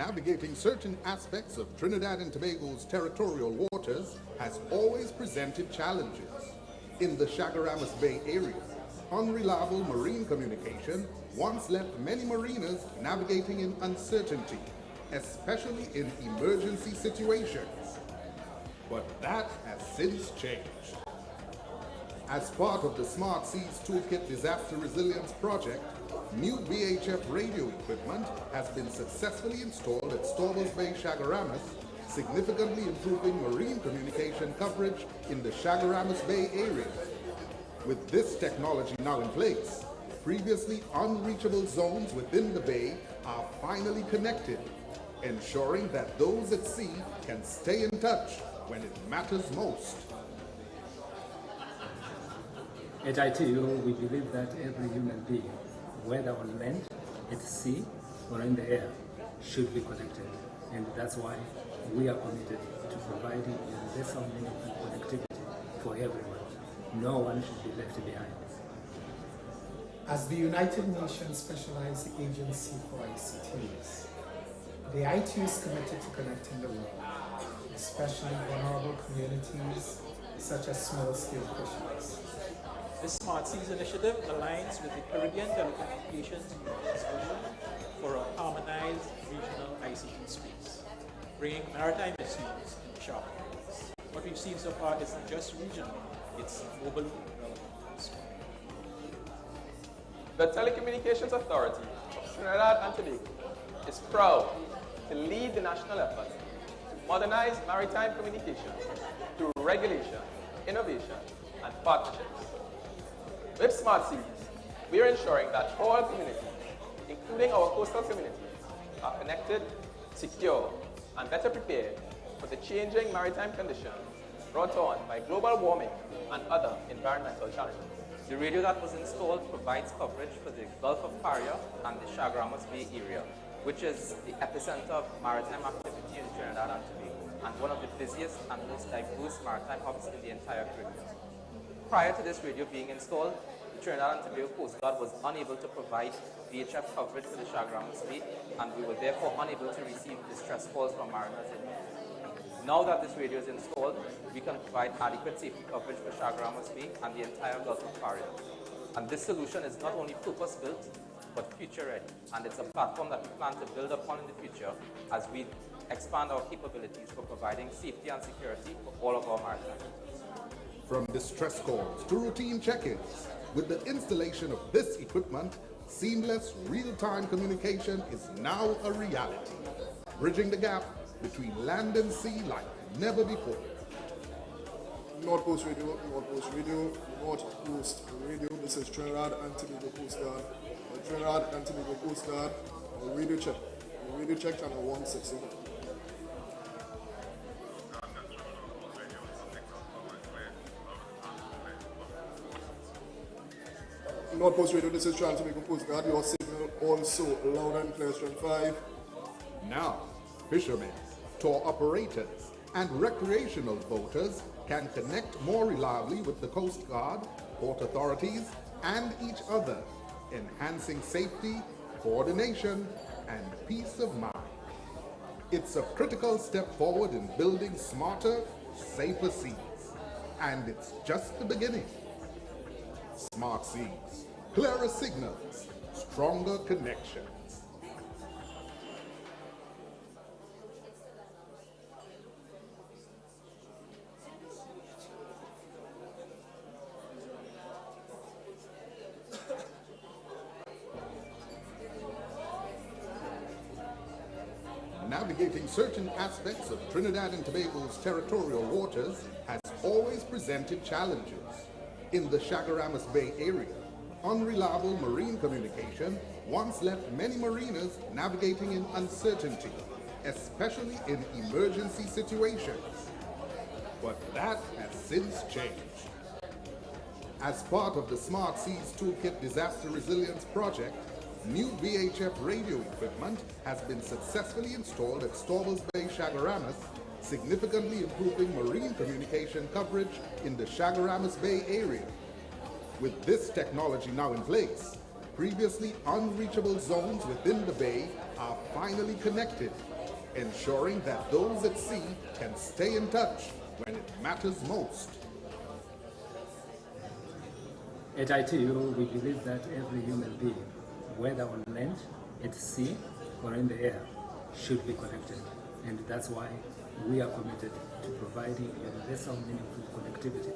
navigating certain aspects of Trinidad and Tobago's territorial waters has always presented challenges. In the Chaguaramas Bay area, unreliable marine communication once left many mariners navigating in uncertainty, especially in emergency situations. But that has since changed. As part of the Smart Seas Toolkit Disaster Resilience Project, new VHF radio equipment has been successfully installed at Stobbles Bay, Chaguaramas, significantly improving marine communication coverage in the Chaguaramas Bay area. With this technology now in place, previously unreachable zones within the bay are finally connected, ensuring that those at sea can stay in touch when it matters most. At ITU, we believe that every human being, whether on land, at sea, or in the air, should be connected. And that's why we are committed to providing universal meaningful connectivity for everyone. No one should be left behind. As the United Nations Specialized Agency for ICTs, the ITU is committed to connecting the world, especially vulnerable communities such as small-scale fisheries. This Smart Seas initiative aligns with the Caribbean Telecommunications Union's vision for a harmonized regional ICT space, bringing maritime issues in sharp focus. What we've seen so far isn't just regional, it's globally relevant. The Telecommunications Authority of Trinidad and Tobago is proud to lead the national effort to modernize maritime communication through regulation, innovation, and partnerships. With Smart Seas, we are ensuring that all communities, including our coastal communities, are connected, secure, and better prepared for the changing maritime conditions brought on by global warming and other environmental challenges. The radio that was installed provides coverage for the Gulf of Paria and the Chaguaramas Bay area, which is the epicenter of maritime activity in Trinidad and Tobago, and one of the busiest and most diverse maritime hubs in the entire Caribbean. Prior to this radio being installed, the Trinidad and Tobago Coast Guard was unable to provide VHF coverage for the Chaguaramas Bay, and we were therefore unable to receive distress calls from mariners in need. Now that this radio is installed, we can provide adequate safety coverage for Chaguaramas Bay and the entire Gulf of Paria. And this solution is not only purpose-built, but future-ready, and it's a platform that we plan to build upon in the future as we expand our capabilities for providing safety and security for all of our maritime users. From distress calls to routine check-ins, with the installation of this equipment, seamless real-time communication is now a reality, bridging the gap between land and sea like never before. North Coast Radio, this is Trinidad and Tobago Coast Guard. Trinidad and Tobago Coast Guard, radio check. Radio check channel 160. North Coast Radio, this is Trinidad and Tobago Coast Guard. Your signal also loud and clear, strength 5. Now, fishermen, tour operators, and recreational boaters can connect more reliably with the Coast Guard, port authorities, and each other, enhancing safety, coordination, and peace of mind. It's a critical step forward in building smarter, safer seas. And it's just the beginning. Smart Seas, clearer signals, stronger connections. Navigating certain aspects of Trinidad and Tobago's territorial waters has always presented challenges. In the Chaguaramas Bay area, unreliable marine communication once left many mariners navigating in uncertainty, especially in emergency situations. But that has since changed. As part of the Smart Seas Toolkit Disaster Resilience Project, new VHF radio equipment has been successfully installed at Stobbles Bay, Chaguaramas, significantly improving marine communication coverage in the Chaguaramas Bay area. With this technology now in place, previously unreachable zones within the bay are finally connected, ensuring that those at sea can stay in touch when it matters most. At ITU, we believe that every human being, whether on land, at sea, or in the air, should be connected. And that's why we are committed to providing universal, meaningful connectivity.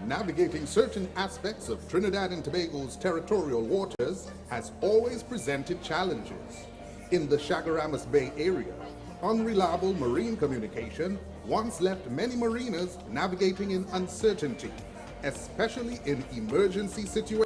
Navigating certain aspects of Trinidad and Tobago's territorial waters has always presented challenges. In the Chaguaramas Bay area, unreliable marine communication once left many mariners navigating in uncertainty, especially in emergency situations.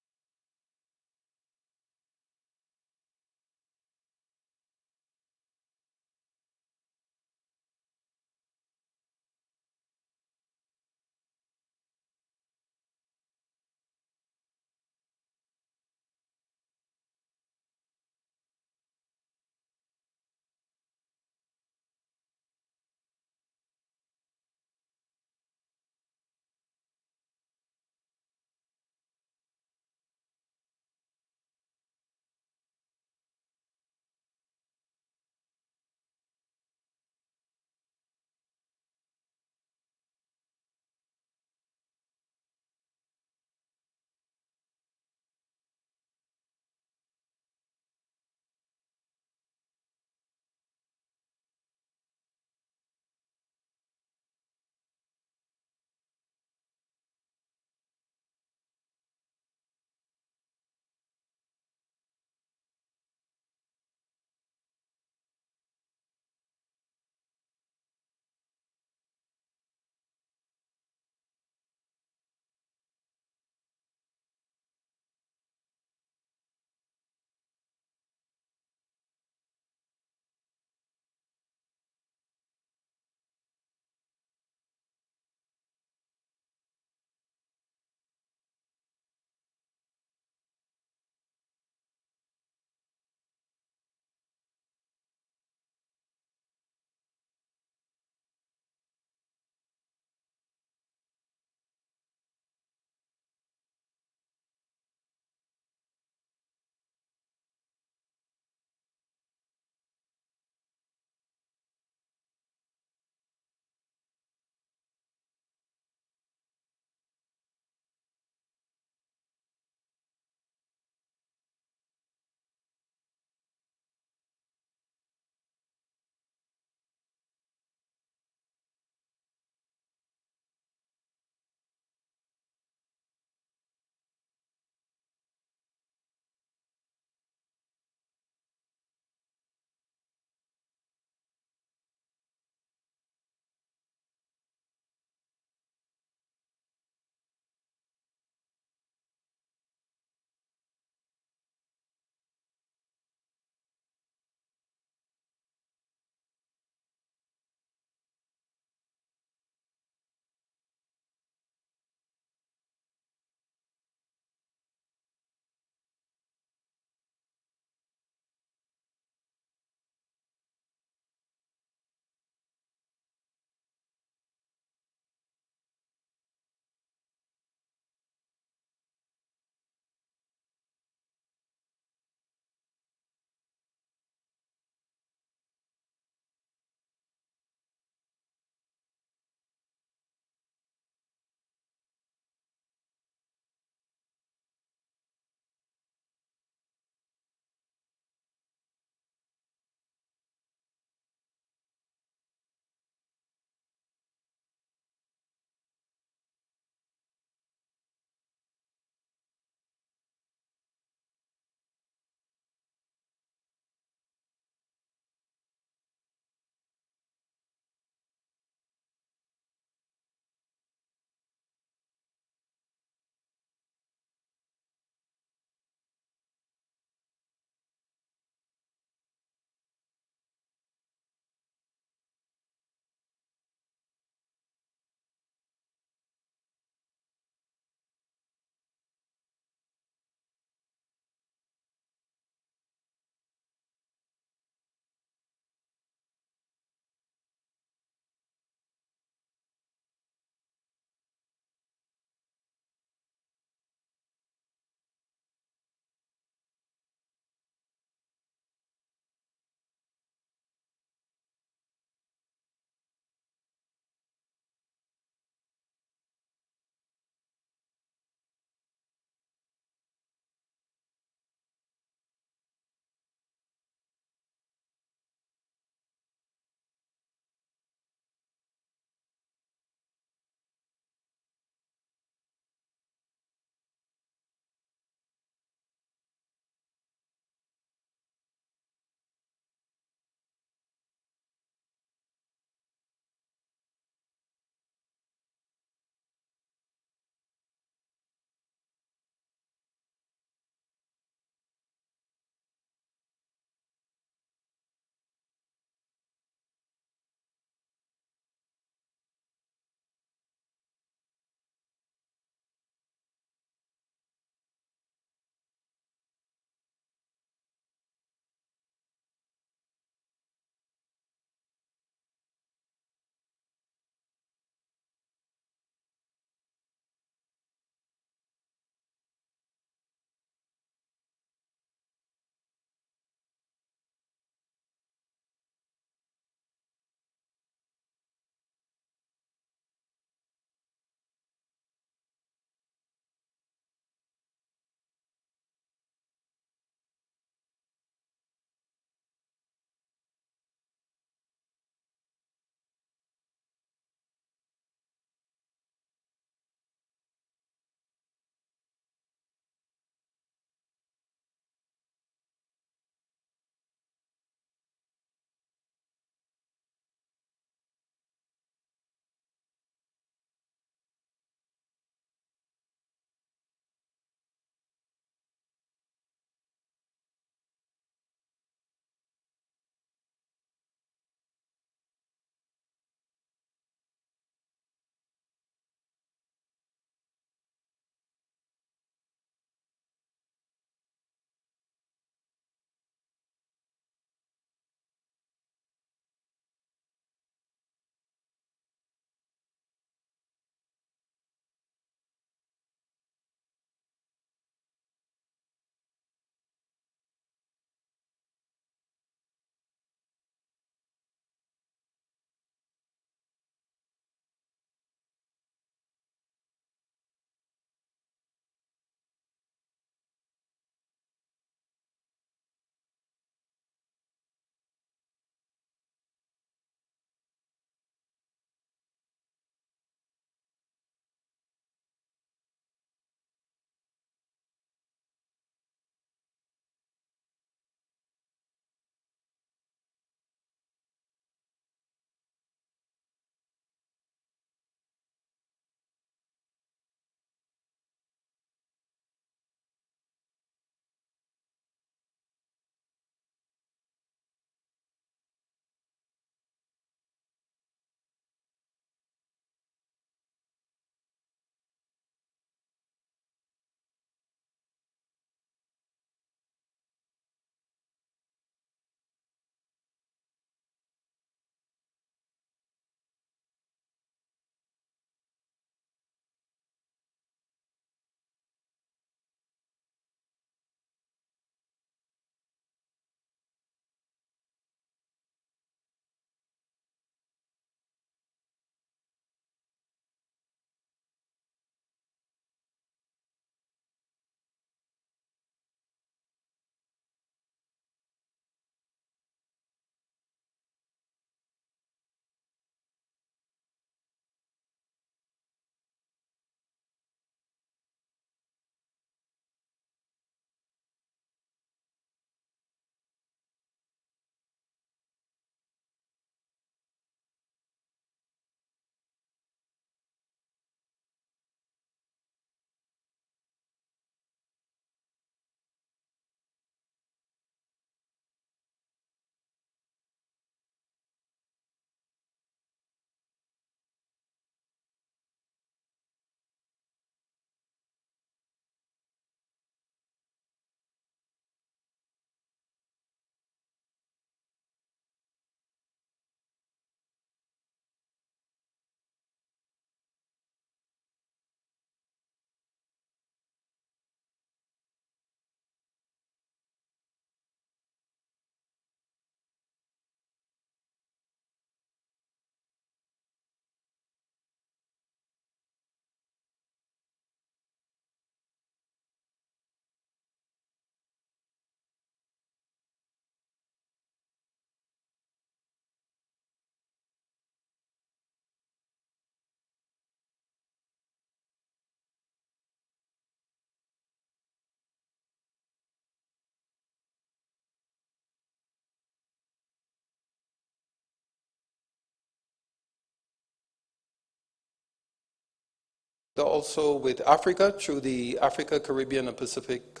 also with Africa through the Africa, Caribbean, and Pacific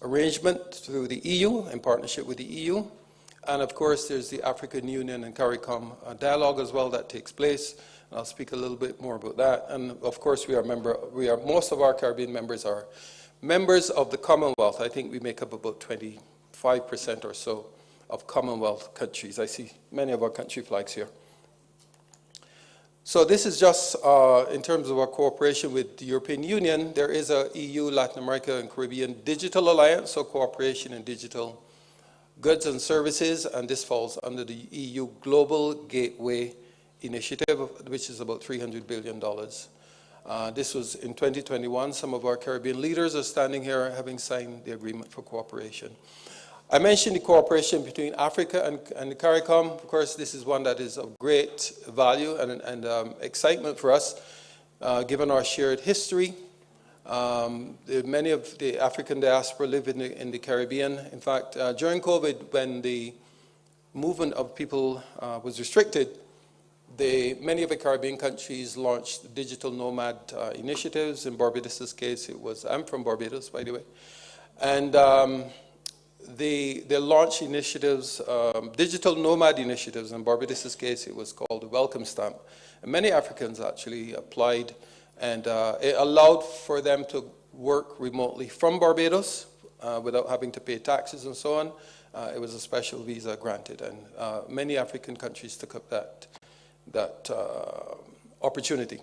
arrangement through the EU, in partnership with the EU. And of course, there's the African Union and CARICOM dialogue as well that takes place. And I'll speak a little bit more about that. And of course, most of our Caribbean members are members of the Commonwealth. I think we make up about 25% or so of Commonwealth countries. I see many of our country flags here. So this is just in terms of our cooperation with the European Union. There is a EU, Latin America, and Caribbean Digital Alliance, so cooperation in digital goods and services, and this falls under the EU Global Gateway Initiative, which is about $300 billion. This was in 2021. Some of our Caribbean leaders are standing here having signed the agreement for cooperation. I mentioned the cooperation between Africa and the CARICOM. Of course, this is one that is of great value and excitement for us, given our shared history. Many of the African diaspora live in the Caribbean. In fact, during COVID, when the movement of people was restricted, many of the Caribbean countries launched digital nomad initiatives. In Barbados' case, I'm from Barbados, by the way. And they launched initiatives, digital nomad initiatives. In Barbados' case, it was called the Welcome Stamp. And many Africans actually applied, and it allowed for them to work remotely from Barbados without having to pay taxes and so on. It was a special visa granted, and many African countries took up that opportunity.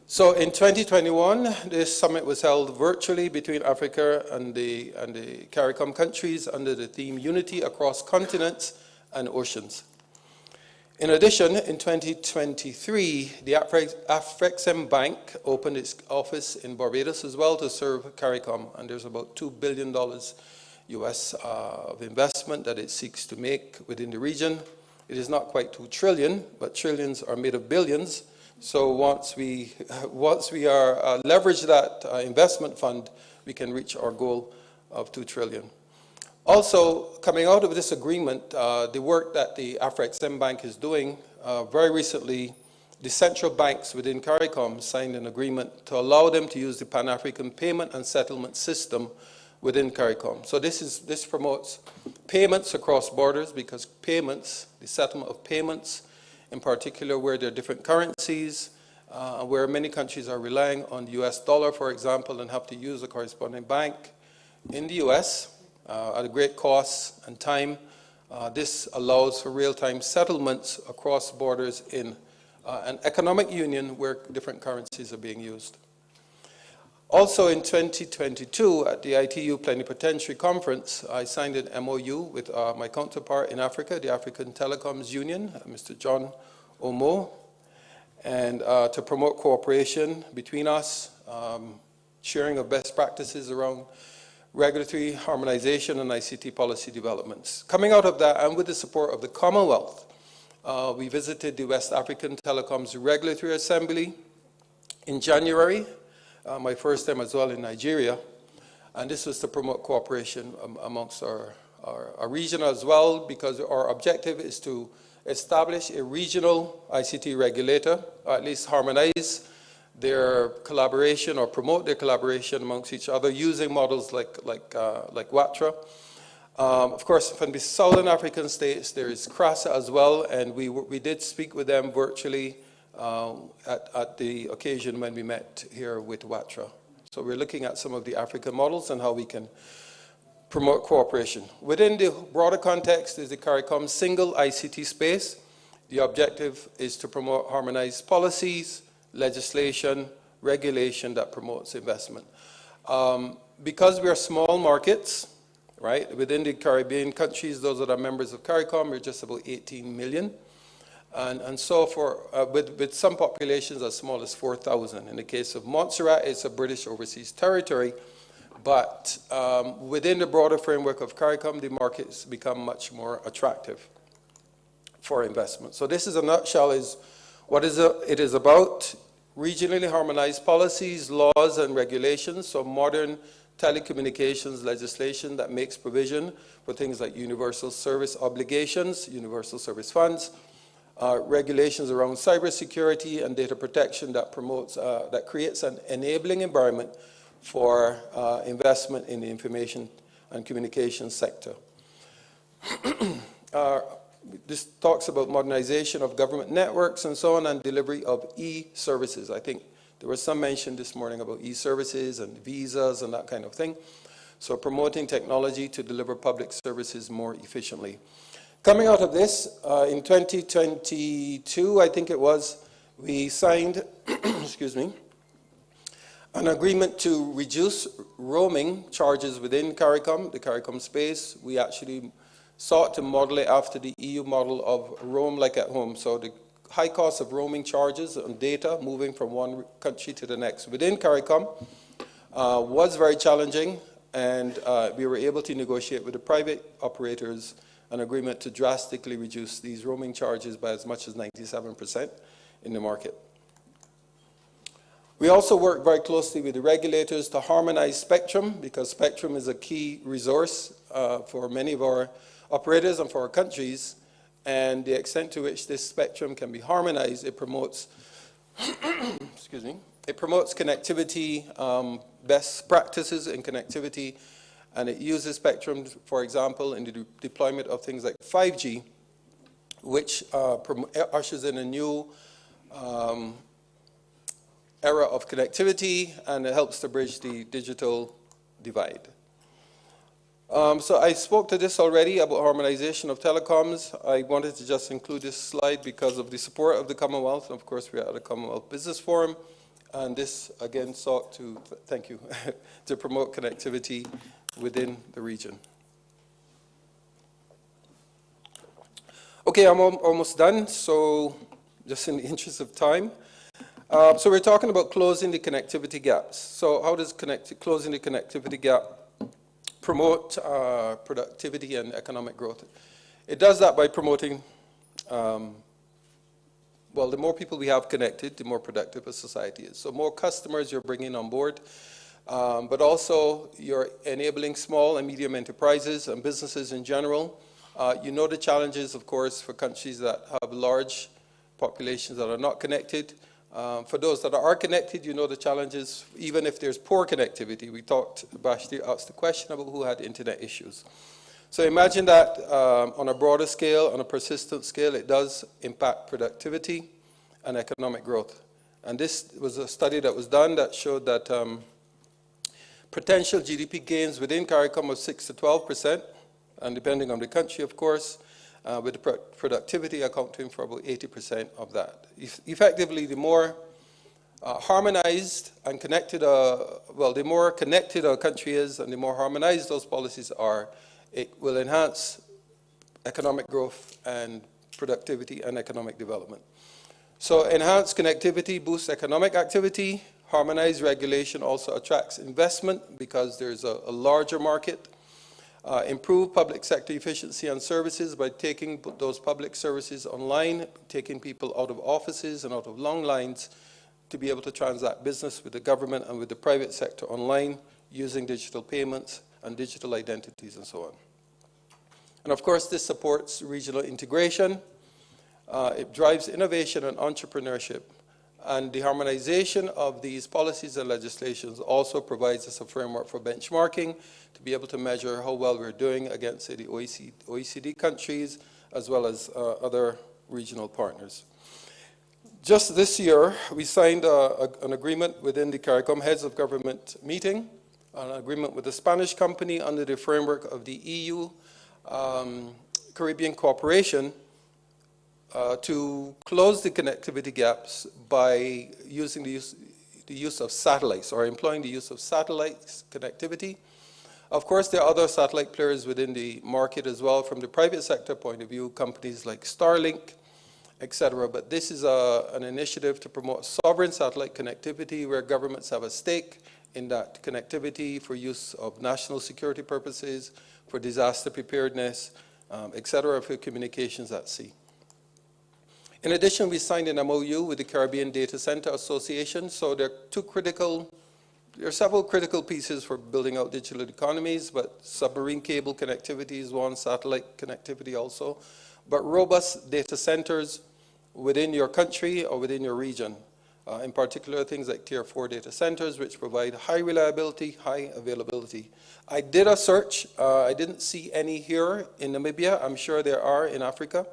So in 2021, this summit was held virtually between Africa and the CARICOM countries under the theme Unity Across Continents and Oceans. In addition, in 2023, the Afrexim Bank opened its office in Barbados as well to serve CARICOM, and there's about $2 billion US of investment that it seeks to make within the region. It is not quite 2 trillion, but trillions are made of billions. So once we leverage that investment fund, we can reach our goal of 2 trillion. Also, coming out of this agreement, the work that the Afrexim Bank is doing, very recently, the central banks within CARICOM signed an agreement to allow them to use the Pan-African payment and settlement system within CARICOM. So this promotes payments across borders, because payments, the settlement of payments, in particular where there are different currencies, where many countries are relying on the US dollar, for example, and have to use a corresponding bank in the US at a great cost and time. This allows for real-time settlements across borders in an economic union where different currencies are being used. Also in 2022, at the ITU Plenipotentiary Conference, I signed an MOU with my counterpart in Africa, the African Telecoms Union, Mr. John Omo, and to promote cooperation between us, sharing of best practices around regulatory harmonization and ICT policy developments. Coming out of that, and with the support of the Commonwealth, we visited the West African Telecoms Regulatory Assembly in January, my first time as well in Nigeria, and this was to promote cooperation amongst our region as well, because our objective is to establish a regional ICT regulator, or at least harmonize their collaboration or promote their collaboration amongst each other using models like WATRA. Of course, from the Southern African states, there is CRASA as well, and we did speak with them virtually at the occasion when we met here with WATRA. So we're looking at some of the African models and how we can promote cooperation. Within the broader context is the CARICOM single ICT space. The objective is to promote harmonized policies, legislation, regulation that promotes investment. Because we are small markets, right, within the Caribbean countries, those that are members of CARICOM, we're just about 18 million. And so with some populations as small as 4,000. In the case of Montserrat, it's a British overseas territory, but within the broader framework of CARICOM, the markets become much more attractive for investment. So this is a nutshell is what it is about: regionally harmonized policies, laws, and regulations, so modern telecommunications legislation that makes provision for things like universal service obligations, universal service funds, regulations around cybersecurity and data protection that creates an enabling environment for investment in the information and communications sector. This talks about modernization of government networks and so on, and delivery of e-services. I think there was some mention this morning about e-services and visas and that kind of thing. So promoting technology to deliver public services more efficiently. Coming out of this, in 2022, I think it was, we signed, excuse me, an agreement to reduce roaming charges within CARICOM, the CARICOM space. We actually sought to model it after the EU model of roam like at home. So the high cost of roaming charges on data moving from one country to the next within CARICOM was very challenging, and we were able to negotiate with the private operators an agreement to drastically reduce these roaming charges by as much as 97% in the market. We also work very closely with the regulators to harmonize spectrum, because spectrum is a key resource for many of our operators and for our countries, and the extent to which this spectrum can be harmonized, it promotes, excuse me, it promotes connectivity, best practices in connectivity, and it uses spectrum, for example, in the deployment of things like 5G, which ushers in a new era of connectivity, and it helps to bridge the digital divide. So I spoke to this already about harmonization of telecoms. I wanted to just include this slide because of the support of the Commonwealth. And of course, we are at the Commonwealth Business Forum, and this again sought to, thank you, to promote connectivity within the region. Okay, I'm almost done, so just in the interest of time. So we're talking about closing the connectivity gaps. So how does closing the connectivity gap promote productivity and economic growth? It does that by promoting, well, the more people we have connected, the more productive a society is. So more customers you're bringing on board, but also you're enabling small and medium enterprises and businesses in general. You know the challenges, of course, for countries that have large populations that are not connected. For those that are connected, you know the challenges, even if there's poor connectivity. We talked, Bashti asked the question about who had internet issues. So imagine that on a broader scale, on a persistent scale, it does impact productivity and economic growth. And this was a study that was done that showed that potential GDP gains within CARICOM of 6 to 12%, and depending on the country, of course, with the productivity accounting for about 80% of that. Effectively, the more harmonized and connected, the more connected our country is and the more harmonized those policies are, it will enhance economic growth and productivity and economic development. So enhanced connectivity boosts economic activity. Harmonized regulation also attracts investment because there's a larger market. Improve public sector efficiency and services by taking those public services online, taking people out of offices and out of long lines to be able to transact business with the government and with the private sector online using digital payments and digital identities and so on. And of course, this supports regional integration. It drives innovation and entrepreneurship. And the harmonization of these policies and legislations also provides us a framework for benchmarking to be able to measure how well we're doing against, say, the OECD countries as well as other regional partners. Just this year, we signed an agreement within the CARICOM Heads of Government meeting, an agreement with a Spanish company under the framework of the EU Caribbean cooperation to close the connectivity gaps by using the use of satellites, or employing the use of satellites connectivity. Of course, there are other satellite players within the market as well from the private sector point of view, companies like Starlink, etc. But this is an initiative to promote sovereign satellite connectivity where governments have a stake in that connectivity for use of national security purposes, for disaster preparedness, etc., for communications at sea. In addition, we signed an MOU with the Caribbean Data Center Association. So there are several critical pieces for building out digital economies, but submarine cable connectivity is one, satellite connectivity also. But robust data centers within your country or within your region. In particular, things like Tier 4 data centers, which provide high reliability, high availability. I did a search. I didn't see any here in Namibia. I'm sure there are in Africa.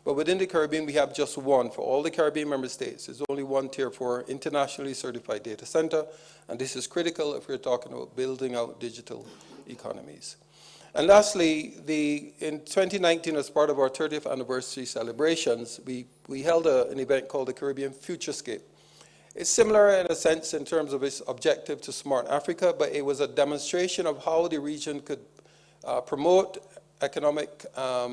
But within the Caribbean, we have just one. For all the Caribbean member states, there's only one Tier 4 internationally certified data center. And this is critical if we're talking about building out digital economies. And lastly, in 2019, as part of our 30th anniversary celebrations, we held an event called the Caribbean Futurescape. It's similar in a sense in terms of its objective to Smart Africa, but it was a demonstration of how the region could promote economic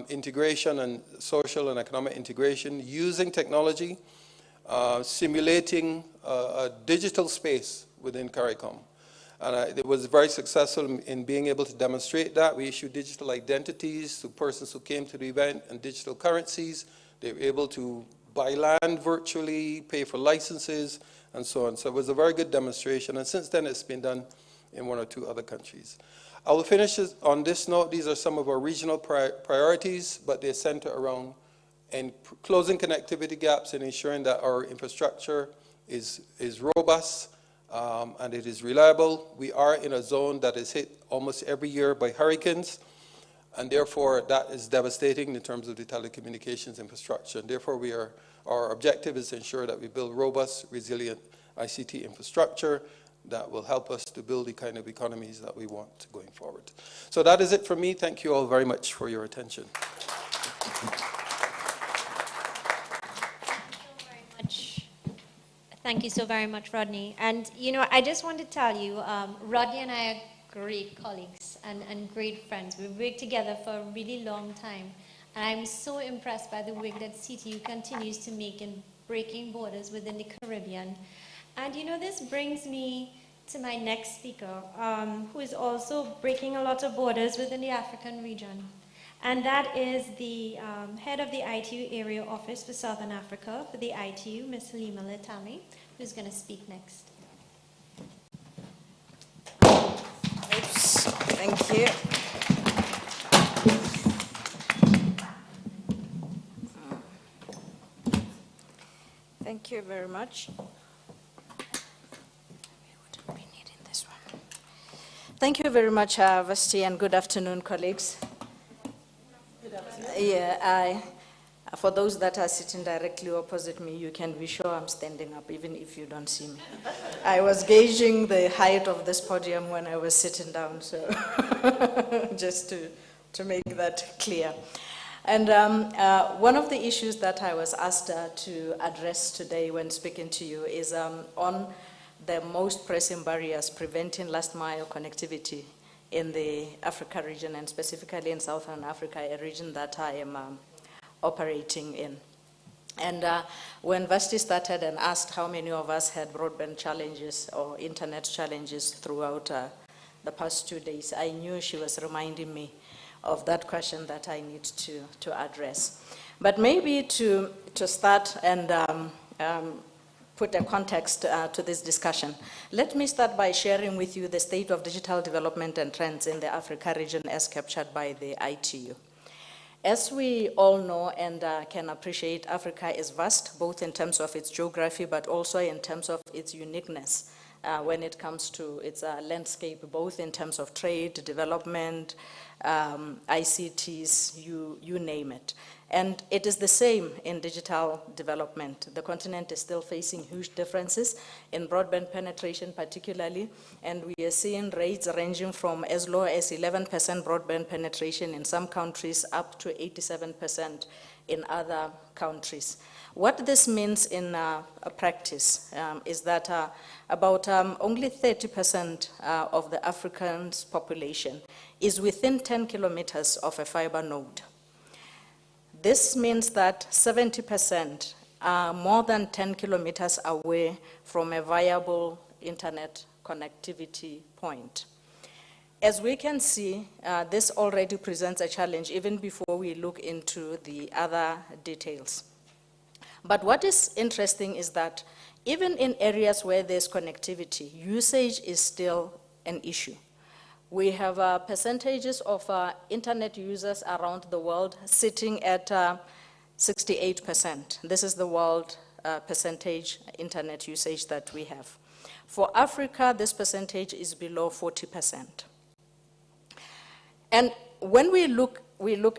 integration and social and economic integration using technology, simulating a digital space within CARICOM. And it was very successful in being able to demonstrate that. We issued digital identities to persons who came to the event and digital currencies. They were able to buy land virtually, pay for licenses, and so on. So it was a very good demonstration, and since then it's been done in 1 or 2 other countries. I will finish on this note. These are some of our regional priorities, but they center around closing connectivity gaps and ensuring that our infrastructure is robust and it is reliable. We are in a zone that is hit almost every year by hurricanes, and therefore that is devastating in terms of the telecommunications infrastructure. And therefore our objective is to ensure that we build robust, resilient ICT infrastructure that will help us to build the kind of economies that we want going forward. So that is it for me. Thank you all very much for your attention. Thank you so very much, Rodney. And, you know, I just want to tell you, Rodney and I are great colleagues and great friends. We've worked together for a really long time. And I'm so impressed by the work that CTU continues to make in breaking borders within the Caribbean. And, you know, this brings me to my next speaker, who is also breaking a lot of borders within the African region. And that is the head of the ITU Area Office for Southern Africa for the ITU, Ms. Halima Letami, who's going to speak next. Oops, thank you. Thank you very much. Thank you very much, Vasti, and good afternoon, colleagues. Yeah, for those that are sitting directly opposite me, you can be sure I'm standing up, even if you don't see me. I was gauging the height of this podium when I was sitting down, so just to make that clear. And one of the issues that I was asked to address today when speaking to you is on the most pressing barriers preventing last mile connectivity in the Africa region, and specifically in Southern Africa, a region that I am operating in. And when Vasti started and asked how many of us had broadband challenges or internet challenges throughout the past 2 days, I knew she was reminding me of that question that I need to address. But maybe to start and put a context to this discussion, let me start by sharing with you the state of digital development and trends in the Africa region as captured by the ITU. As we all know and can appreciate, Africa is vast, both in terms of its geography, but also in terms of its uniqueness when it comes to its landscape, both in terms of trade, development, ICTs, you name it. And it is the same in digital development. The continent is still facing huge differences in broadband penetration particularly, and we are seeing rates ranging from as low as 11% broadband penetration in some countries up to 87% in other countries. What this means in practice is that about only 30% of the African's population is within 10 kilometers of a fiber node. This means that 70% are more than 10 kilometers away from a viable internet connectivity point. As we can see, this already presents a challenge even before we look into the other details. But what is interesting is that even in areas where there's connectivity, usage is still an issue. We have percentages of internet users around the world sitting at 68%. This is the world percentage internet usage that we have. For Africa, this percentage is below 40%. And when we look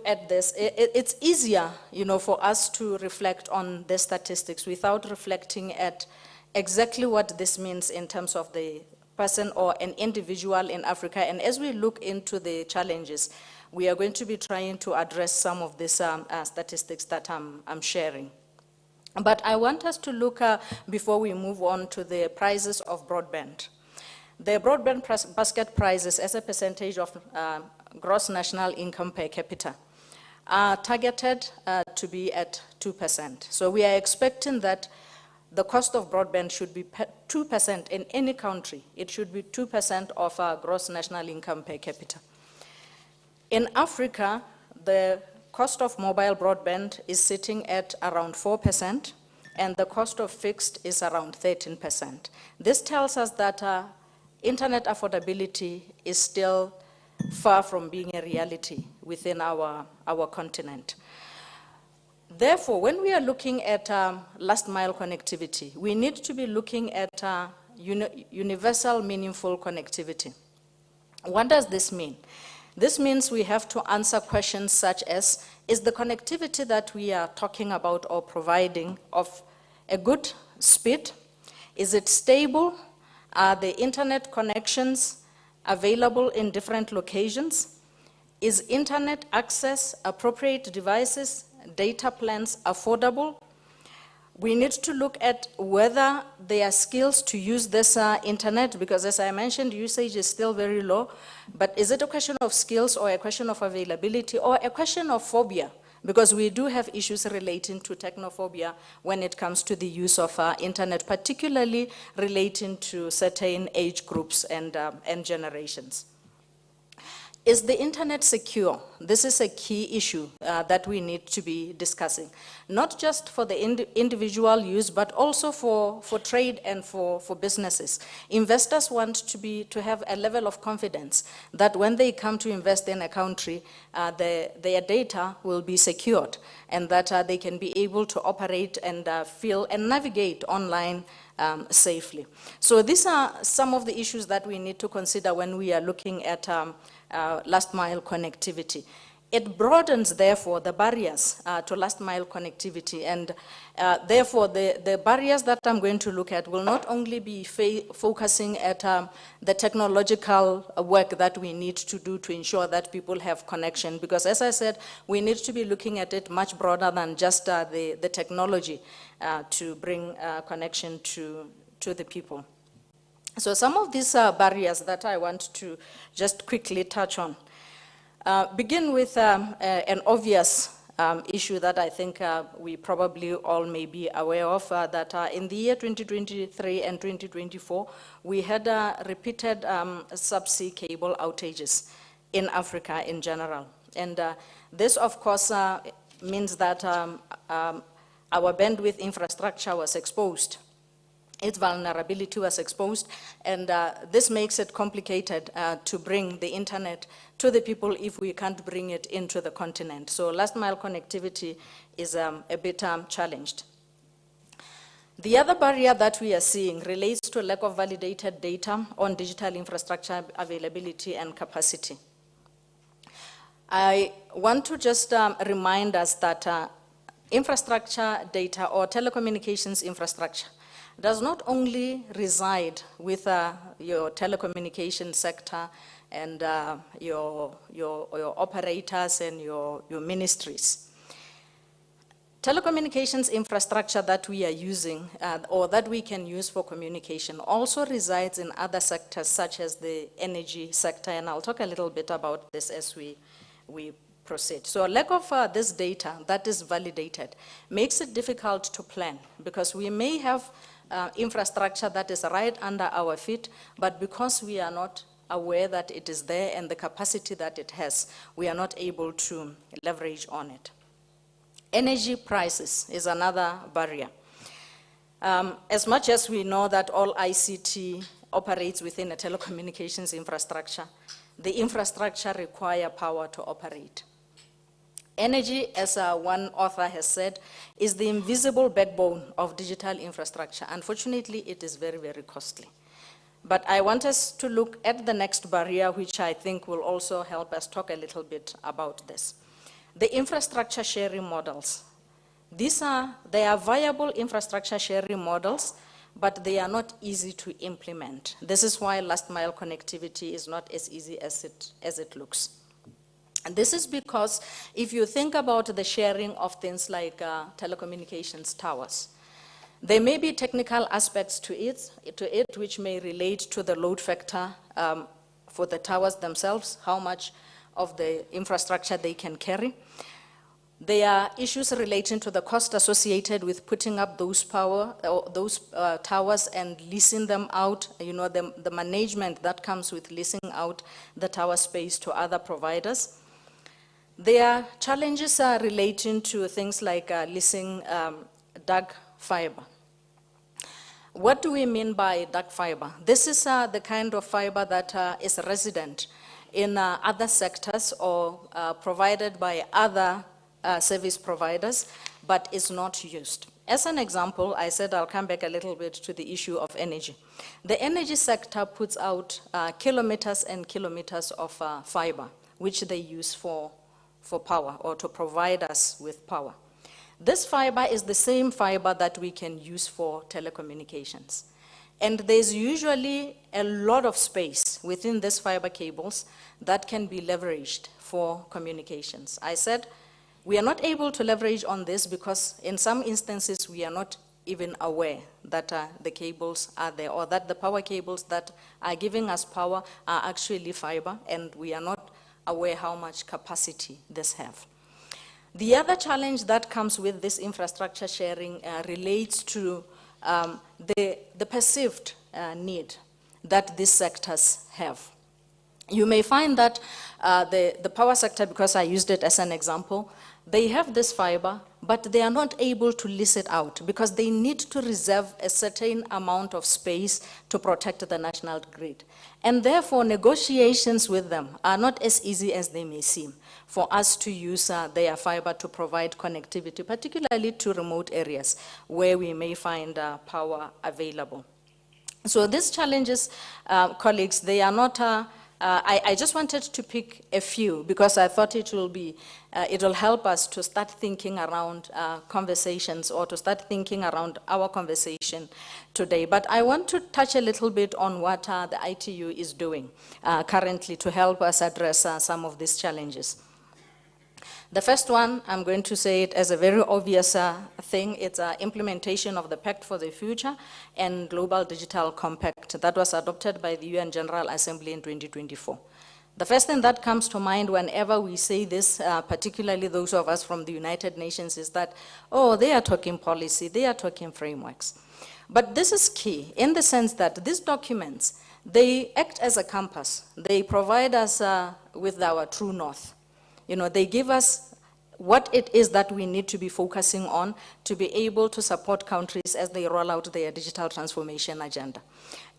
at this, it's easier, for us to reflect on the statistics without reflecting at exactly what this means in terms of the person or an individual in Africa. And as we look into the challenges, we are going to be trying to address some of these statistics that I'm sharing. But I want us to look, before we move on, to the prices of broadband. The broadband basket prices as a percentage of gross national income per capita are targeted to be at 2%. So we are expecting that the cost of broadband should be 2% in any country. It should be 2% of our gross national income per capita. In Africa, the cost of mobile broadband is sitting at around 4%, and the cost of fixed is around 13%. This tells us that internet affordability is still far from being a reality within our continent. Therefore, when we are looking at last mile connectivity, we need to be looking at universal meaningful connectivity. What does this mean? This means we have to answer questions such as, is the connectivity that we are talking about or providing of a good speed? Is it stable? Are the internet connections available in different locations? Is internet access, appropriate devices, data plans affordable? We need to look at whether there are skills to use this internet, because as I mentioned, usage is still very low. But is it a question of skills or a question of availability or a question of phobia? Because we do have issues relating to technophobia when it comes to the use of internet, particularly relating to certain age groups and generations. Is the internet secure? This is a key issue that we need to be discussing, not just for the individual use, but also for trade and for businesses. Investors want to have a level of confidence that when they come to invest in a country, their data will be secured, and that they can be able to operate and feel and navigate online safely. So these are some of the issues that we need to consider when we are looking at last mile connectivity. It broadens, therefore, the barriers to last mile connectivity, and therefore the barriers that I'm going to look at will not only be focusing at the technological work that we need to do to ensure that people have connection, because as I said, we need to be looking at it much broader than just the technology to bring connection to the people. So some of these barriers that I want to just quickly touch on. Begin with an obvious issue that I think we probably all may be aware of, that in the year 2023 and 2024, we had repeated subsea cable outages in Africa in general. And this, of course, means that our bandwidth infrastructure was exposed. Its vulnerability was exposed, and this makes it complicated to bring the internet to the people if we can't bring it into the continent. So last mile connectivity is a bit challenged. The other barrier that we are seeing relates to a lack of validated data on digital infrastructure availability and capacity. I want to just remind us that infrastructure data or telecommunications infrastructure does not only reside with your telecommunication sector and your operators and your ministries. Telecommunications infrastructure that we are using or that we can use for communication also resides in other sectors such as the energy sector, and I'll talk a little bit about this as we proceed. So a lack of this data that is validated makes it difficult to plan, because we may have infrastructure that is right under our feet, but because we are not aware that it is there and the capacity that it has, we are not able to leverage on it. Energy prices is another barrier. As much as we know that all ICT operates within a telecommunications infrastructure, the infrastructure requires power to operate. Energy, as one author has said, is the invisible backbone of digital infrastructure. Unfortunately, it is very, very costly. But I want us to look at the next barrier, which I think will also help us talk a little bit about this. The infrastructure sharing models. They are viable infrastructure sharing models, but they are not easy to implement. This is why last mile connectivity is not as easy as it looks. And this is because if you think about the sharing of things like telecommunications towers, there may be technical aspects to it which may relate to the load factor for the towers themselves, how much of the infrastructure they can carry. There are issues relating to the cost associated with putting up those towers and leasing them out, the management that comes with leasing out the tower space to other providers. There are challenges relating to things like leasing dark fiber. What do we mean by dark fiber? This is the kind of fiber that is resident in other sectors or provided by other service providers, but is not used. As an example, I said I'll come back a little bit to the issue of energy. The energy sector puts out kilometers and kilometers of fiber, which they use for power or to provide us with power. This fiber is the same fiber that we can use for telecommunications. And there's usually a lot of space within these fiber cables that can be leveraged for communications. I said we are not able to leverage on this because in some instances we are not even aware that the cables are there, or that the power cables that are giving us power are actually fiber, and we are not aware how much capacity this have. The other challenge that comes with this infrastructure sharing relates to the perceived need that these sectors have. You may find that the power sector, because I used it as an example, they have this fiber, but they are not able to lease it out because they need to reserve a certain amount of space to protect the national grid. And therefore, negotiations with them are not as easy as they may seem for us to use their fiber to provide connectivity, particularly to remote areas where we may find power available. So these challenges, colleagues, they are not I just wanted to pick a few because I thought it will help us to start thinking around conversations, or to start thinking around our conversation today. But I want to touch a little bit on what the ITU is doing currently to help us address some of these challenges. The first one, I'm going to say it as a very obvious thing, it's implementation of the Pact for the Future and Global Digital Compact that was adopted by the UN General Assembly in 2024. The first thing that comes to mind whenever we say this, particularly those of us from the United Nations, is that, oh, they are talking policy, they are talking frameworks. But this is key in the sense that these documents, they act as a compass. They provide us with our true north. They give us what it is that we need to be focusing on to be able to support countries as they roll out their digital transformation agenda.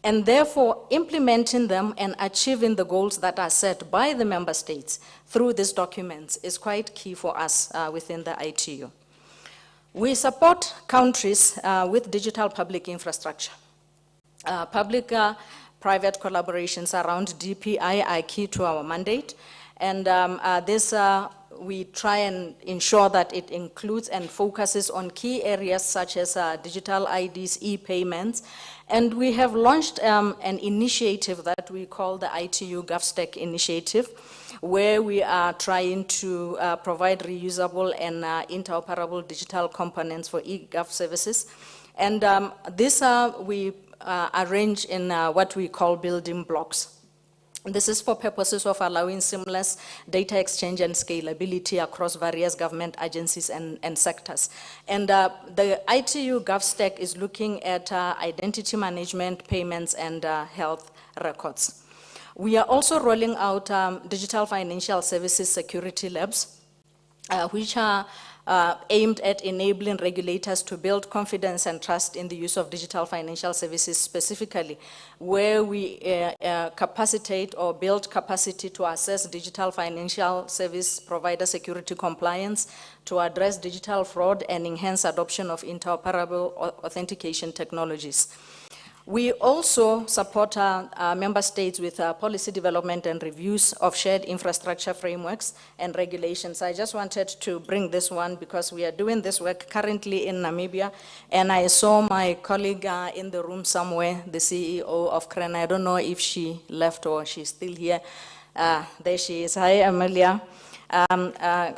And therefore, implementing them and achieving the goals that are set by the member states through these documents is quite key for us within the ITU. We support countries with digital public infrastructure. Public-private collaborations around DPI are key to our mandate. And we try and ensure that it includes and focuses on key areas such as digital IDs, e-payments. And we have launched an initiative that we call the ITU GovStack initiative, where we are trying to provide reusable and interoperable digital components for e-gov services. And this we arrange in what we call building blocks. This is for purposes of allowing seamless data exchange and scalability across various government agencies and sectors. And the ITU GovStack is looking at identity management, payments, and health records. We are also rolling out digital financial services security labs, which are aimed at enabling regulators to build confidence and trust in the use of digital financial services, specifically where we capacitate or build capacity to assess digital financial service provider security compliance, to address digital fraud and enhance adoption of interoperable authentication technologies. We also support member states with policy development and reviews of shared infrastructure frameworks and regulations. I just wanted to bring this one because we are doing this work currently in Namibia, and I saw my colleague in the room somewhere, the CEO of CREN. I don't know if she left or she's still here. There she is. Hi, Amelia.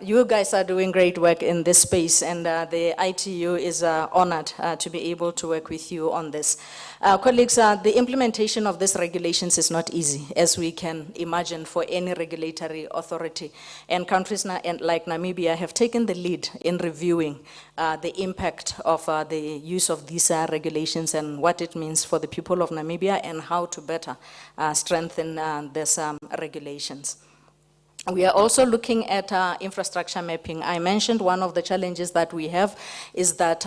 You guys are doing great work in this space, and the ITU is honored to be able to work with you on this. Colleagues, the implementation of these regulations is not easy, as we can imagine, for any regulatory authority. And countries like Namibia have taken the lead in reviewing the impact of the use of these regulations and what it means for the people of Namibia and how to better strengthen these regulations. We are also looking at infrastructure mapping. I mentioned one of the challenges that we have is that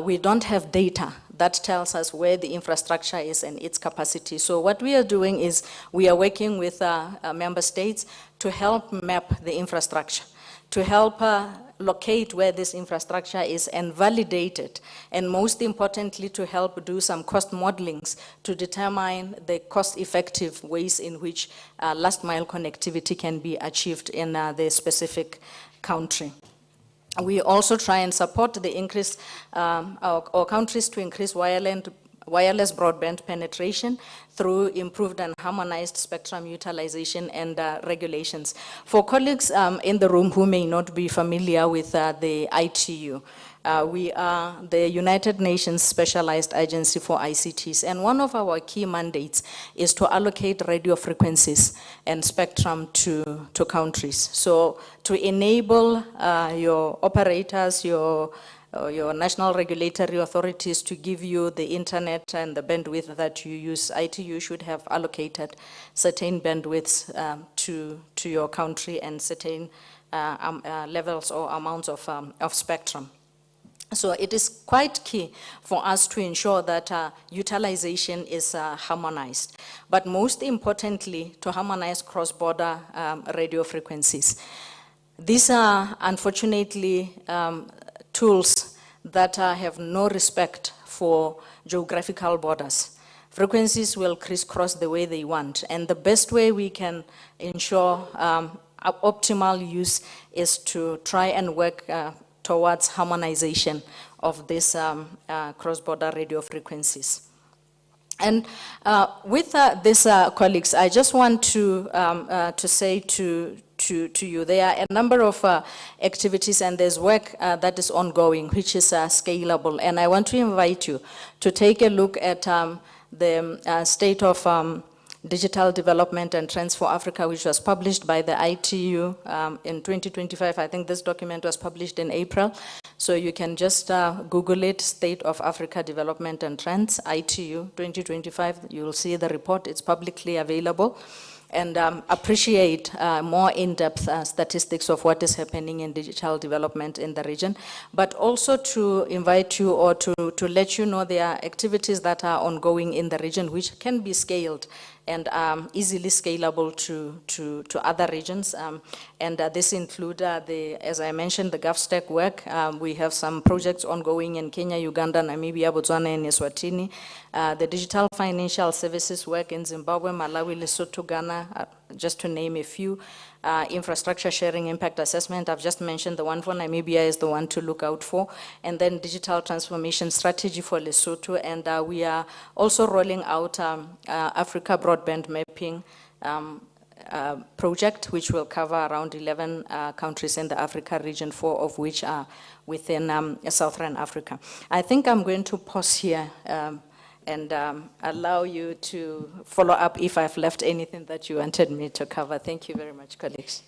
we don't have data that tells us where the infrastructure is and its capacity. So what we are doing is we are working with member states to help map the infrastructure, to help locate where this infrastructure is and validate it, and most importantly to help do some cost modelings to determine the cost-effective ways in which last mile connectivity can be achieved in the specific country. We also try and support the increase, our countries to increase wireless broadband penetration through improved and harmonized spectrum utilization and regulations. For colleagues in the room who may not be familiar with the ITU, we are the United Nations Specialized Agency for ICTs, and one of our key mandates is to allocate radio frequencies and spectrum to countries. So to enable your operators, your national regulatory authorities to give you the internet and the bandwidth that you use, ITU should have allocated certain bandwidths to your country and certain levels or amounts of spectrum. So it is quite key for us to ensure that utilization is harmonized, but most importantly, to harmonize cross-border radio frequencies. These are unfortunately tools that have no respect for geographical borders. Frequencies will crisscross the way they want, and the best way we can ensure optimal use is to try and work towards harmonization of these cross-border radio frequencies. And with these colleagues, I just want to say to you, there are a number of activities and there's work that is ongoing, which is scalable. And I want to invite you to take a look at the State of Digital Development and Trends for Africa, which was published by the ITU in 2025. I think this document was published in April. So you can just Google it, State of Africa Development and Trends, ITU 2025. You'll see the report. It's publicly available. And appreciate more in-depth statistics of what is happening in digital development in the region, but also to invite you or to let you know there are activities that are ongoing in the region which can be scaled and easily scalable to other regions. And this include, as I mentioned, the GovStack work. We have some projects ongoing in Kenya, Uganda, Namibia, Botswana, and Eswatini. The digital financial services work in Zimbabwe, Malawi, Lesotho, Ghana, just to name a few. Infrastructure sharing impact assessment, I've just mentioned the one for Namibia is the one to look out for. And then digital transformation strategy for Lesotho. And we are also rolling out Africa broadband mapping project, which will cover around 11 countries in the Africa region, 4 of which are within Southern Africa. I think I'm going to pause here and allow you to follow up if I've left anything that you wanted me to cover. Thank you very much, colleagues.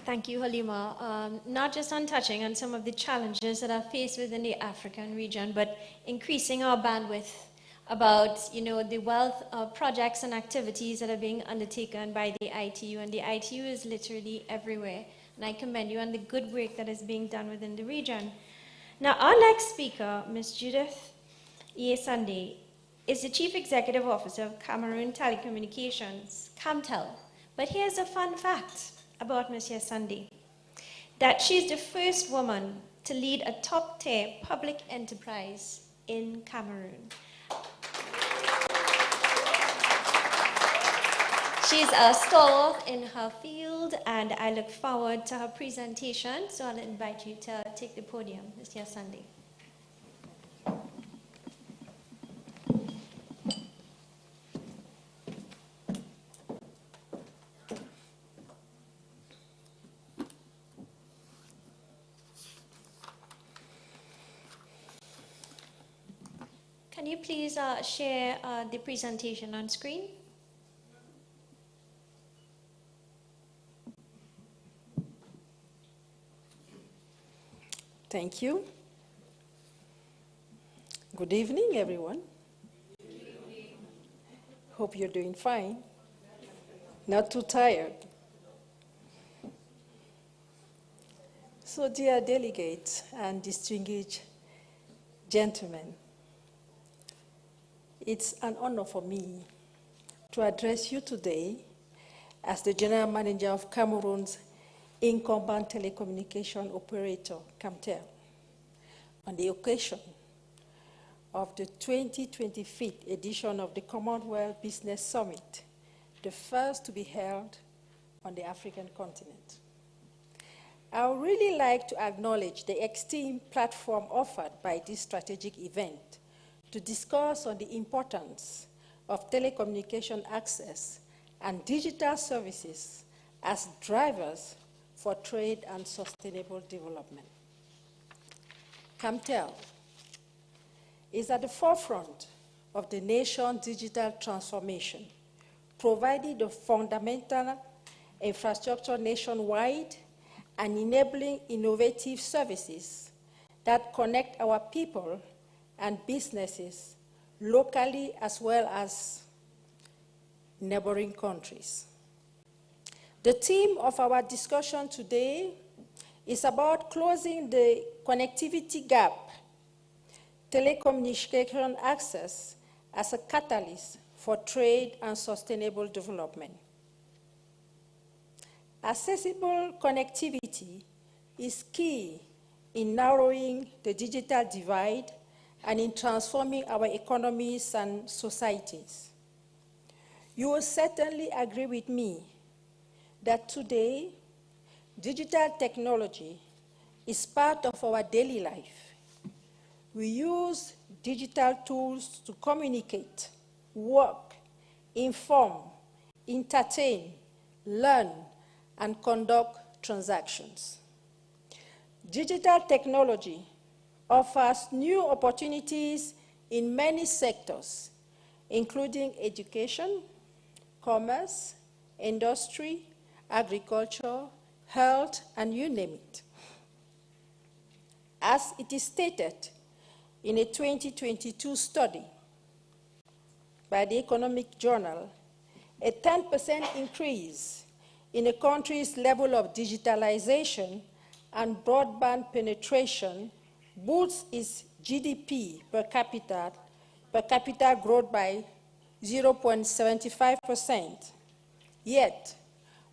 Thank you, Halima. Not just on touching on some of the challenges that are faced within the African region, but increasing our bandwidth about, the wealth of projects and activities that are being undertaken by the ITU, and the ITU is literally everywhere. And I commend you on the good work that is being done within the region. Now, our next speaker, Ms. Judith E. Sunday, is the Chief Executive Officer of Cameroon Telecommunications, Camtel. But here's a fun fact about Ms. Sunday, that she's the first woman to lead a top-tier public enterprise in Cameroon. She's a stalwart in her field, and I look forward to her presentation, so I'll invite you to take the podium, Ms. Sunday. Can you please share the presentation on screen? Thank you. Good evening, everyone. Hope you're doing fine. Not too tired. So, dear delegates and distinguished gentlemen, it's an honor for me to address you today as the General Manager of Cameroon's incumbent telecommunication operator, Camtel, on the occasion of the 2025 edition of the Commonwealth Business Summit, the first to be held on the African continent. I would really like to acknowledge the esteemed platform offered by this strategic event to discuss on the importance of telecommunication access and digital services as drivers for trade and sustainable development. Camtel is at the forefront of the nation's digital transformation, providing the fundamental infrastructure nationwide and enabling innovative services that connect our people and businesses locally as well as neighboring countries. The theme of our discussion today is about closing the connectivity gap, telecommunication access as a catalyst for trade and sustainable development. Accessible connectivity is key in narrowing the digital divide and in transforming our economies and societies. You will certainly agree with me that today, digital technology is part of our daily life. We use digital tools to communicate, work, inform, entertain, learn, and conduct transactions. Digital technology offers new opportunities in many sectors, including education, commerce, industry, agriculture, health, and you name it. As it is stated in a 2022 study by the Economic Journal, a 10% increase in a country's level of digitalization and broadband penetration boosts its GDP per capita growth by 0.75%. Yet,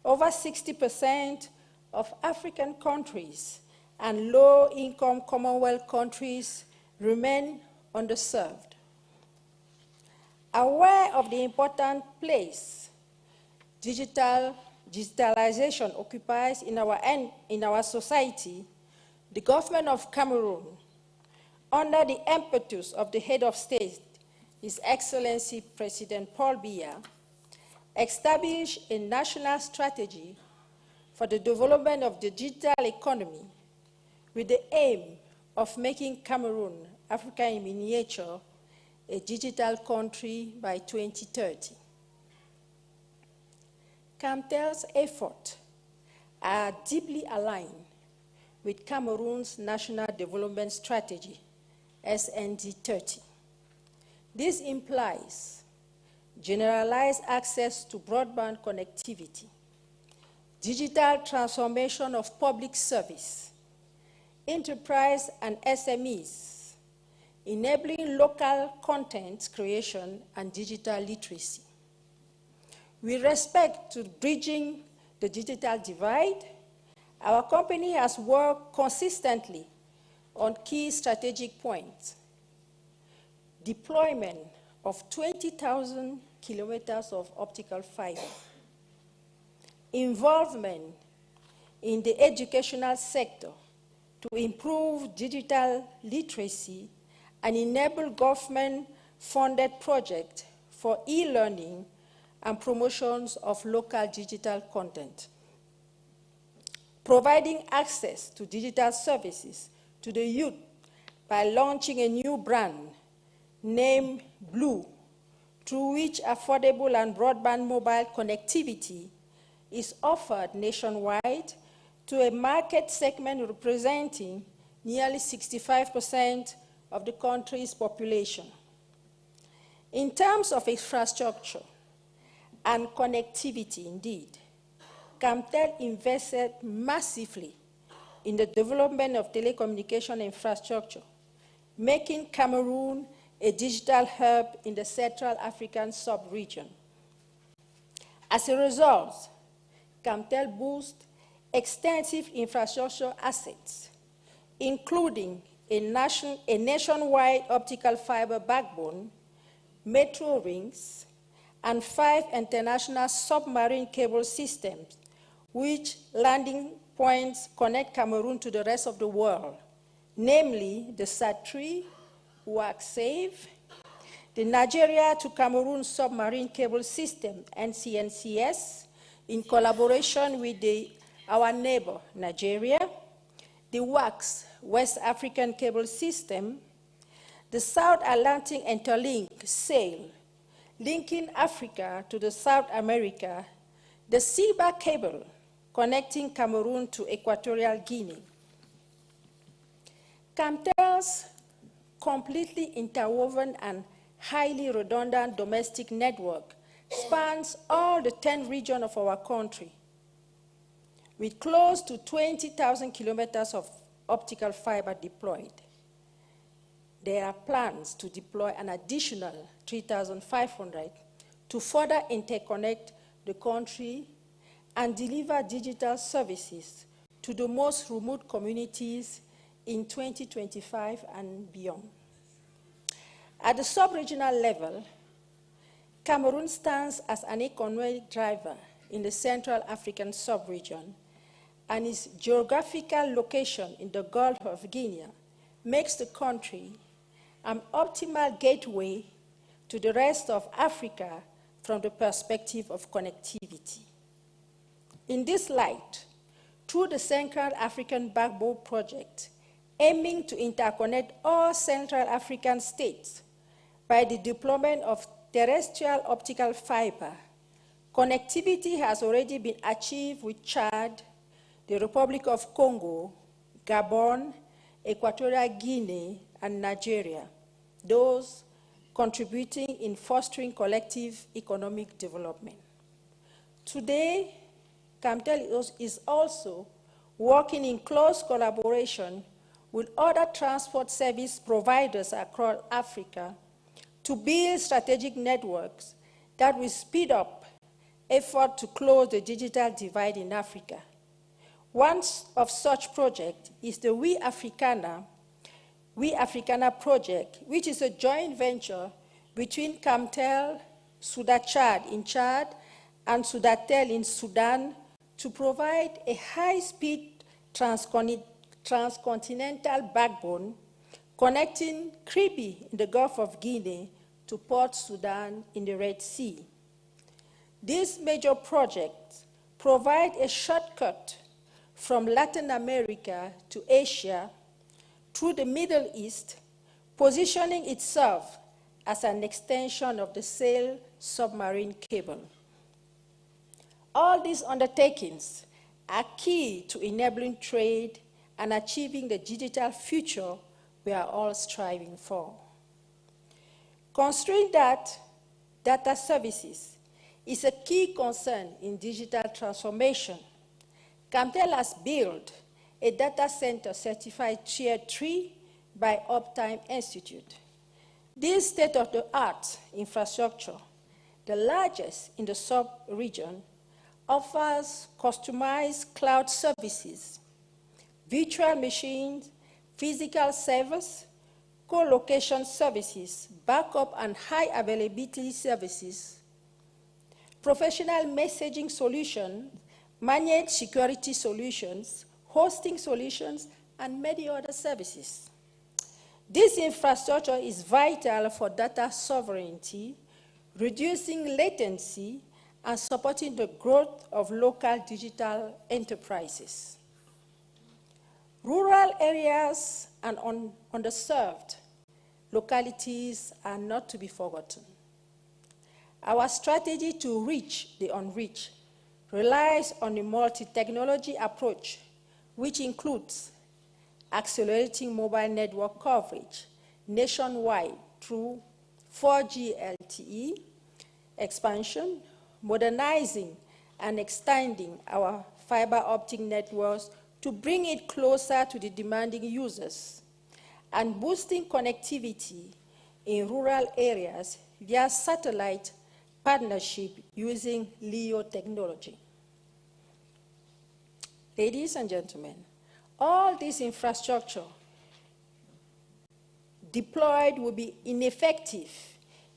over 60% of African countries and low-income Commonwealth countries remain underserved. Aware of the important place digitalization occupies in our society, the government of Cameroon, under the impetus of the head of state, His Excellency President Paul Biya, established a national strategy for the development of the digital economy with the aim of making Cameroon, Africa in miniature, a digital country by 2030. Camtel's efforts are deeply aligned with Cameroon's National Development Strategy, SND 30. This implies generalized access to broadband connectivity, digital transformation of public service, enterprise and SMEs, enabling local content creation and digital literacy. With respect to bridging the digital divide, our company has worked consistently on key strategic points. Deployment of 20,000 kilometers of optical fiber, involvement in the educational sector to improve digital literacy and enable government-funded projects for e-learning and promotions of local digital content. Providing access to digital services to the youth by launching a new brand named Blue, through which affordable and broadband mobile connectivity is offered nationwide to a market segment representing nearly 65% of the country's population. In terms of infrastructure and connectivity, indeed, Camtel invested massively in the development of telecommunication infrastructure, making Cameroon a digital hub in the Central African sub-region. As a result, Camtel boasts extensive infrastructure assets, including a nationwide optical fiber backbone, metro rings, and 5 international submarine cable systems, which landing points connect Cameroon to the rest of the world, namely the SAT-3, WAC-SAVE, the Nigeria to Cameroon submarine cable system, NCNCS, in collaboration with our neighbor, Nigeria, the WACS, West African Cable System, the South Atlantic Interlink, SAIL, linking Africa to the South America, the SIBA cable, connecting Cameroon to Equatorial Guinea. Camtel's completely interwoven and highly redundant domestic network spans all the 10 regions of our country, with close to 20,000 kilometers of optical fiber deployed. There are plans to deploy an additional 3,500 to further interconnect the country and deliver digital services to the most remote communities in 2025 and beyond. At the sub-regional level, Cameroon stands as an economic driver in the Central African sub-region, and its geographical location in the Gulf of Guinea makes the country an optimal gateway to the rest of Africa from the perspective of connectivity. In this light, through the Central African Backbone Project, aiming to interconnect all Central African states by the deployment of terrestrial optical fiber, connectivity has already been achieved with Chad, the Republic of Congo, Gabon, Equatorial Guinea, and Nigeria, those contributing in fostering collective economic development. Today, Camtel is also working in close collaboration with other transport service providers across Africa to build strategic networks that will speed up effort to close the digital divide in Africa. One of such projects is the We Africana project, which is a joint venture between Camtel, Sudachad in Chad, and Sudatel in Sudan to provide a high-speed transcontinental backbone connecting Kribi in the Gulf of Guinea to Port Sudan in the Red Sea. These major projects provide a shortcut from Latin America to Asia through the Middle East, positioning itself as an extension of the SAIL submarine cable. All these undertakings are key to enabling trade and achieving the digital future we are all striving for. Considering that data services is a key concern in digital transformation, CAMTEL has built a data center certified Tier 3 by Uptime Institute. This state-of-the-art infrastructure, the largest in the sub-region, offers customized cloud services, virtual machines, physical servers, co-location services, backup and high availability services, professional messaging solutions, managed security solutions, hosting solutions, and many other services. This infrastructure is vital for data sovereignty, reducing latency, and supporting the growth of local digital enterprises. Rural areas and underserved localities are not to be forgotten. Our strategy to reach the unreached relies on a multi-technology approach, which includes accelerating mobile network coverage nationwide through 4G LTE expansion, modernizing and extending our fiber optic networks to bring it closer to the demanding users, and boosting connectivity in rural areas via satellite partnership using LEO technology. Ladies and gentlemen, all this infrastructure deployed will be ineffective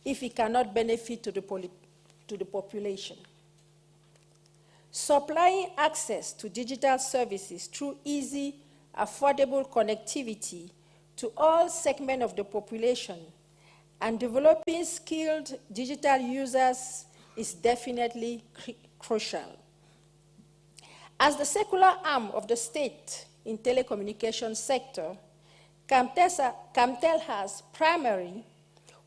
if it cannot benefit to the population. Supplying access to digital services through easy, affordable connectivity to all segments of the population and developing skilled digital users is definitely crucial. As the secular arm of the state in telecommunications sector, CAMTEL has primarily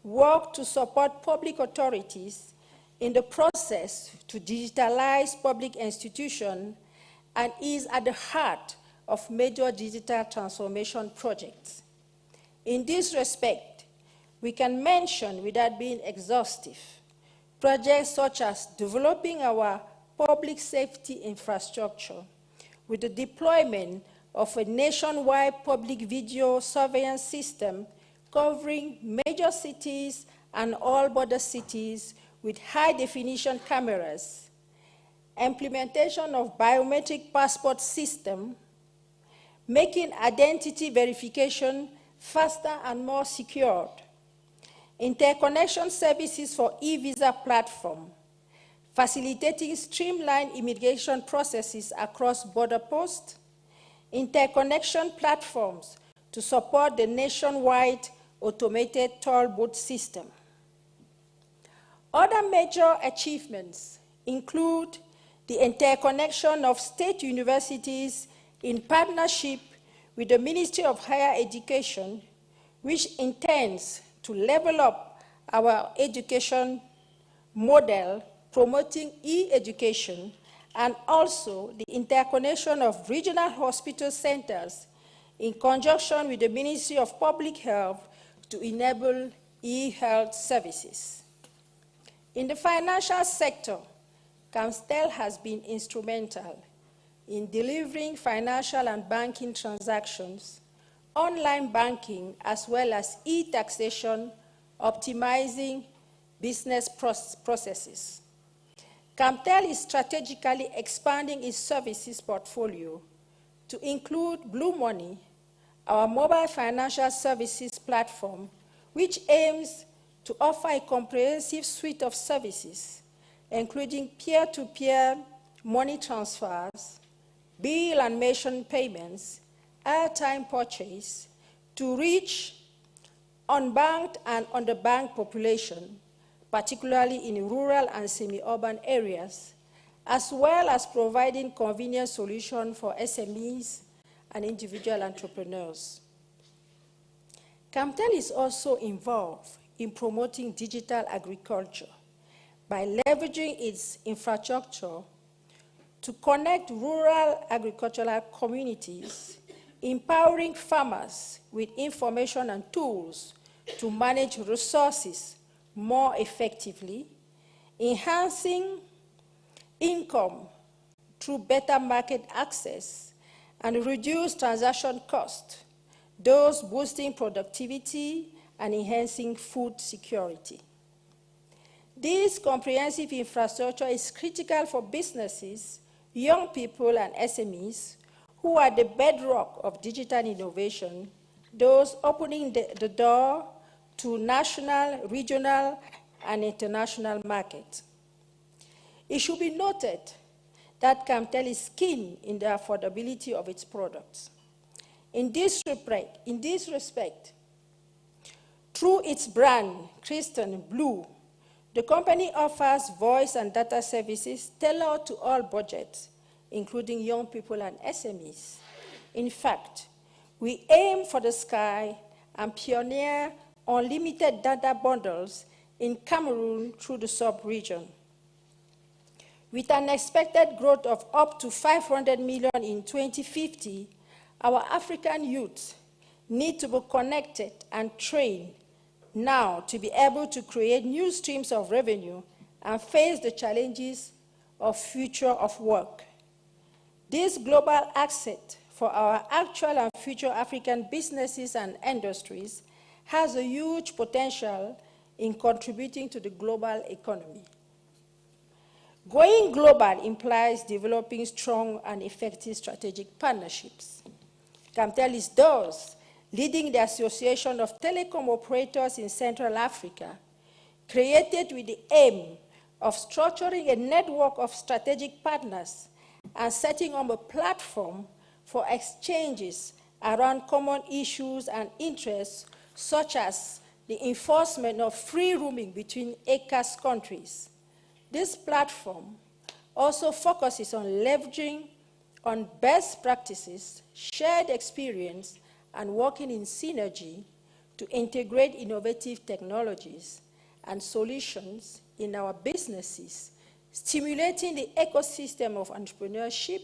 worked to support public authorities in the process to digitalize public institutions and is at the heart of major digital transformation projects. In this respect, we can mention, without being exhaustive, projects such as developing our public safety infrastructure with the deployment of a nationwide public video surveillance system covering major cities and all border cities with high-definition cameras, implementation of biometric passport system, making identity verification faster and more secured, interconnection services for e-visa platform, facilitating streamlined immigration processes across border posts, interconnection platforms to support the nationwide automated toll booth system. Other major achievements include the interconnection of state universities in partnership with the Ministry of Higher Education, which intends to level up our education model, promoting e-education, and also the interconnection of regional hospital centers in conjunction with the Ministry of Public Health to enable e-health services. In the financial sector, CAMTEL has been instrumental in delivering financial and banking transactions, online banking, as well as e-taxation, optimizing business processes. CAMTEL is strategically expanding its services portfolio to include Blue Money, our mobile financial services platform, which aims to offer a comprehensive suite of services, including peer-to-peer money transfers, bill and merchant payments, airtime purchase, to reach unbanked and underbanked population, particularly in rural and semi-urban areas, as well as providing convenient solutions for SMEs and individual entrepreneurs. CAMTEL is also involved in promoting digital agriculture by leveraging its infrastructure to connect rural agricultural communities, empowering farmers with information and tools to manage resources more effectively, enhancing income through better market access and reduced transaction costs, thus boosting productivity and enhancing food security. This comprehensive infrastructure is critical for businesses, young people, and SMEs who are the bedrock of digital innovation, those opening the door to national, regional, and international markets. It should be noted that Camtel is keen in the affordability of its products. In this respect, through its brand, Christian Blue, the company offers voice and data services tailored to all budgets, including young people and SMEs. In fact, we aim for the sky and pioneer unlimited data bundles in Cameroon through the sub-region. With an expected growth of up to 500 million in 2050, our African youth need to be connected and trained now to be able to create new streams of revenue and face the challenges of future of work. This global asset for our actual and future African businesses and industries has a huge potential in contributing to the global economy. Going global implies developing strong and effective strategic partnerships. Camtel is thus leading the Association of Telecom Operators in Central Africa, created with the aim of structuring a network of strategic partners and setting up a platform for exchanges around common issues and interests, such as the enforcement of free roaming between ECAS countries. This platform also focuses on leveraging on best practices, shared experience, and working in synergy to integrate innovative technologies and solutions in our businesses, stimulating the ecosystem of entrepreneurship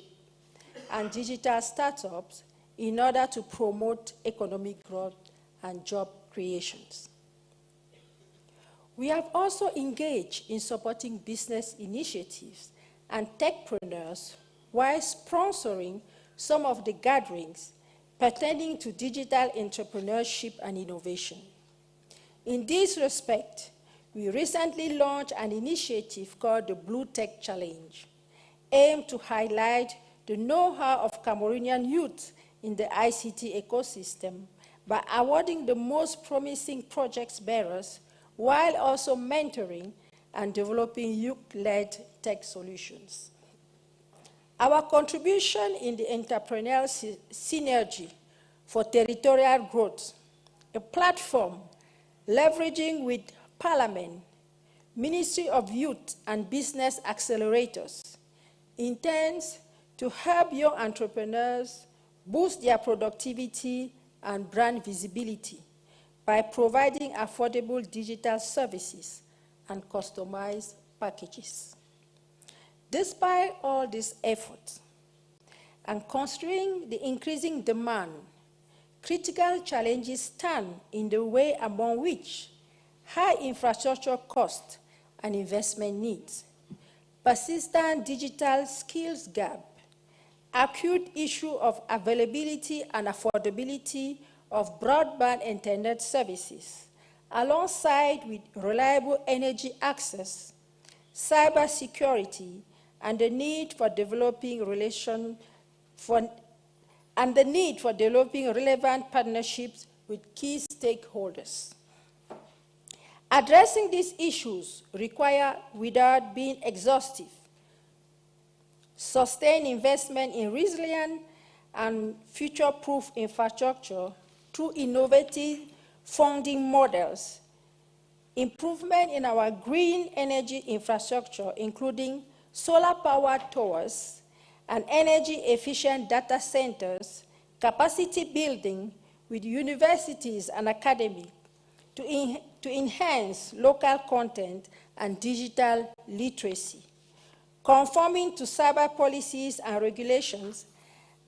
and digital startups in order to promote economic growth and job creations. We have also engaged in supporting business initiatives and techpreneurs while sponsoring some of the gatherings pertaining to digital entrepreneurship and innovation. In this respect, we recently launched an initiative called the Blue Tech Challenge, aimed to highlight the know-how of Cameroonian youth in the ICT ecosystem by awarding the most promising project bearers while also mentoring and developing youth-led tech solutions. Our contribution in the entrepreneurial synergy for territorial growth, a platform leveraging with Parliament, Ministry of Youth and Business accelerators, intends to help young entrepreneurs boost their productivity and brand visibility by providing affordable digital services and customized packages. Despite all these efforts, and considering the increasing demand, critical challenges stand in the way, among which high infrastructure costs and investment needs, persistent digital skills gap, acute issue of availability and affordability of broadband internet services, alongside with reliable energy access, cybersecurity, and the need for developing relevant partnerships with key stakeholders. Addressing these issues require, without being exhaustive, sustained investment in resilient and future-proof infrastructure through innovative funding models, improvement in our green energy infrastructure, including solar-powered towers and energy-efficient data centers, capacity building with universities and academics to enhance local content and digital literacy, conforming to cyber policies and regulations,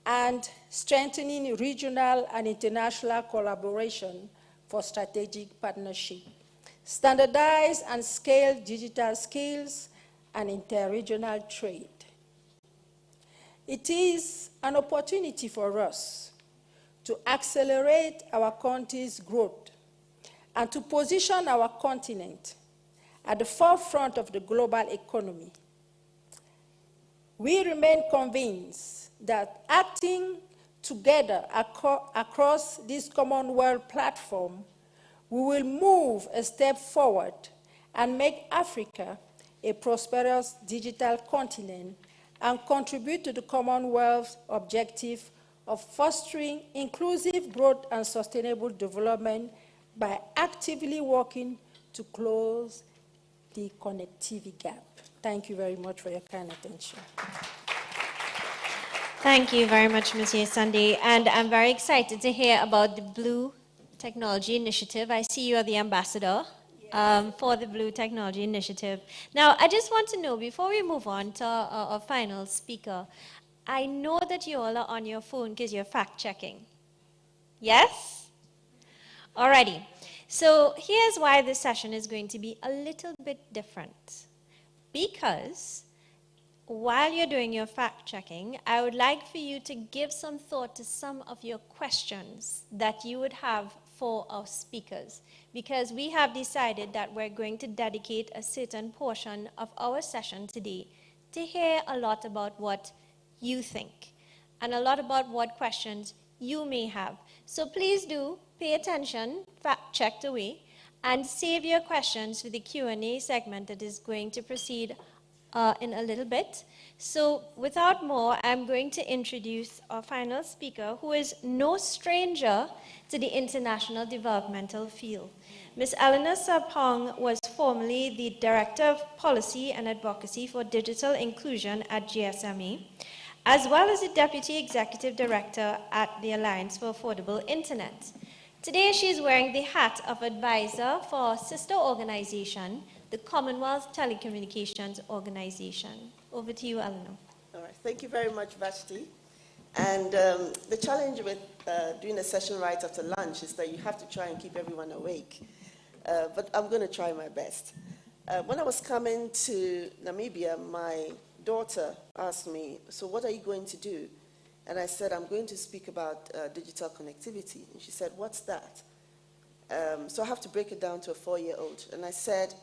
and strengthening regional and international collaboration for strategic partnership. standardize and scale digital skills, and interregional trade. It is an opportunity for us to accelerate our country's growth and to position our continent at the forefront of the global economy. We remain convinced that acting together across this Commonwealth platform, we will move a step forward and make Africa a prosperous digital continent and contribute to the Commonwealth's objective of fostering inclusive growth and sustainable development by actively working to close the connectivity gap. Thank you very much for your kind attention. Thank you very much, Monsieur Sunday. And I'm very excited to hear about the Blue Technology Initiative. I see you are the ambassador for the Blue Technology Initiative. Now, I just want to know, before we move on to our final speaker, I know that you all are on your phone because you're fact-checking. Yes? Alrighty. So here's why this session is going to be a little bit different. Because while you're doing your fact-checking, I would like for you to give some thought to some of your questions that you would have for our speakers. Because we have decided that we're going to dedicate a certain portion of our session today to hear a lot about what you think and a lot about what questions you may have. So please do pay attention, fact-checked away, and save your questions for the Q&A segment that is going to proceed in a little bit. So without more, I'm going to introduce our final speaker, who is no stranger to the international developmental field. Ms. Eleanor Sarpong was formerly the Director of Policy and Advocacy for Digital Inclusion at GSMA, as well as the Deputy Executive Director at the Alliance for Affordable Internet. Today, she is wearing the hat of advisor for sister organization, the Commonwealth Telecommunications Organization. Over to you, Eleanor. All right, thank you very much, Vashti. And the challenge with doing a session right after lunch is that you have to try and keep everyone awake. But I'm going to try my best. When I was coming to Namibia, my daughter asked me, so what are you going to do? And I said, I'm going to speak about digital connectivity. And she said, what's that? So I have to break it down to a 4-year-old. And I said,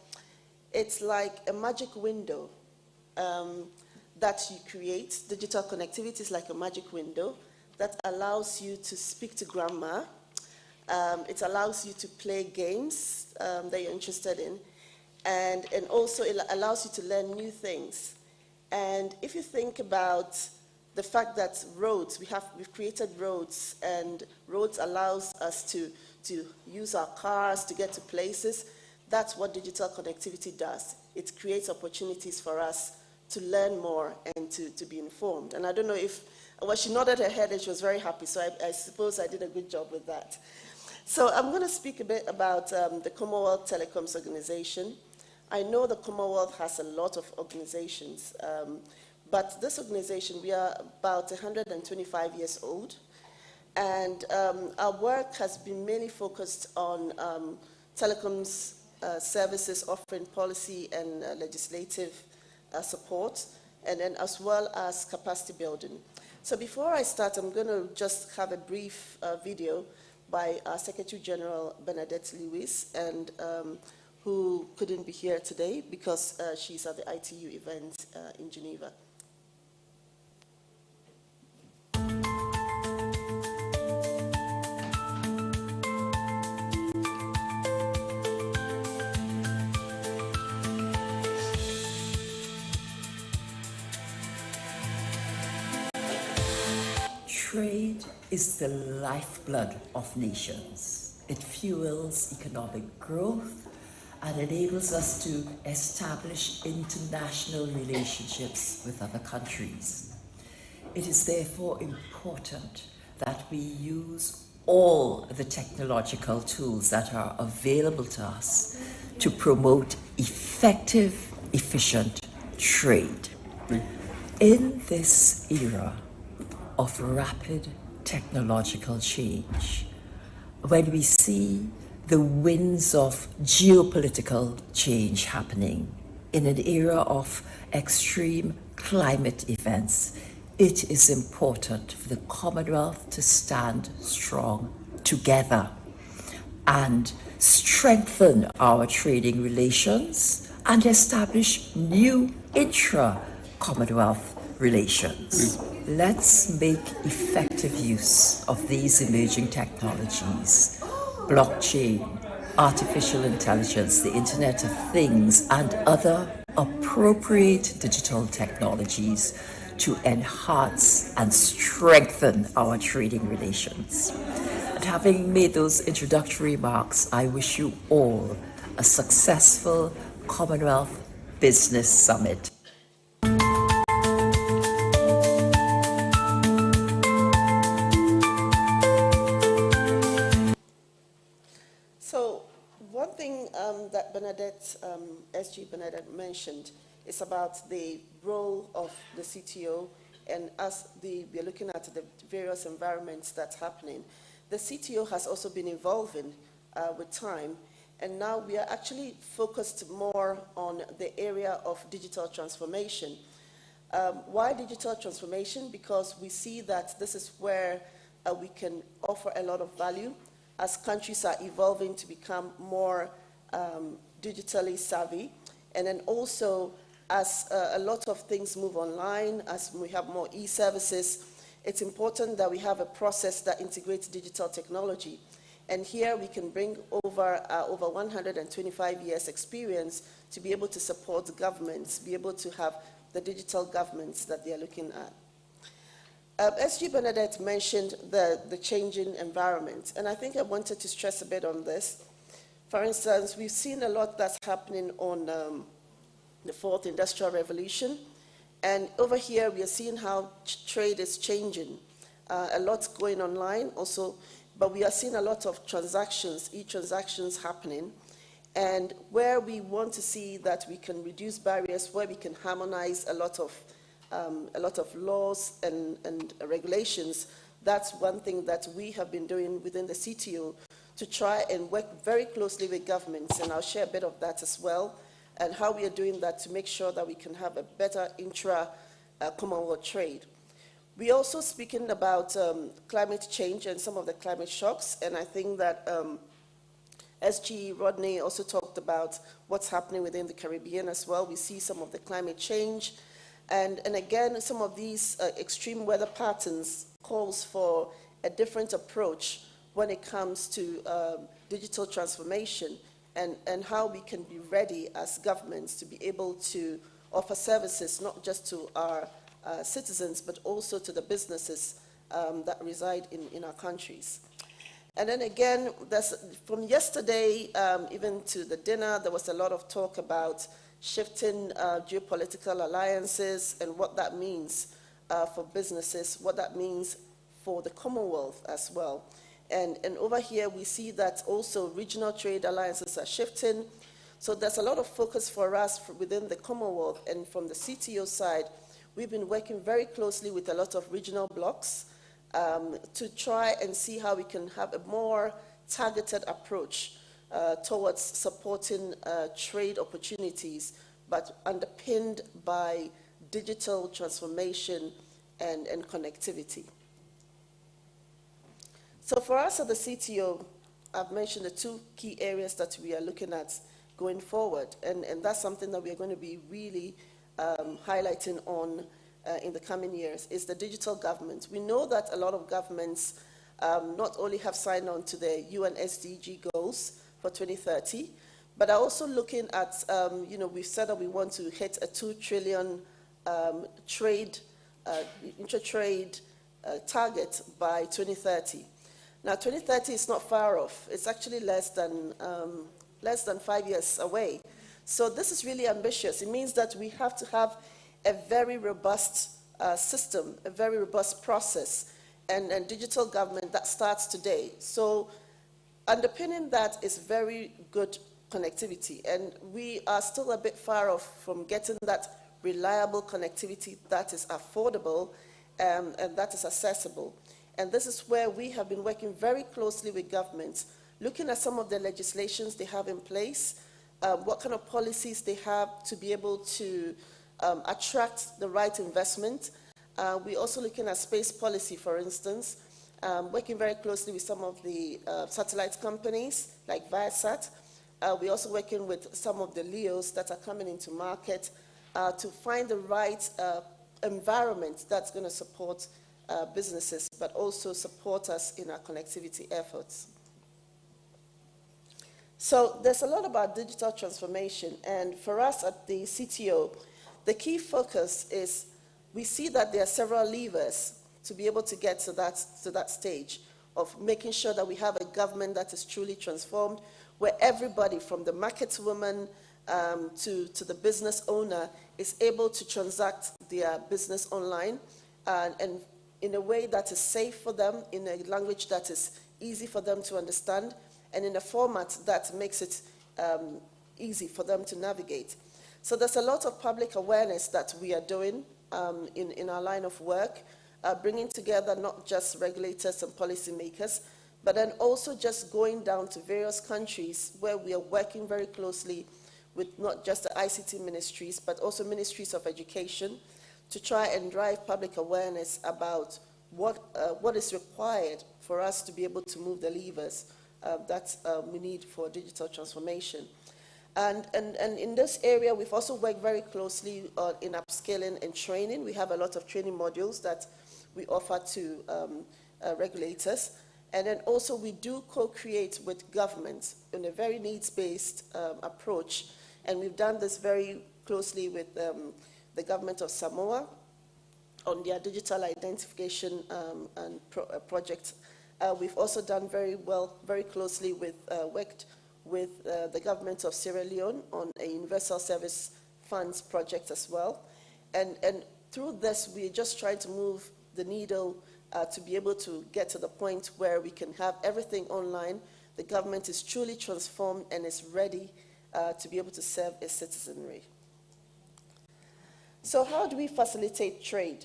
it's like a magic window that you create. Digital connectivity is like a magic window that allows you to speak to grandma. It allows you to play games that you're interested in. And also it allows you to learn new things. And if you think about the fact that roads, we've created roads, and roads allows us to use our cars to get to places. That's what digital connectivity does. It creates opportunities for us to learn more and to be informed. And I don't know if, well, she nodded her head and she was very happy, so I suppose I did a good job with that. So I'm going to speak a bit about the Commonwealth Telecoms Organization. I know the Commonwealth has a lot of organizations, but this organization, we are about 125 years old, and our work has been mainly focused on telecoms services, offering policy and legislative support, and then as well as capacity building. So before I start, I'm going to just have a brief video by our Secretary General Bernadette Lewis, and who couldn't be here today because she's at the ITU event in Geneva. Trade is the lifeblood of nations. It fuels economic growth and enables us to establish international relationships with other countries. It is therefore important that we use all the technological tools that are available to us to promote effective, efficient trade. In this era of rapid technological change, when we see the winds of geopolitical change happening in an era of extreme climate events, it is important for the Commonwealth to stand strong together and strengthen our trading relations and establish new intra-Commonwealth relations. Let's make effective use of these emerging technologies, blockchain, artificial intelligence, the Internet of Things, and other appropriate digital technologies to enhance and strengthen our trading relations. And having made those introductory remarks, I wish you all a successful Commonwealth Business Summit. So one thing that Bernadette, SG Bernadette mentioned is about the role of the CTO, and as we're looking at the various environments that's happening, the CTO has also been evolving with time, and now we are actually focused more on the area of digital transformation. Why digital transformation? Because we see that this is where we can offer a lot of value as countries are evolving to become more digitally savvy, and then also as a lot of things move online, as we have more e-services, it's important that we have a process that integrates digital technology. And here we can bring over 125 years experience to be able to support governments, be able to have the digital governments that they are looking at. SG Bernadette mentioned the changing environment, and I think I wanted to stress a bit on this. For instance, we've seen a lot that's happening on the fourth industrial revolution, and over here we are seeing how trade is changing. A lot's going online also, but we are seeing a lot of transactions, e-transactions happening, and where we want to see that we can reduce barriers, where we can harmonize a lot of laws and regulations. That's one thing that we have been doing within the CTO to try and work very closely with governments, and I'll share a bit of that as well, and how we are doing that to make sure that we can have a better intra-Commonwealth trade. We're also speaking about climate change and some of the climate shocks, and I think that SG Rodney also talked about what's happening within the Caribbean as well. We see some of the climate change, and again, some of these extreme weather patterns calls for a different approach when it comes to digital transformation, and how we can be ready as governments to be able to offer services not just to our citizens, but also to the businesses that reside in our countries. And then again, from yesterday even to the dinner, there was a lot of talk about shifting geopolitical alliances and what that means for businesses, what that means for the Commonwealth as well. And over here, we see that also regional trade alliances are shifting. So there's a lot of focus for us within the Commonwealth, and from the CTO side, we've been working very closely with a lot of regional blocs to try and see how we can have a more targeted approach towards supporting trade opportunities, but underpinned by digital transformation and connectivity. So for us at the CTO, I've mentioned the two key areas that we are looking at going forward, and that's something that we're going to be really highlighting on in the coming years, is the digital government. We know that a lot of governments not only have signed on to the UN SDG goals for 2030, but are also looking at, we've said that we want to hit a 2 trillion intra-trade target by 2030. Now, 2030 is not far off. It's actually less than 5 years away. So this is really ambitious. It means that we have to have a very robust system, a very robust process, and digital government that starts today. So underpinning that is very good connectivity, and we are still a bit far off from getting that reliable connectivity that is affordable and that is accessible. And this is where we have been working very closely with governments looking at some of the legislations they have in place, what kind of policies they have to be able to attract the right investment. We're also looking at space policy, for instance, working very closely with some of the satellite companies like Viasat. We're also working with some of the LEOs that are coming into market to find the right environment that's going to support businesses, but also support us in our connectivity efforts. So there's a lot about digital transformation, and for us at the CTO, the key focus is we see that there are several levers to be able to get to that stage of making sure that we have a government that is truly transformed, where everybody from the market woman to the business owner is able to transact their business online and in a way that is safe for them, in a language that is easy for them to understand, and in a format that makes it easy for them to navigate. So there's a lot of public awareness that we are doing in our line of work, bringing together not just regulators and policymakers, but then also just going down to various countries where we are working very closely with not just the ICT ministries, but also ministries of education, to try and drive public awareness about what is required for us to be able to move the levers that we need for digital transformation. And in this area, we've also worked very closely in upskilling and training. We have a lot of training modules that we offer to regulators. And then also we do co-create with governments in a very needs-based approach. And we've done this very closely with the government of Samoa on their digital identification project. We've also done very closely worked with the government of Sierra Leone on a universal service funds project as well. And through this, we're just trying to move the needle to be able to get to the point where we can have everything online. The government is truly transformed and is ready to be able to serve its citizenry. So how do we facilitate trade?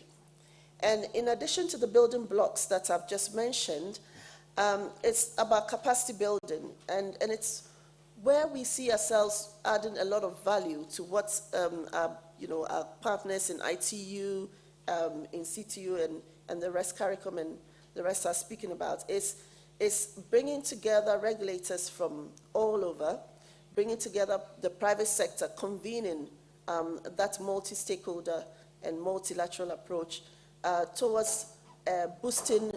And in addition to the building blocks that I've just mentioned, it's about capacity building, and it's where we see ourselves adding a lot of value to what our partners in ITU, in CTU, and the rest, CARICOM and the rest are speaking about, is bringing together regulators from all over, bringing together the private sector, convening that multi-stakeholder and multilateral approach towards boosting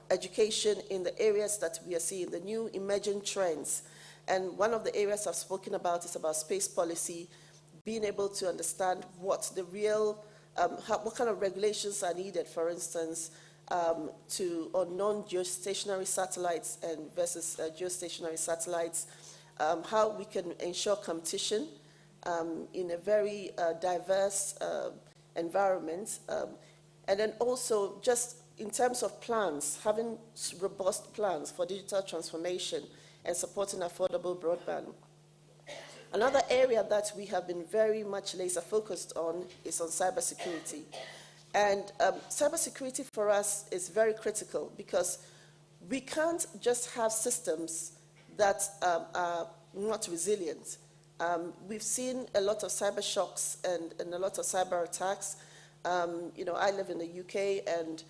education in the areas that we are seeing, the new emerging trends. And one of the areas I've spoken about is about space policy, being able to understand what the real, what kind of regulations are needed, for instance, on non-geostationary satellites and versus geostationary satellites, how we can ensure competition in a very diverse environment, and then also just in terms of plans, having robust plans for digital transformation and supporting affordable broadband. Another area that we have been very much laser focused on is on cybersecurity. And cybersecurity for us is very critical because we can't just have systems that are not resilient. We've seen a lot of cyber shocks and a lot of cyber attacks. I live in the UK, and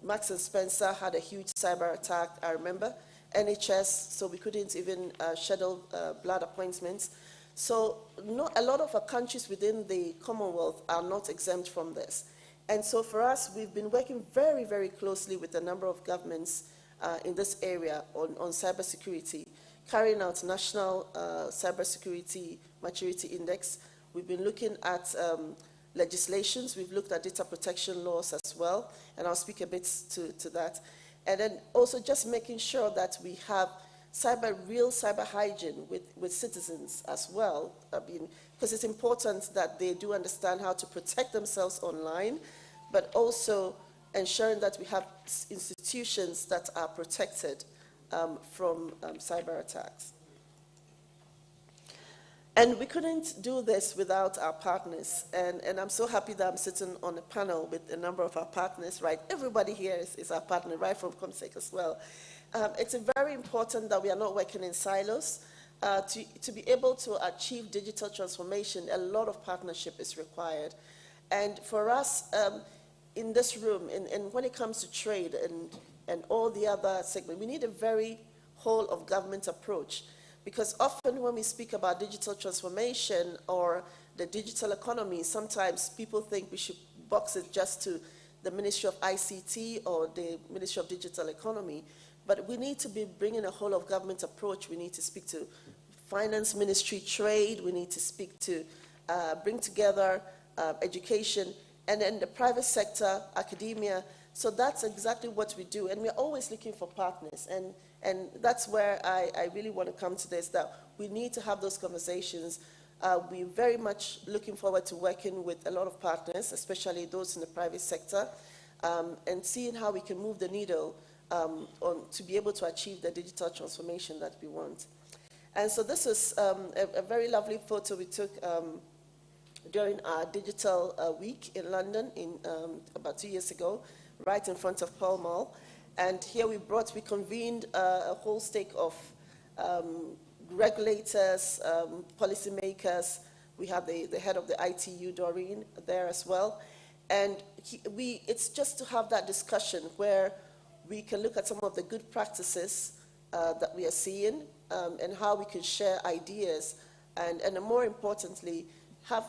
Marks and Spencer had a huge cyber attack, I remember. NHS, so we couldn't even schedule blood appointments. So a lot of our countries within the Commonwealth are not exempt from this. And so for us, we've been working very, very closely with a number of governments in this area on cybersecurity, carrying out national cybersecurity maturity index. We've been looking at legislations. We've looked at data protection laws as well, and I'll speak a bit to that. And then also just making sure that we have real cyber hygiene with citizens as well. I mean, because it's important that they do understand how to protect themselves online, but also ensuring that we have institutions that are protected from cyber attacks. And we couldn't do this without our partners. And I'm so happy that I'm sitting on a panel with a number of our partners, right? Everybody here is our partner, right from COMSEC as well. It's very important that we are not working in silos. To be able to achieve digital transformation, a lot of partnership is required. And for us, in this room, and when it comes to trade and all the other segments, we need a very whole of government approach. Because often when we speak about digital transformation or the digital economy, sometimes people think we should box it just to the Ministry of ICT or the Ministry of Digital Economy. But we need to be bringing a whole of government approach. We need to speak to Finance Ministry, Trade. We need to speak to bring together education, and then the private sector, academia. So that's exactly what we do. And we're always looking for partners. And that's where I really want to come to this, that we need to have those conversations. We're very much looking forward to working with a lot of partners, especially those in the private sector, and seeing how we can move the needle to be able to achieve the digital transformation that we want. And so this is a very lovely photo we took during our digital week in London about 2 years ago, right in front of Pall Mall. And here we convened a whole stake of regulators, policymakers. We had the head of the ITU, Doreen, there as well. And it's just to have that discussion where we can look at some of the good practices that we are seeing and how we can share ideas and more importantly, have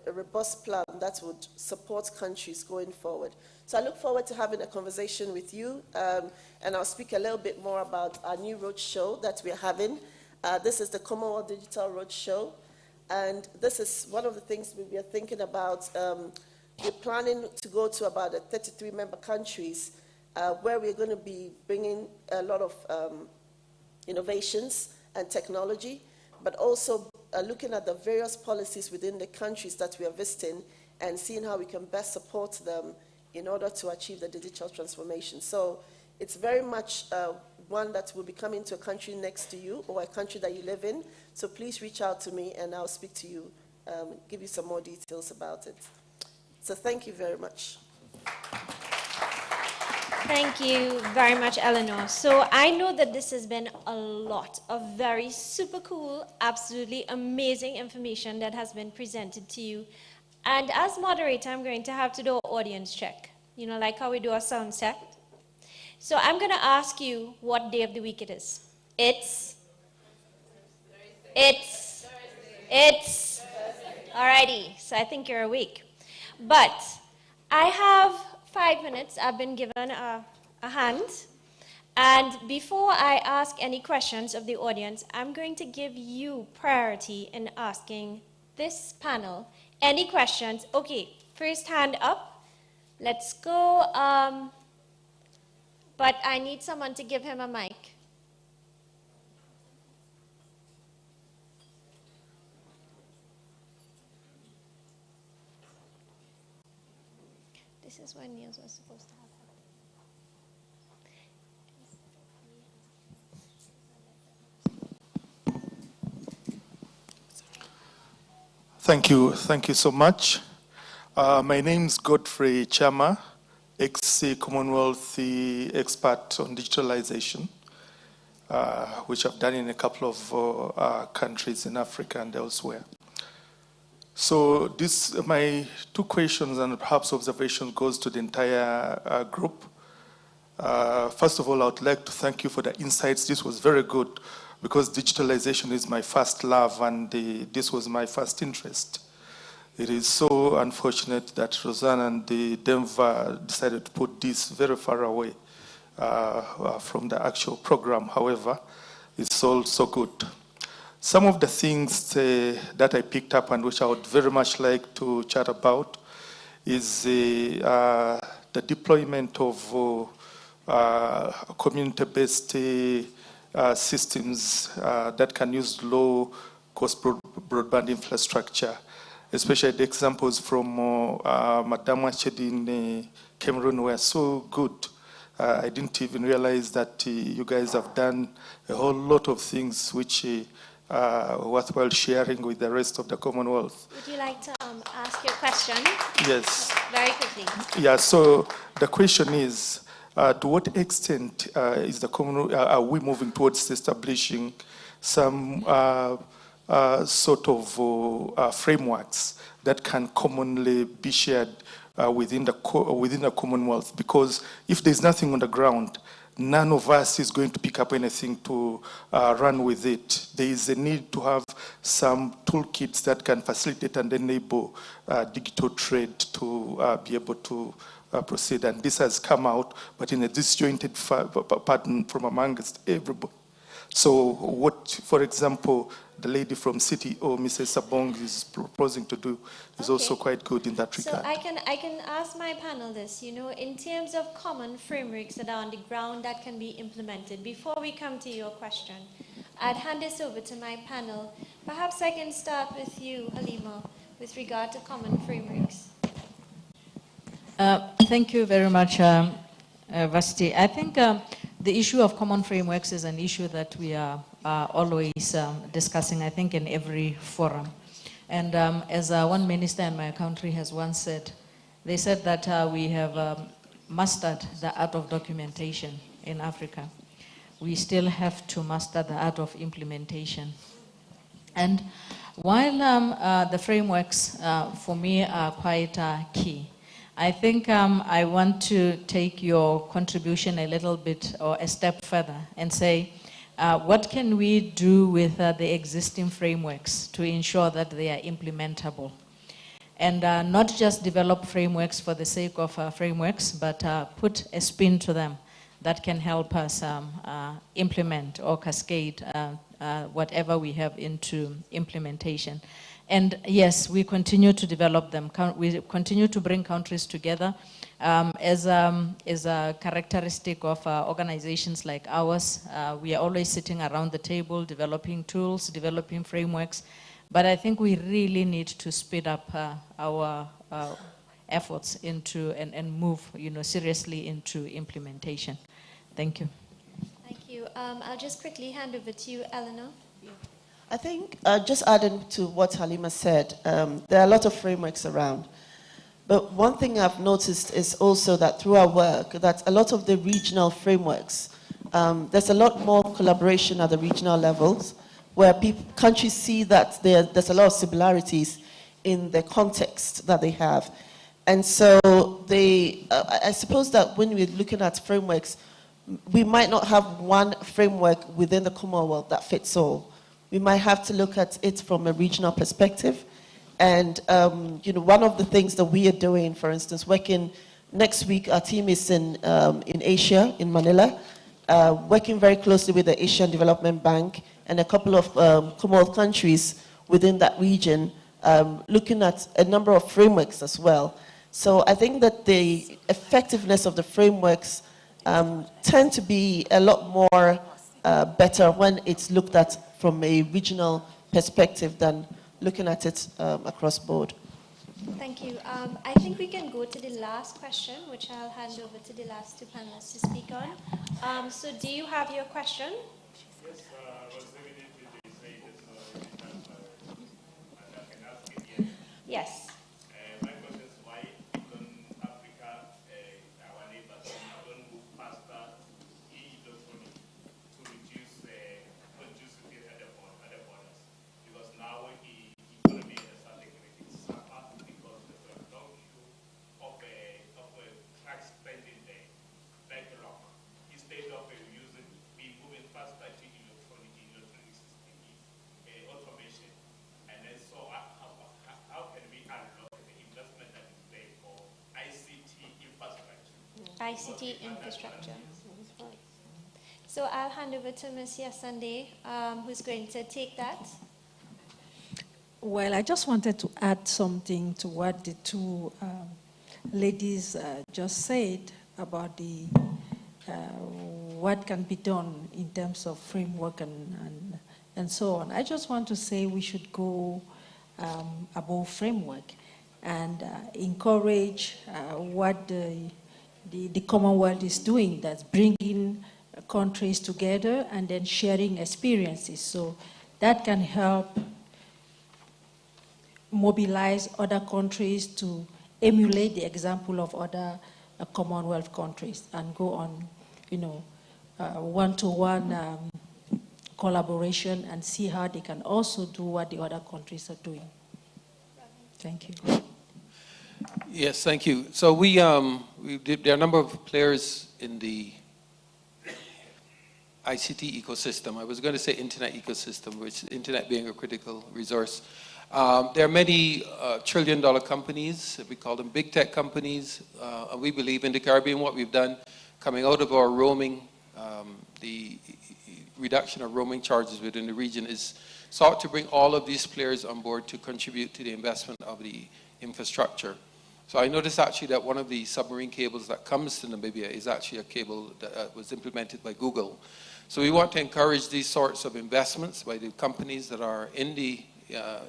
a robust plan that would support countries going forward. So I look forward to having a conversation with you, and I'll speak a little bit more about our new roadshow that we're having. This is the Commonwealth Digital Roadshow, and this is one of the things we are thinking about. We're planning to go to about 33 member countries, where we're going to be bringing a lot of innovations and technology, but also looking at the various policies within the countries that we are visiting and seeing how we can best support them in order to achieve the digital transformation. So it's very much one that will be coming to a country next to you or a country that you live in. So please reach out to me and I'll speak to you, give you some more details about it. So thank you very much. Thank you very much, Eleanor. So I know that this has been a lot of very super cool, absolutely amazing information that has been presented to you. And as moderator, I'm going to have to do an audience check. You know, like how we do a sound check. So I'm going to ask you what day of the week it is. It's alrighty. So I think you're awake. But I have 5 minutes. I've been given a hand. And before I ask any questions of the audience, I'm going to give you priority in asking this panel any questions. Okay, first hand up. Let's go. But I need someone to give him a mic. This is when Niels was supposed to have Thank you so much. My name's Godfrey Chama, ex-Commonwealth expert on digitalization, which I've done in a couple of countries in Africa and elsewhere. So my two questions and perhaps observations goes to the entire group. First of all, I would like to thank you for the insights. This was very good because digitalization is my first love and this was my first interest. It is so unfortunate that Rosanna and Denver decided to put this very far away from the actual program. However, it's all so good. Some of the things that I picked up and which I would very much like to chat about is the deployment of community-based systems that can use low-cost broadband infrastructure, especially the examples from Madame Wachedi in Cameroon were so good. I didn't even realize that you guys have done a whole lot of things which worthwhile sharing with the rest of the Commonwealth. Would you like to ask your question? Yes. Very quickly. Yeah, so the question is, to what extent is the Commonwealth, are we moving towards establishing some sort of frameworks that can commonly be shared within the Commonwealth? Because if there's nothing on the ground, none of us is going to pick up anything to run with it. There is a need to have some toolkits that can facilitate and enable digital trade to be able to proceed. And this has come out, but in a disjointed pattern from amongst everybody. So what, for example, the lady from City or Mrs. Sabong is proposing to do is also quite good in that regard. So I can ask my panel this, you know, in terms of common frameworks that are on the ground that can be implemented. Before we come to your question, I'd hand this over to my panel. Perhaps I can start with you, Halima, with regard to common frameworks. Thank you very much, Vasti. I think the issue of common frameworks is an issue that we are always discussing, I think, in every forum. And as one minister in my country has once said, they said that we have mastered the art of documentation in Africa. We still have to master the art of implementation. And while the frameworks for me are quite key, I think I want to take your contribution a little bit or a step further and say, what can we do with the existing frameworks to ensure that they are implementable? And not just develop frameworks for the sake of frameworks, but put a spin to them that can help us implement or cascade whatever we have into implementation. And yes, we continue to develop them. We continue to bring countries together as a characteristic of organizations like ours. We are always sitting around the table, developing tools, developing frameworks. But I think we really need to speed up our efforts into and move, you know, seriously into implementation. Thank you. Thank you. I'll just quickly hand over to you, Eleanor. I think, just adding to what Halima said, there are a lot of frameworks around. But one thing I've noticed is also that through our work, that a lot of the regional frameworks, there's a lot more collaboration at the regional levels, where countries see that there's a lot of similarities in the context that they have. And so I suppose that when we're looking at frameworks, we might not have one framework within the Commonwealth that fits all. We might have to look at it from a regional perspective. And you know, one of the things that we are doing, for instance, working next week, our team is in Asia, in Manila, working very closely with the Asian Development Bank and a couple of Commonwealth countries within that region, looking at a number of frameworks as well. So I think that the effectiveness of the frameworks tend to be a lot more better when it's looked at from a regional perspective than looking at it across board. Thank you. I think we can go to the last question, which I'll hand over to the last two panelists to speak on. So do you have your question? Yes, Yes. my question is why in Africa, our neighbors don't move faster to e-electronic to reduce congestion at the borders? Because now the economy has started getting suffer because there's a long queue of tax spending there, backlog. Instead of moving faster to electronic system, automation. And then so how can we unlock the investment that is there for ICT infrastructure? ICT infrastructure. So I'll hand over to Ms. Yasande, who's going to take that. Well, I just wanted to add something to what the two ladies just said about the what can be done in terms of framework and so on. I just want to say we should go above framework and encourage what the Commonwealth is doing, that's bringing countries together and then sharing experiences. So that can help mobilize other countries to emulate the example of other Commonwealth countries and go on, one-to-one collaboration and see how they can also do what the other countries are doing. Thank you. Yes, thank you. So there are a number of players in the ICT ecosystem. I was going to say internet ecosystem, which internet being a critical resource. There are many trillion-dollar companies. We call them big tech companies. And we believe in the Caribbean what we've done coming out of our roaming, the reduction of roaming charges within the region is sought to bring all of these players on board to contribute to the investment of the infrastructure. So I noticed actually that one of the submarine cables that comes to Namibia is actually a cable that was implemented by Google. So we want to encourage these sorts of investments by the companies that are in the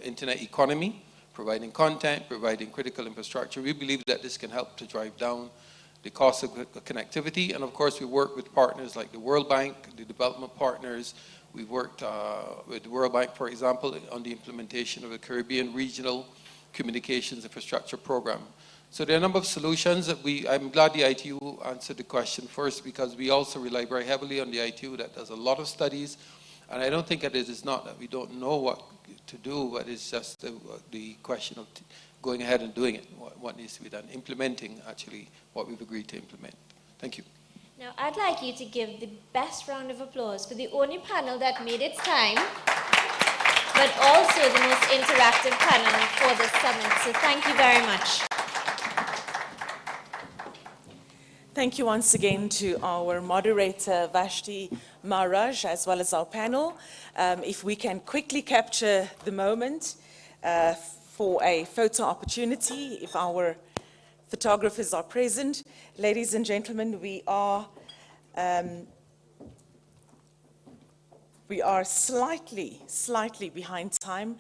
internet economy, providing content, providing critical infrastructure. We believe that this can help to drive down the cost of connectivity. And of course, we work with partners like the World Bank, the development partners. We've worked with the World Bank, for example, on the implementation of a Caribbean Regional Communications Infrastructure Program. So there are a number of solutions that I'm glad the ITU answered the question first, because we also rely very heavily on the ITU that does a lot of studies. And I don't think that it is not that we don't know what to do, but it's just the question of going ahead and doing it, what needs to be done, implementing actually what we've agreed to implement. Thank you. Now, I'd like you to give the best round of applause for the only panel that made its time, but also the most interactive panel for this summit. So thank you very much. Thank you once again to our moderator, Vashti Maharaj, as well as our panel. If we can quickly capture the moment for a photo opportunity, if our photographers are present. Ladies and gentlemen, we are slightly behind time.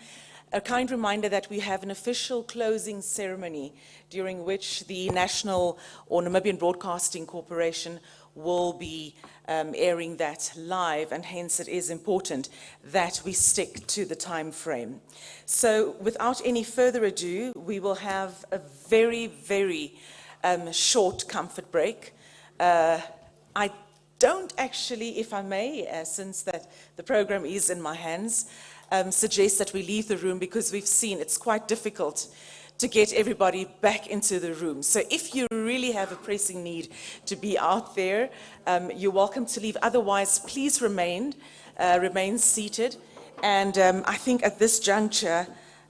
A kind reminder that we have an official closing ceremony during which the National or Namibian Broadcasting Corporation will be airing that live, and hence it is important that we stick to the time frame. So without any further ado, we will have a very, very short comfort break. I don't actually, if I may, since that the program is in my hands, suggest that we leave the room, because we've seen it's quite difficult to get everybody back into the room. So if you really have a pressing need to be out there, you're welcome to leave. Otherwise, please remain seated. And I think at this juncture,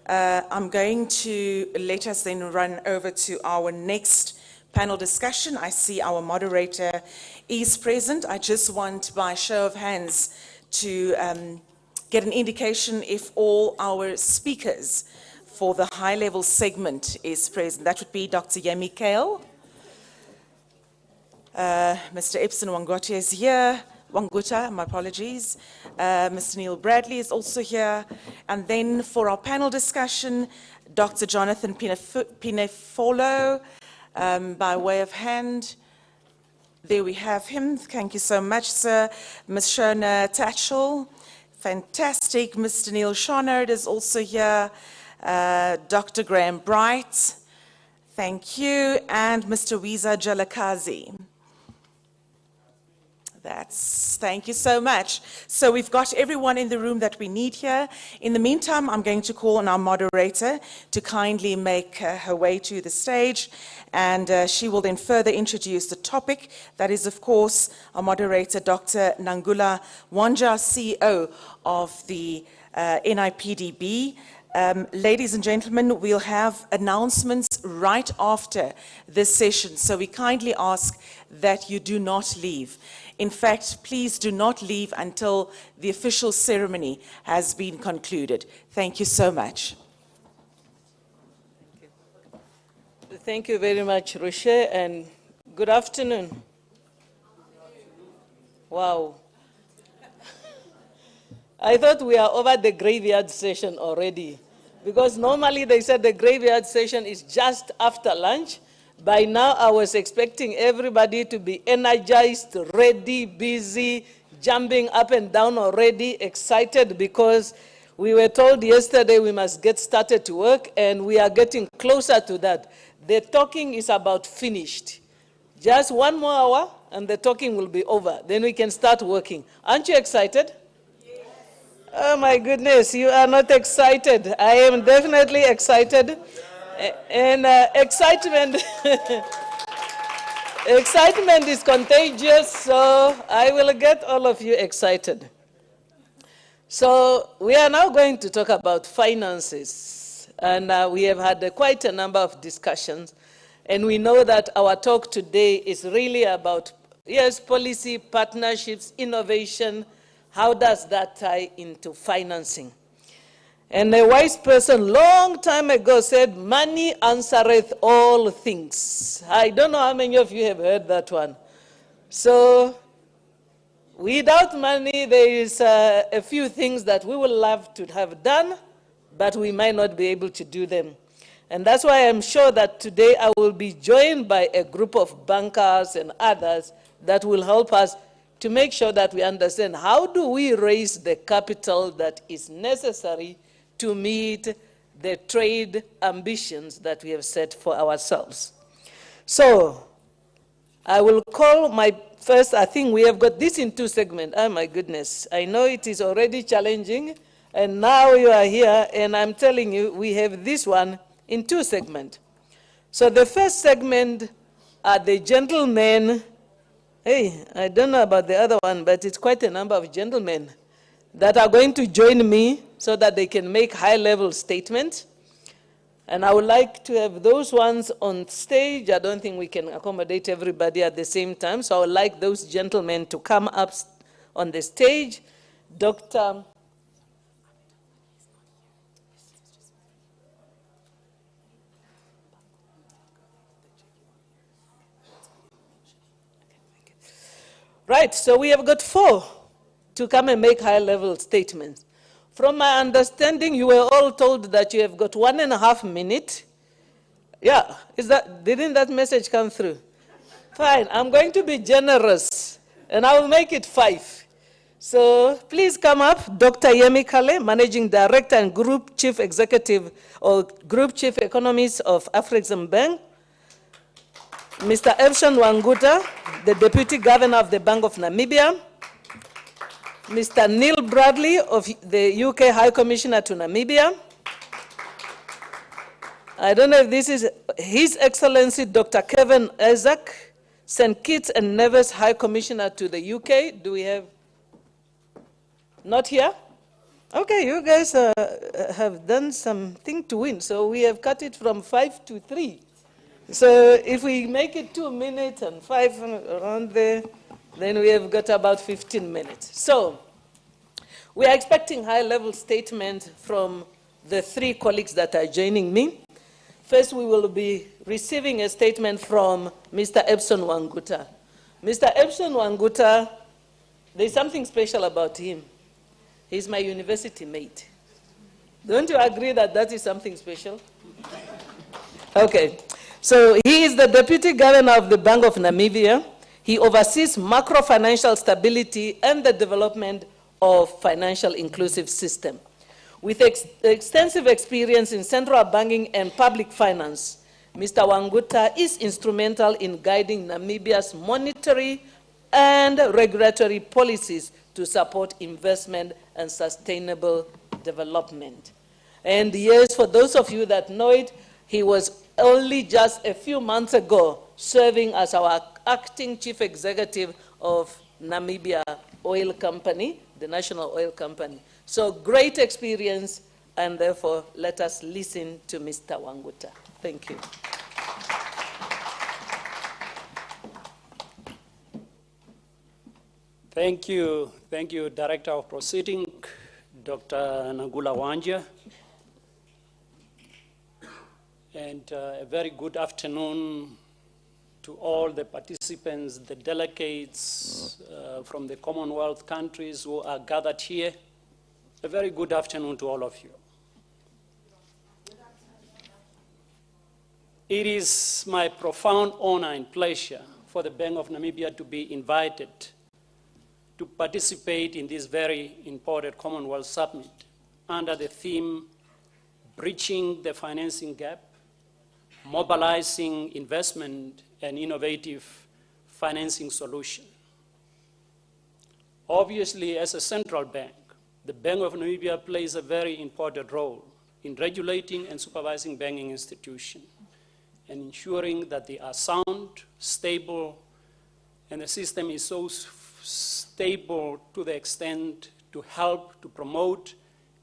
I'm going to let us then run over to our next panel discussion. I see our moderator is present. I just want, by show of hands, to get an indication if all our speakers for the high-level segment is present. That would be Dr. Yemi Kale. Mr. Epson Wangotia is here. Wanguta, my apologies. Mr. Neil Bradley is also here. And then for our panel discussion, Dr. Jonathan Pinefolo, by way of hand. There we have him. Thank you so much, sir. Ms. Shona Tatchell. Fantastic. Mr. Neil Shonard is also here. Dr. Graham Bright. Thank you. And Mr. Wiza Jalakazi. Thank you so much. So we've got everyone in the room that we need here. In the meantime, I'm going to call on our moderator to kindly make her way to the stage, and she will then further introduce the topic. That is, of course, our moderator, Dr. Nangula Wanja, CEO of the NIPDB. Ladies and gentlemen, we'll have announcements right after this session, so we kindly ask that you do not leave. In fact, please do not leave until the official ceremony has been concluded. Thank you so much. Thank you very much, Rocher, and good afternoon. Wow. I thought we are over the graveyard session already, because normally they said the graveyard session is just after lunch. By now, I was expecting everybody to be energized, ready, busy, jumping up and down already, excited because we were told yesterday we must get started to work, and we are getting closer to that. The talking is about finished. Just 1 more hour, and the talking will be over. Then we can start working. Aren't you excited? Yes. Oh my goodness, you are not excited. I am definitely excited. And excitement, excitement is contagious, so I will get all of you excited. So we are now going to talk about finances, and we have had quite a number of discussions, and we know that our talk today is really about, yes, policy, partnerships, innovation. How does that tie into financing? And a wise person long time ago said, money answereth all things. I don't know how many of you have heard that one. So without money, there is a few things that we would love to have done, but we might not be able to do them. And that's why I'm sure that today I will be joined by a group of bankers and others that will help us to make sure that we understand how do we raise the capital that is necessary to meet the trade ambitions that we have set for ourselves. So I will call my first, I think we have got this in 2 segments. Oh my goodness, I know it is already challenging, and now you are here, and I'm telling you, we have this one in 2 segments. So the first segment are the gentlemen. Hey, I don't know about the other one, but it's quite a number of gentlemen that are going to join me so that they can make high-level statements. And I would like to have those ones on stage. I don't think we can accommodate everybody at the same time, so I would like those gentlemen to come up on the stage. Dr. Right, so we have got 4 to come and make high-level statements. From my understanding, you were all told that you have got 1.5 minutes. Yeah, didn't that message come through? Fine, I'm going to be generous, and I will make it 5. So please come up, Dr. Yemi Kale, Managing Director and Group Chief Executive or Group Chief Economist of Afrexim Bank. Mr. Epson Wanguta, the Deputy Governor of the Bank of Namibia. Mr. Neil Bradley of the UK High Commissioner to Namibia. I don't know if this is His Excellency Dr. Kevin Isaac, St. Kitts and Nevis High Commissioner to the UK. Do we have? Not here? Okay, you guys have done something to win. So we have cut it from 5 to 3. So if we make it 2 minutes and 5 around there, then we have got about 15 minutes. So we are expecting high-level statement from the 3 colleagues that are joining me. First, we will be receiving a statement from Mr. Epson Wanguta. Mr. Epson Wanguta, there's something special about him. He's my university mate. Don't you agree that that is something special? Okay. So he is the Deputy Governor of the Bank of Namibia. He oversees macro-financial stability and the development of financial inclusive system. With extensive experience in central banking and public finance, Mr. Wanguta is instrumental in guiding Namibia's monetary and regulatory policies to support investment and sustainable development. And yes, for those of you that know it, he was only just a few months ago serving as our acting chief executive of Namibia Oil Company, the national oil company. So great experience, and therefore let us listen to Mr. Wanguta. Thank you. Thank you, Director of Proceeding, Dr. Nagula Wanja. And a very good afternoon to all the participants, the delegates from the Commonwealth countries who are gathered here. A very good afternoon to all of you. It is my profound honor and pleasure for the Bank of Namibia to be invited to participate in this very important Commonwealth Summit under the theme, Bridging the Financing Gap, Mobilizing Investment and Innovative Financing Solution. Obviously, as a central bank, the Bank of Namibia plays a very important role in regulating and supervising banking institutions and ensuring that they are sound, stable, and the system is so stable to the extent to help to promote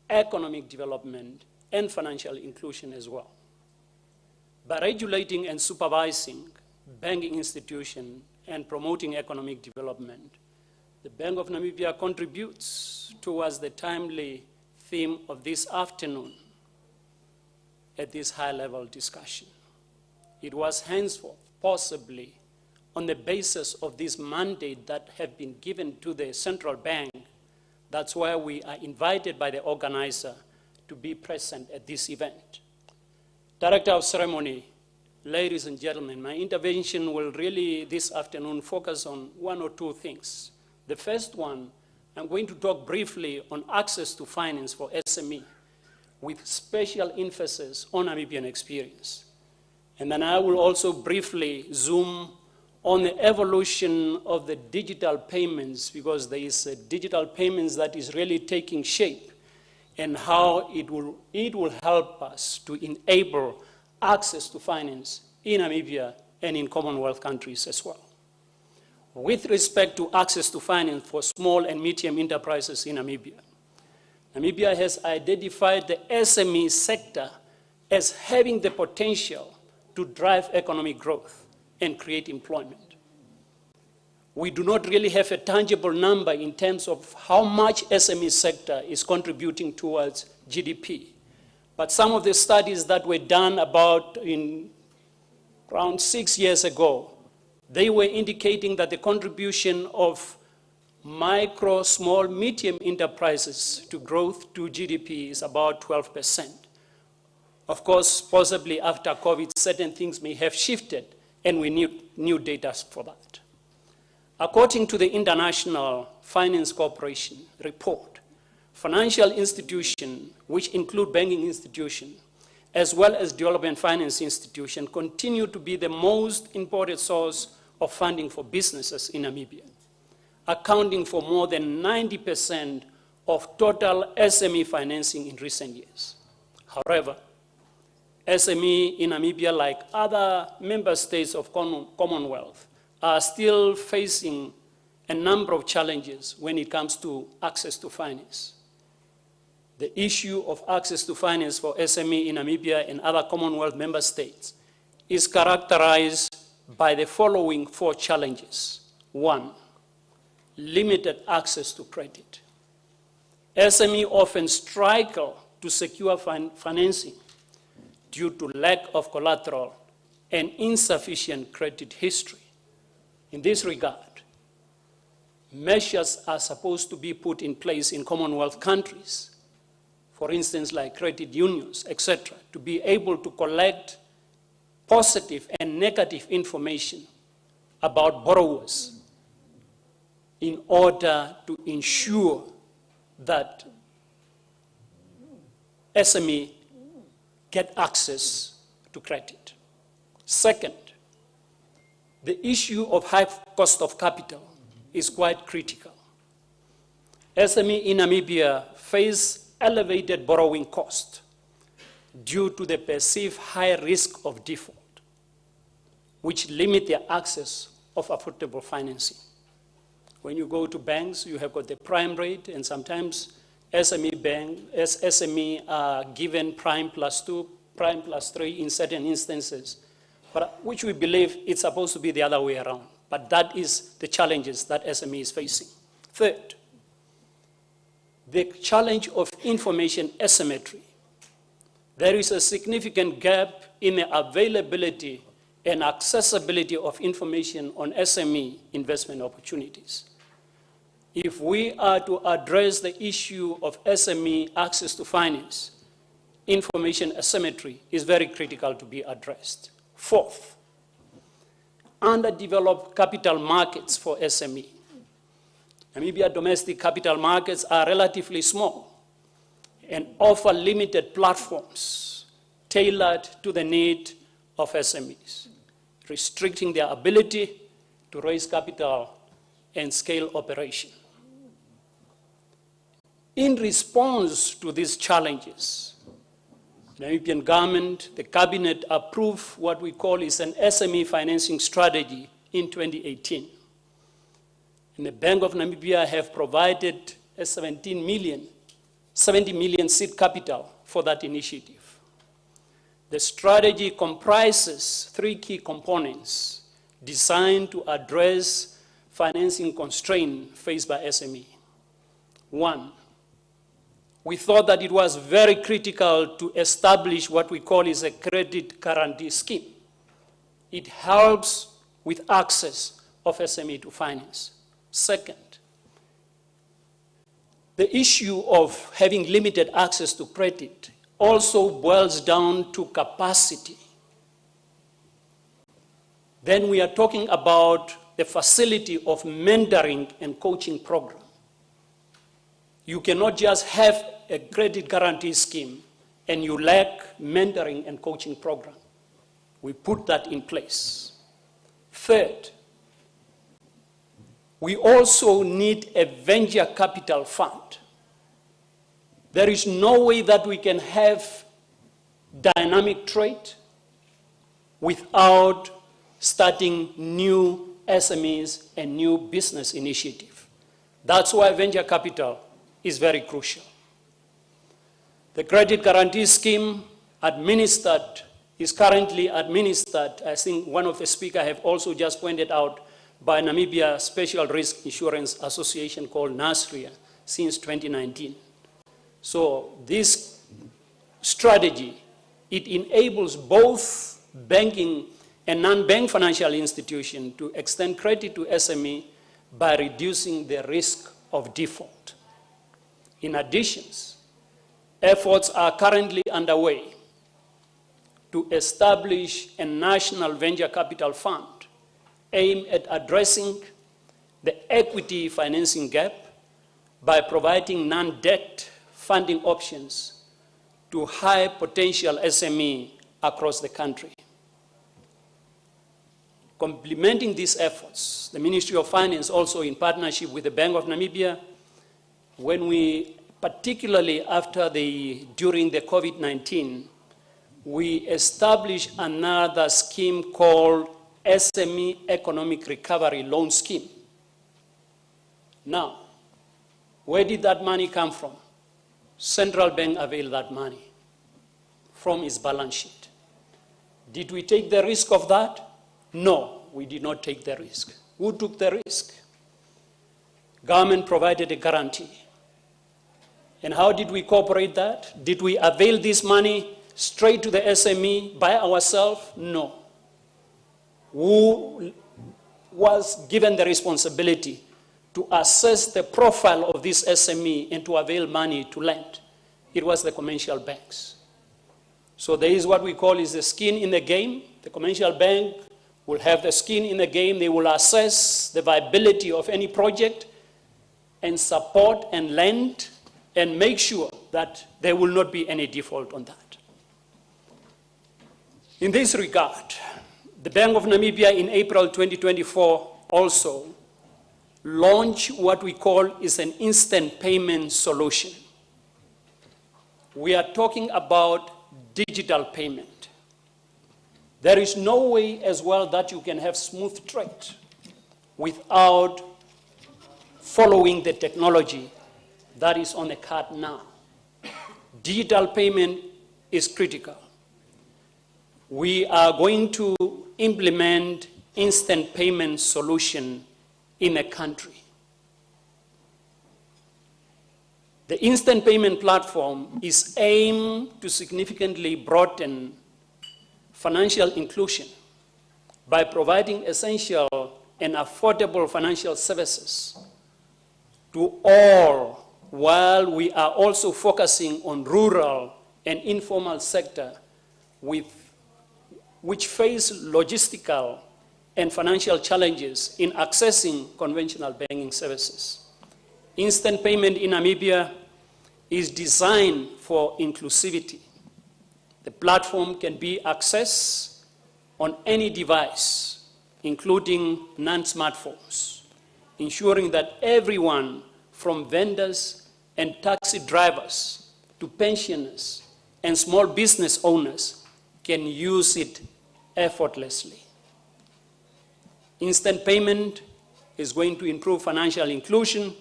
economic development and financial inclusion as well. By regulating and supervising banking institutions and promoting economic development, the Bank of Namibia contributes towards the timely theme of this afternoon at this high-level discussion. It was henceforth possibly on the basis of this mandate that have been given to the central bank, that's why we are invited by the organizer to be present at this event. Director of Ceremony, ladies and gentlemen, my intervention will really this afternoon focus on one or two things. The first one, I'm going to talk briefly on access to finance for SME with special emphasis on Namibian experience. And then I will also briefly zoom on the evolution of the digital payments, because there is a digital payments that is really taking shape, and how it will help us to enable access to finance in Namibia and in Commonwealth countries as well. With respect to access to finance for small and medium enterprises in Namibia, Namibia has identified the SME sector as having the potential to drive economic growth and create employment. We do not really have a tangible number in terms of how much SME sector is contributing towards GDP. But some of the studies that were done around 6 years ago, they were indicating that the contribution of micro, small, medium enterprises to growth to GDP is about 12%. Of course, possibly after COVID, certain things may have shifted, and we need new data for that. According to the International Finance Corporation report, financial institutions, which include banking institutions, as well as development finance institutions, continue to be the most important source of funding for businesses in Namibia, accounting for more than 90% of total SME financing in recent years. However, SME in Namibia, like other member states of Commonwealth, are still facing a number of challenges when it comes to access to finance. The issue of access to finance for SME in Namibia and other Commonwealth member states is characterized by the following 4 challenges. 1, limited access to credit. SME often struggle to secure financing due to lack of collateral and insufficient credit history. In this regard, measures are supposed to be put in place in Commonwealth countries, for instance, like credit unions, etc., to be able to collect positive and negative information about borrowers in order to ensure that SME get access to credit. Second, the issue of high cost of capital is quite critical. SME in Namibia face elevated borrowing costs due to the perceived high risk of default, which limit their access of affordable financing. When you go to banks, you have got the prime rate, and sometimes SME are given prime +2, prime +3 in certain instances, but which we believe it's supposed to be the other way around. But that is the challenges that SME is facing. Third, the challenge of information asymmetry. There is a significant gap in the availability and accessibility of information on SME investment opportunities. If we are to address the issue of SME access to finance, information asymmetry is very critical to be addressed. Fourth, underdeveloped capital markets for SME. Namibia domestic capital markets are relatively small and offer limited platforms tailored to the need of SMEs, restricting their ability to raise capital and scale operation. In response to these challenges, the Namibian government, the cabinet approved what we call is an SME financing strategy in 2018. And the Bank of Namibia have provided a 70 million seed capital for that initiative. The strategy comprises 3 key components designed to address financing constraints faced by SME. 1, we thought that it was very critical to establish what we call is a credit guarantee scheme. It helps with access of SME to finance. Second, the issue of having limited access to credit also boils down to capacity. Then we are talking about the facility of mentoring and coaching program. You cannot just have a credit guarantee scheme and you lack mentoring and coaching program. We put that in place. Third, we also need a venture capital fund. There is no way that we can have dynamic trade without starting new SMEs and new business initiative. That's why venture capital is very crucial. The credit guarantee scheme is currently administered, I think one of the speakers have also just pointed out, by Namibia Special Risk Insurance Association called NASRIA since 2019. So this strategy, it enables both banking and non-bank financial institutions to extend credit to SME by reducing the risk of default. In addition, efforts are currently underway to establish a national venture capital fund aimed at addressing the equity financing gap by providing non-debt funding options to high potential SME across the country. Complementing these efforts, the Ministry of Finance also in partnership with the Bank of Namibia, particularly during the COVID-19, we established another scheme called SME Economic Recovery Loan Scheme. Now, where did that money come from? Central Bank availed that money from its balance sheet. Did we take the risk of that? No, we did not take the risk. Who took the risk? Government provided a guarantee. And how did we cooperate that? Did we avail this money straight to the SME by ourselves? No. Who was given the responsibility to assess the profile of this SME and to avail money to lend? It was the commercial banks. So there is what we call is the skin in the game. The commercial bank will have the skin in the game. They will assess the viability of any project and support and lend and make sure that there will not be any default on that. In this regard, the Bank of Namibia in April 2024 also launched what we call is an instant payment solution. We are talking about digital payment. There is no way as well that you can have smooth trade without following the technology that is on the card now. Digital payment is critical. We are going to implement instant payment solution in a country. The instant payment platform is aimed to significantly broaden financial inclusion by providing essential and affordable financial services to all, while we are also focusing on rural and informal sector which face logistical and financial challenges in accessing conventional banking services. Instant payment in Namibia is designed for inclusivity. The platform can be accessed on any device, including non-smartphones, ensuring that everyone from vendors and taxi drivers to pensioners and small business owners can use it effortlessly. Instant payment is going to improve financial inclusion,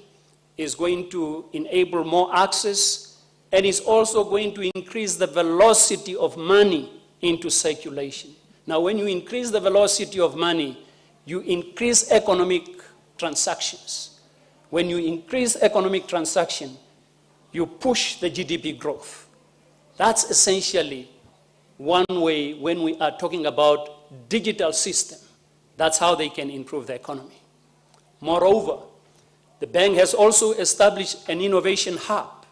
is going to enable more access, and is also going to increase the velocity of money into circulation. Now, when you increase the velocity of money, you increase economic transactions. When you increase economic transaction, you push the GDP growth. That's essentially one way when we are talking about digital system. That's how they can improve the economy. Moreover, the bank has also established an innovation hub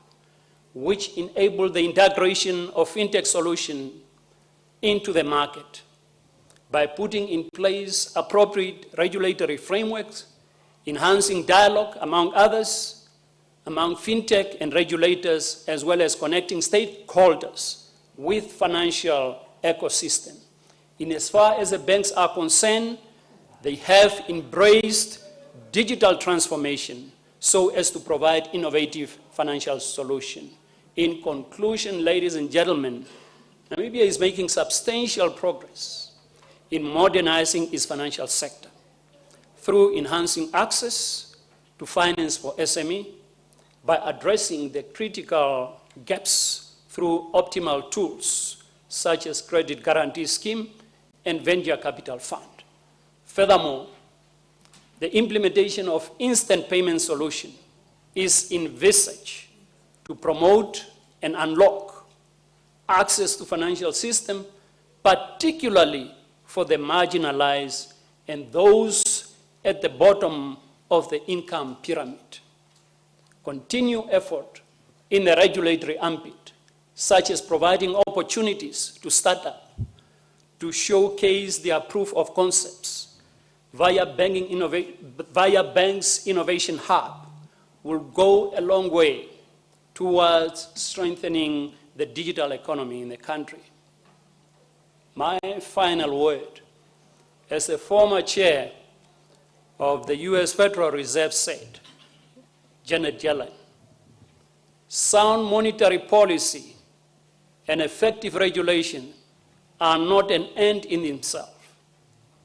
which enables the integration of fintech solutions into the market by putting in place appropriate regulatory frameworks, enhancing dialogue, among others, among fintech and regulators, as well as connecting stakeholders with financial ecosystem. In as far as the banks are concerned, they have embraced digital transformation so as to provide innovative financial solutions. In conclusion, ladies and gentlemen, Namibia is making substantial progress in modernizing its financial sector through enhancing access to finance for SME, by addressing the critical gaps through optimal tools such as credit guarantee scheme and venture capital fund. Furthermore, the implementation of instant payment solution is envisaged to promote and unlock access to financial system, particularly for the marginalized and those at the bottom of the income pyramid. Continue effort in the regulatory ambit, such as providing opportunities to startup to showcase their proof of concepts via Bank's Innovation Hub, will go a long way towards strengthening the digital economy in the country. My final word, as the former chair of the US Federal Reserve said, Janet Yellen, sound monetary policy and effective regulation are not an end in themselves.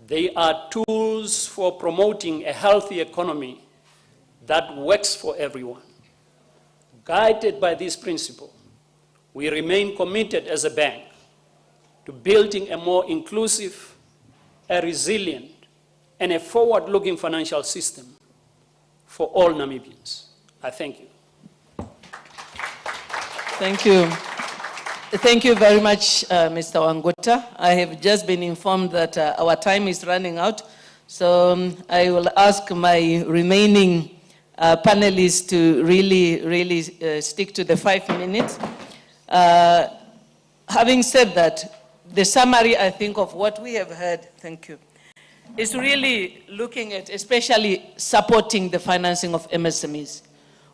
They are tools for promoting a healthy economy that works for everyone. Guided by this principle, we remain committed as a bank to building a more inclusive, a resilient, and a forward-looking financial system for all Namibians. I thank you. Thank you. Thank you very much, Mr. Wangota. I have just been informed that our time is running out, so I will ask my remaining panelists to really stick to the 5 minutes. Having said that, the summary, I think, of what we have heard, thank you, is really looking at especially supporting the financing of MSMEs.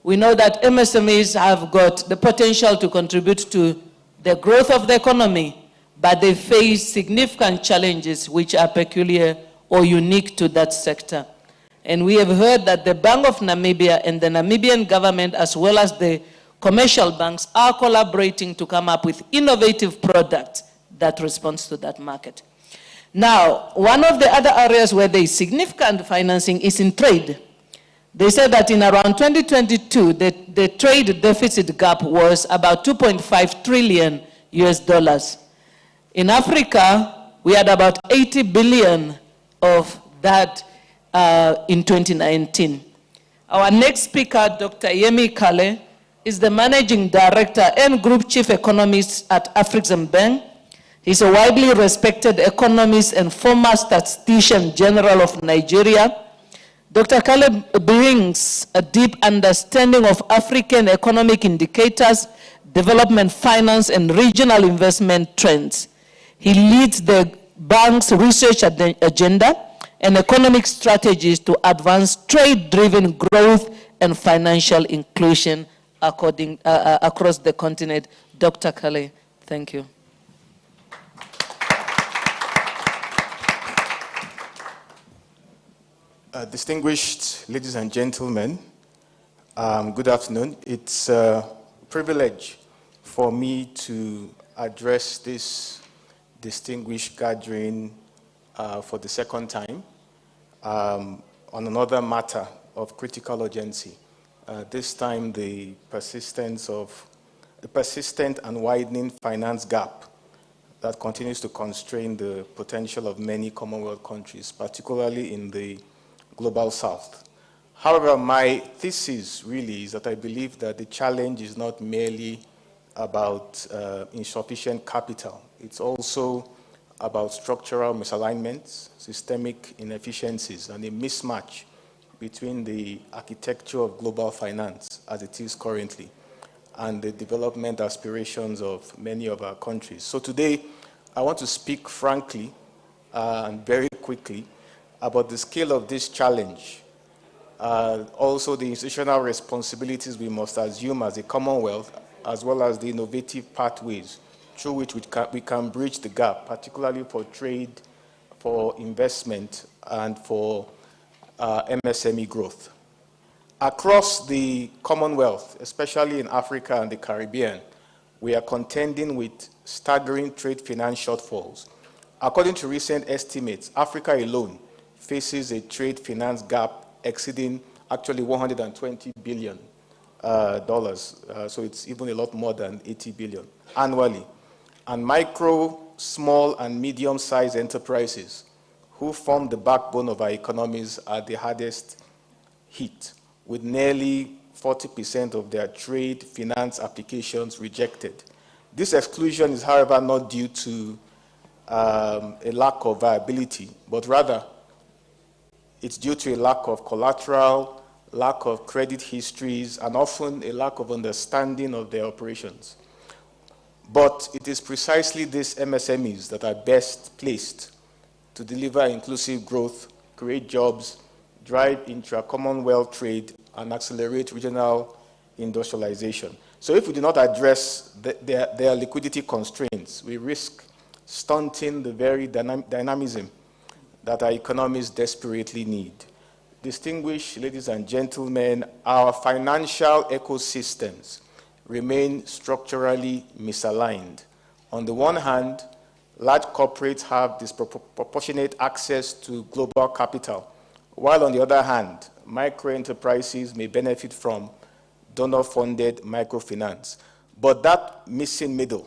We know that MSMEs have got the potential to contribute to the growth of the economy, but they face significant challenges which are peculiar or unique to that sector. And we have heard that the Bank of Namibia and the Namibian government, as well as the commercial banks, are collaborating to come up with innovative products that respond to that market. Now, one of the other areas where there is significant financing is in trade. They said that in around 2022, the trade deficit gap was about 2.5 trillion US dollars. In Africa, we had about 80 billion of that in 2019. Our next speaker, Dr. Yemi Kale, is the Managing Director and Group Chief Economist at Afrexim Bank. He's a widely respected economist and former Statistician General of Nigeria. Dr. Kale brings a deep understanding of African economic indicators, development finance, and regional investment trends. He leads the bank's research agenda and economic strategies to advance trade-driven growth and financial inclusion across the continent. Dr. Kale, thank you. Distinguished ladies and gentlemen, good afternoon. It's a privilege for me to address this distinguished gathering for the second time on another matter of critical urgency. This time the persistent and widening finance gap that continues to constrain the potential of many Commonwealth countries, particularly in the Global South. However, my thesis really is that I believe that the challenge is not merely about insufficient capital. It's also about structural misalignments, systemic inefficiencies, and a mismatch between the architecture of global finance as it is currently and the development aspirations of many of our countries. So today, I want to speak frankly and very quickly about the scale of this challenge, also the institutional responsibilities we must assume as a Commonwealth, as well as the innovative pathways through which we can bridge the gap, particularly for trade, for investment, and for MSME growth. Across the Commonwealth, especially in Africa and the Caribbean, we are contending with staggering trade finance shortfalls. According to recent estimates, Africa alone faces a trade finance gap exceeding actually $120 billion. So it's even a lot more than 80 billion annually. And micro, small, and medium-sized enterprises who form the backbone of our economies are the hardest hit, with nearly 40% of their trade finance applications rejected. This exclusion is, however, not due to a lack of viability, but rather it's due to a lack of collateral, lack of credit histories, and often a lack of understanding of their operations. But it is precisely these MSMEs that are best placed to deliver inclusive growth, create jobs, drive intra-Commonwealth trade, and accelerate regional industrialization. So if we do not address their liquidity constraints, we risk stunting the very dynamism that our economies desperately need. Distinguished ladies and gentlemen, our financial ecosystems remain structurally misaligned. On the one hand, large corporates have disproportionate access to global capital, while on the other hand, micro-enterprises may benefit from donor-funded microfinance. But that missing middle,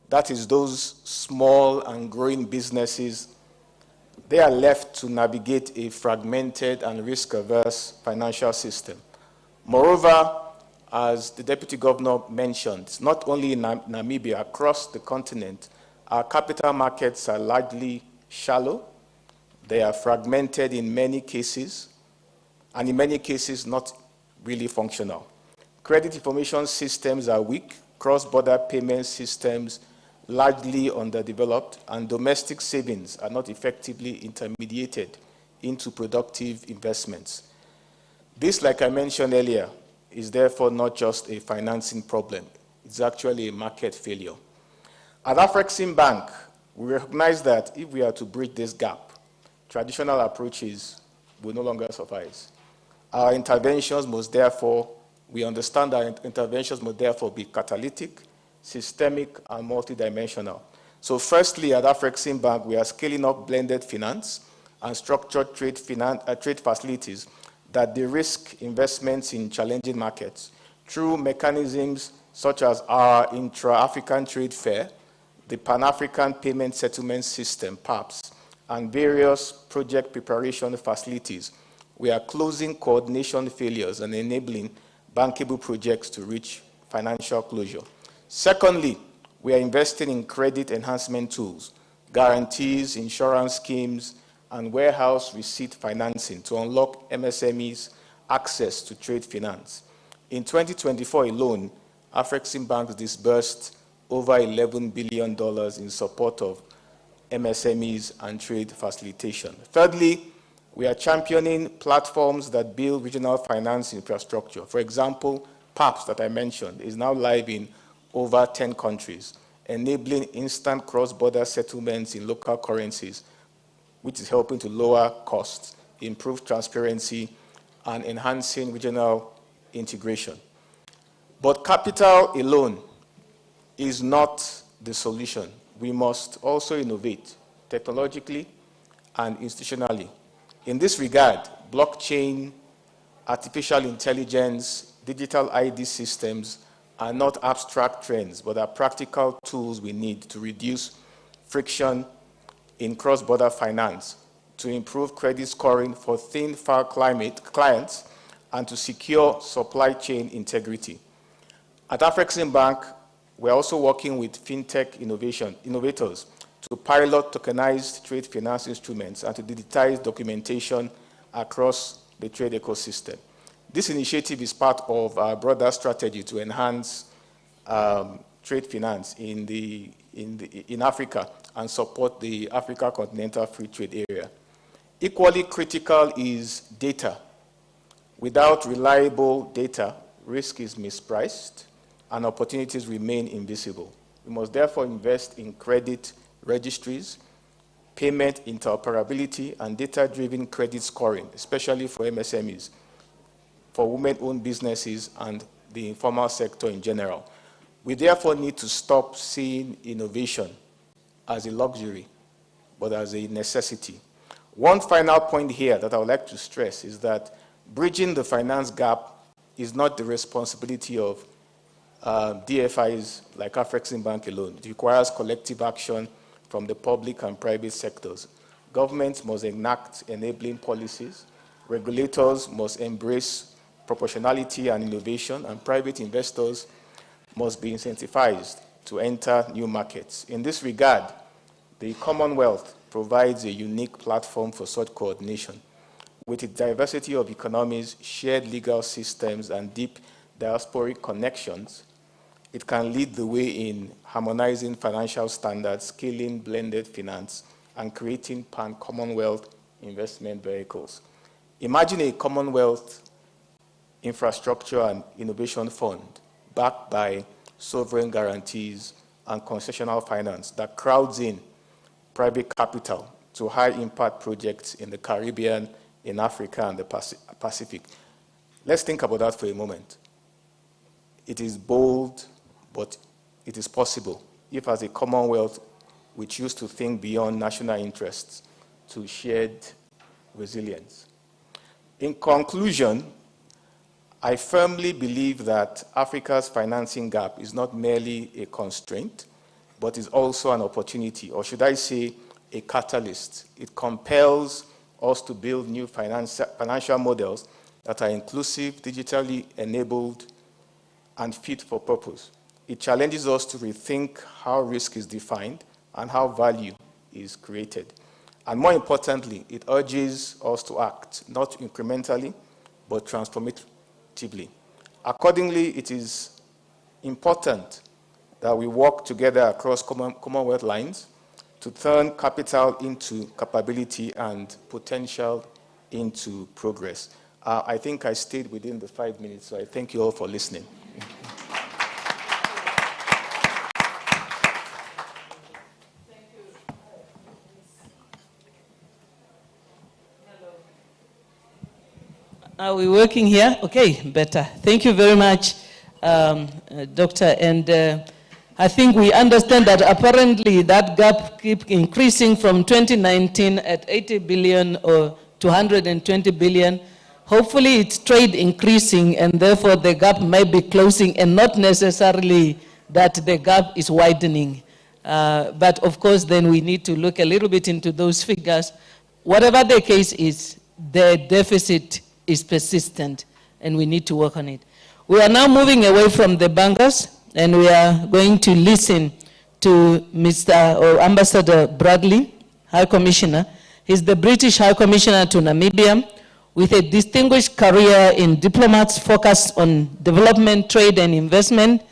that is those small and growing businesses, they are left to navigate a fragmented and risk-averse financial system. Moreover, as the Deputy Governor mentioned, not only in Namibia, across the continent, our capital markets are largely shallow, they are fragmented in many cases, and in many cases not really functional. Credit information systems are weak, cross-border payment systems largely underdeveloped, and domestic savings are not effectively intermediated into productive investments. This, like I mentioned earlier, is therefore not just a financing problem, it's actually a market failure. At Afreximbank, we recognize that if we are to bridge this gap, traditional approaches will no longer suffice. Our interventions must therefore, we understand our interventions must therefore be catalytic, systemic, and multidimensional. So firstly, at Afreximbank, we are scaling up blended finance and structured trade facilities that de-risk investments in challenging markets through mechanisms such as our intra-African trade fair, the Pan-African Payment Settlement System, PAPS, and various project preparation facilities. We are closing coordination failures and enabling bankable projects to reach financial closure. Secondly, we are investing in credit enhancement tools, guarantees, insurance schemes, and warehouse receipt financing to unlock MSMEs' access to trade finance. In 2024 alone, Afreximbank disbursed over $11 billion in support of MSMEs and trade facilitation. Thirdly, We are championing platforms that build regional finance infrastructure. For example, PAPS that I mentioned is now live in over 10 countries, enabling instant cross-border settlements in local currencies, which is helping to lower costs, improve transparency, and enhancing regional integration. But capital alone is not the solution. We must also innovate technologically and institutionally. In this regard, blockchain, artificial intelligence, digital ID systems are not abstract trends, but are practical tools we need to reduce friction in cross-border finance, to improve credit scoring for thin file clients, and to secure supply chain integrity. At Afreximbank, we're also working with fintech innovators to pilot tokenized trade finance instruments and to digitize documentation across the trade ecosystem. This initiative is part of our broader strategy to enhance trade finance in Africa and support the Africa Continental Free Trade Area. Equally critical is data. Without reliable data, risk is mispriced and opportunities remain invisible. We must therefore invest in credit registries, payment interoperability, and data-driven credit scoring, especially for MSMEs, for women-owned businesses, and the informal sector in general. We therefore need to stop seeing innovation as a luxury, but as a necessity. One final point here that I would like to stress is that bridging the finance gap is not the responsibility of DFIs like Afreximbank alone. It requires collective action from the public and private sectors. Governments must enact enabling policies, regulators must embrace proportionality and innovation, and private investors must be incentivized to enter new markets. In this regard, the Commonwealth provides a unique platform for such coordination. With its diversity of economies, shared legal systems, and deep diasporic connections, it can lead the way in harmonizing financial standards, scaling blended finance, and creating pan-Commonwealth investment vehicles. Imagine a Commonwealth infrastructure and innovation fund backed by sovereign guarantees and concessional finance that crowds in private capital to high-impact projects in the Caribbean, in Africa, and the Pacific. Let's think about that for a moment. It is bold, but it is possible if, as a Commonwealth, we choose to think beyond national interests to shared resilience. In conclusion, I firmly believe that Africa's financing gap is not merely a constraint, but is also an opportunity, or should I say, a catalyst. It compels us to build new financial models that are inclusive, digitally enabled, and fit for purpose. It challenges us to rethink how risk is defined and how value is created. And more importantly, it urges us to act, not incrementally, but transformatively. Accordingly, it is important that we work together across Commonwealth lines to turn capital into capability and potential into progress. I think I stayed within the 5 minutes, so I thank you all for listening. Are we working here? Okay, better. Thank you very much, Doctor. And I think we understand that apparently that gap keeps increasing from 2019 at 80 billion or to 120 billion. Hopefully it's trade increasing and therefore the gap may be closing and not necessarily that the gap is widening. But of course then we need to look a little bit into those figures. Whatever the case is, the deficit is persistent and we need to work on it. We are now moving away from the bankers and we are going to listen to Mr. or Ambassador Bradley, High Commissioner. He's the British High Commissioner to Namibia with a distinguished career in diplomats focused on development, trade and investment.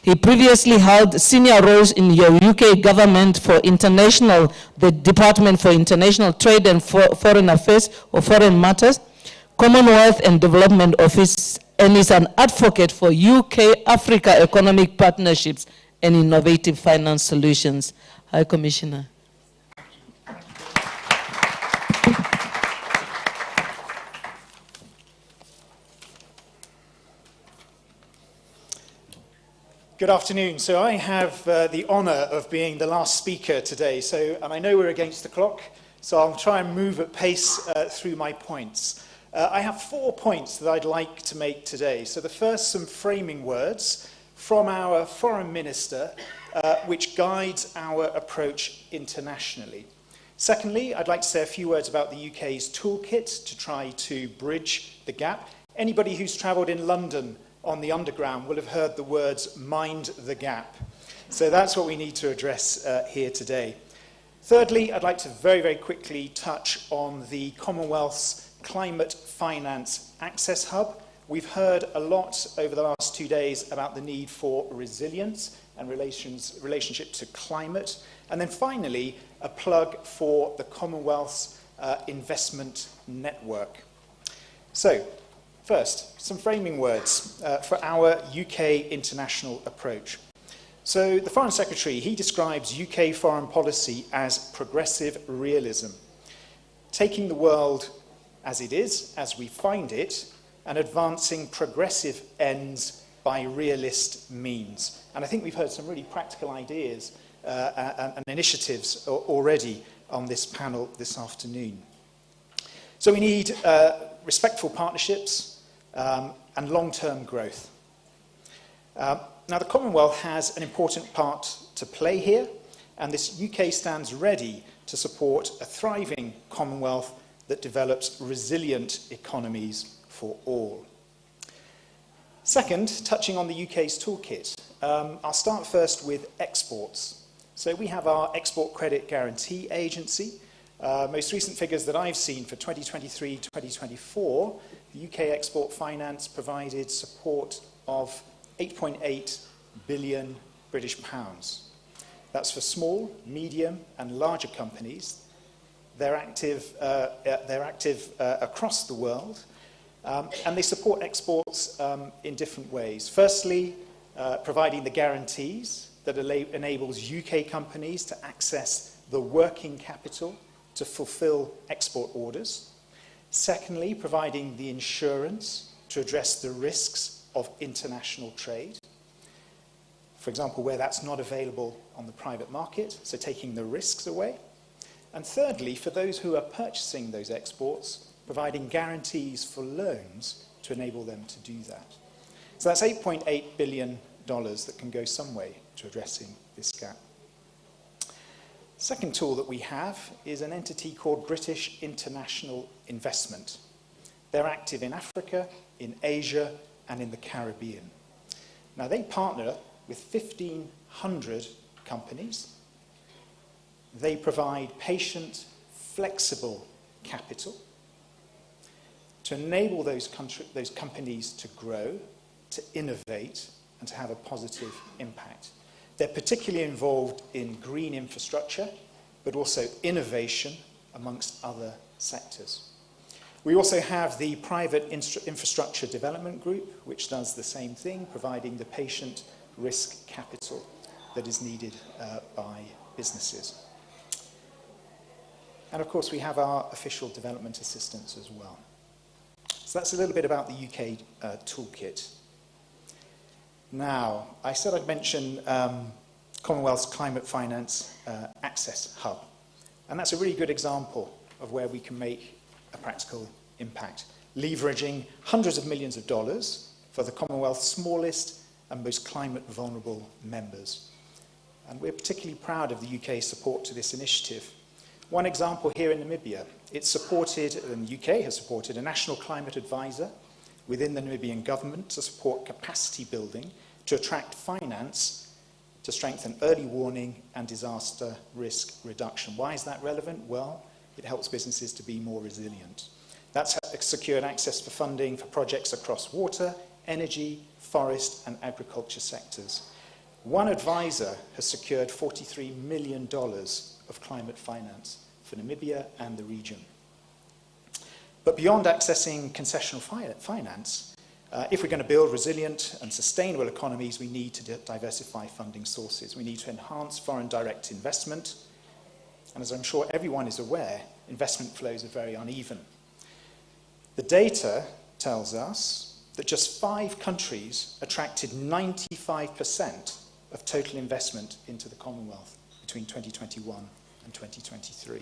He previously held senior roles in your UK government for the Department for International Trade and Foreign Affairs or Foreign Matters, Commonwealth and Development Office, and is an advocate for UK-Africa economic partnerships and innovative finance solutions. High Commissioner. Good afternoon. So I have the honor of being the last speaker today. And I know we're against the clock, so I'll try and move at pace through my points. I have 4 points that I'd like to make today. So the first, some framing words from our foreign minister, which guides our approach internationally. Secondly, I'd like to say a few words about the UK's toolkit to try to bridge the gap. Anybody who's travelled in London on the Underground will have heard the words "mind the gap." So that's what we need to address here today. Thirdly, I'd like to very, very quickly touch on the Commonwealth's Climate Finance Access Hub. We've heard a lot over the last 2 days about the need for resilience and relationship to climate. And then finally, a plug for the Commonwealth's investment network. So, first, some framing words for our UK international approach. So the Foreign Secretary, he describes UK foreign policy as progressive realism, taking the world as it is, as we find it, and advancing progressive ends by realist means. And I think we've heard some really practical ideas and initiatives already on this panel this afternoon. So we need respectful partnerships and long-term growth. Now, the Commonwealth has an important part to play here, and this UK stands ready to support a thriving Commonwealth that develops resilient economies for all. Second, touching on the UK's toolkit, I'll start first with exports. So we have our Export Credit Guarantee Agency. Most recent figures that I've seen for 2023-2024, the UK Export Finance provided support of 8.8 billion British pounds. That's for small, medium, and larger companies. They're active across the world, and they support exports in different ways. Firstly, providing the guarantees that enables UK companies to access the working capital to fulfill export orders. Secondly, providing the insurance to address the risks of international trade. For example, where that's not available on the private market, so taking the risks away. And thirdly, for those who are purchasing those exports, providing guarantees for loans to enable them to do that. So that's $8.8 billion that can go some way to addressing this gap. Second tool that we have is an entity called British International Investment. They're active in Africa, in Asia, and in the Caribbean. Now, they partner with 1,500 companies. They provide patient, flexible capital to enable those companies to grow, to innovate, and to have a positive impact. They're particularly involved in green infrastructure, but also innovation amongst other sectors. We also have the Private Infrastructure Development Group, which does the same thing, providing the patient risk capital that is needed by businesses. And of course, we have our official development assistance as well. So that's a little bit about the UK toolkit. Now, I said I'd mention Commonwealth's Climate Finance Access Hub. And that's a really good example of where we can make a practical impact, leveraging hundreds of millions of dollars for the Commonwealth's smallest and most climate vulnerable members. And we're particularly proud of the UK's support to this initiative. One example here in Namibia, it's supported, and the UK has supported, a national climate advisor within the Namibian government to support capacity building to attract finance to strengthen early warning and disaster risk reduction. Why is that relevant? Well, it helps businesses to be more resilient. That's secured access for funding for projects across water, energy, forest, and agriculture sectors. One advisor has secured $43 million of climate finance for Namibia and the region. But beyond accessing concessional finance, if we're going to build resilient and sustainable economies, we need to diversify funding sources. We need to enhance foreign direct investment. And as I'm sure everyone is aware, investment flows are very uneven. The data tells us that just 5 countries attracted 95% of total investment into the Commonwealth between 2021 and 2023.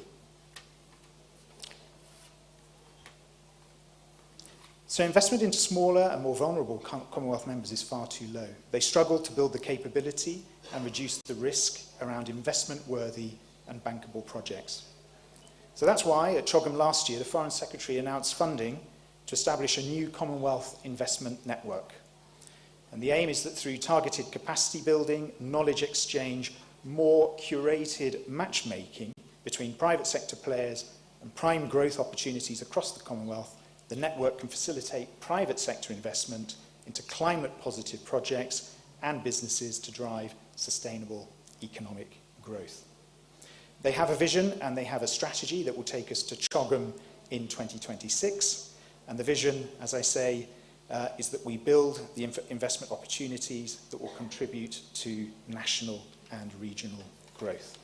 So investment into smaller and more vulnerable Commonwealth members is far too low. They struggle to build the capability and reduce the risk around investment-worthy and bankable projects. So that's why at CHOGM last year, the Foreign Secretary announced funding to establish a new Commonwealth investment network. And the aim is that through targeted capacity building, knowledge exchange, more curated matchmaking between private sector players and prime growth opportunities across the Commonwealth, the network can facilitate private sector investment into climate-positive projects and businesses to drive sustainable economic growth. They have a vision and they have a strategy that will take us to CHOGM in 2026. And the vision, as I say, is that we build the investment opportunities that will contribute to national and regional growth.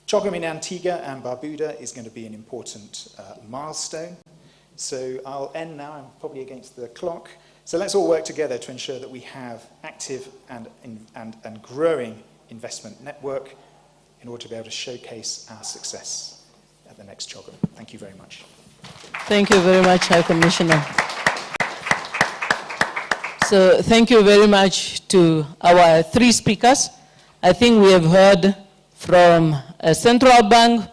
CHOGM in Antigua and Barbuda is going to be an important milestone. So I'll end now. I'm probably against the clock. So let's all work together to ensure that we have active and growing investment network in order to be able to showcase our success at the next CHOGM. Thank you very much. Thank you very much, High Commissioner. So thank you very much to our 3 speakers. I think we have heard from a central bank,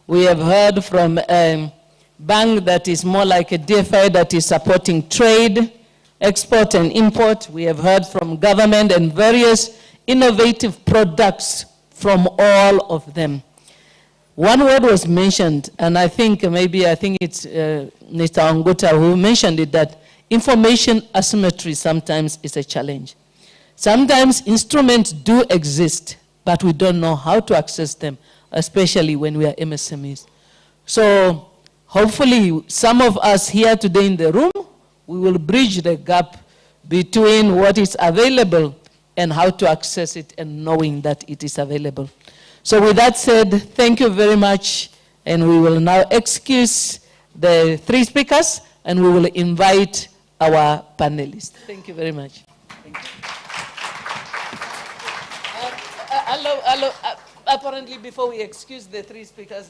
we have heard from a bank that is more like a DFI that is supporting trade, export and import. We have heard from government and various innovative products from all of them. One word was mentioned, and I think it's Mr. Onguta who mentioned it, that information asymmetry sometimes is a challenge. Sometimes instruments do exist, but we don't know how to access them, especially when we are MSMEs. So hopefully some of us here today in the room, we will bridge the gap between what is available and how to access it and knowing that it is available. So with that said, thank you very much, and we will now excuse the 3 speakers and we will invite our panelists. Thank you very much. Thank you. Apparently, before we excuse the 3 speakers,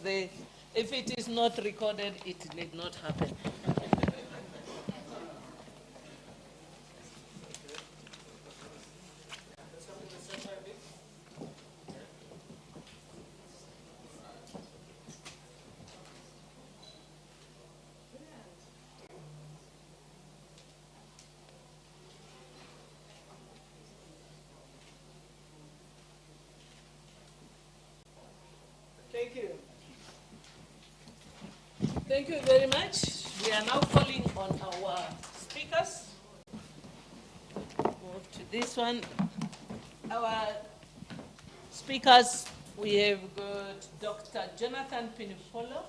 if it is not recorded, it need not happen. Thank you. Thank you very much. We are now calling on our speakers. Move to this one. Our speakers, we have got Dr. Jonathan Pinifolo.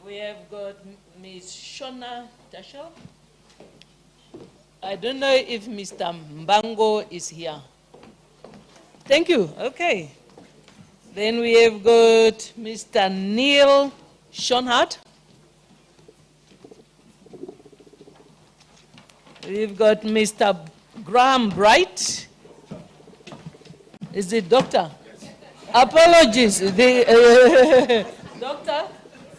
We have got Ms. Shona Tashel. I don't know if Mr. Mbango is here. Thank you. Okay. Then we have got Mr. Neil Schonhardt. We've got Mr. Graham Bright. Is it doctor? Yes. Apologies. Doctor,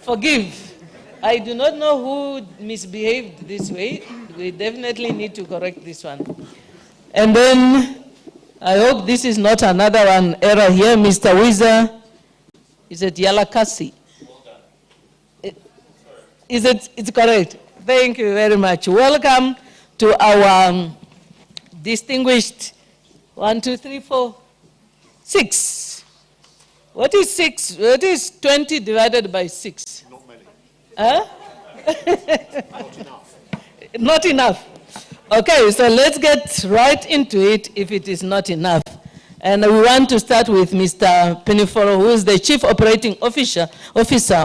forgive. I do not know who misbehaved this way. We definitely need to correct this one. And then I hope this is not another one error here. Mr. Wiza, is it Yalakasi? Is it? It's correct. Thank you very much. Welcome to our distinguished 1, 2, 3, 4, 6. What is 6? What is 20 divided by 6? Not many. Huh? Not enough. Not enough. Okay, so let's get right into it if it is not enough. And we want to start with Mr. Penifolo, who is the Chief Operating Officer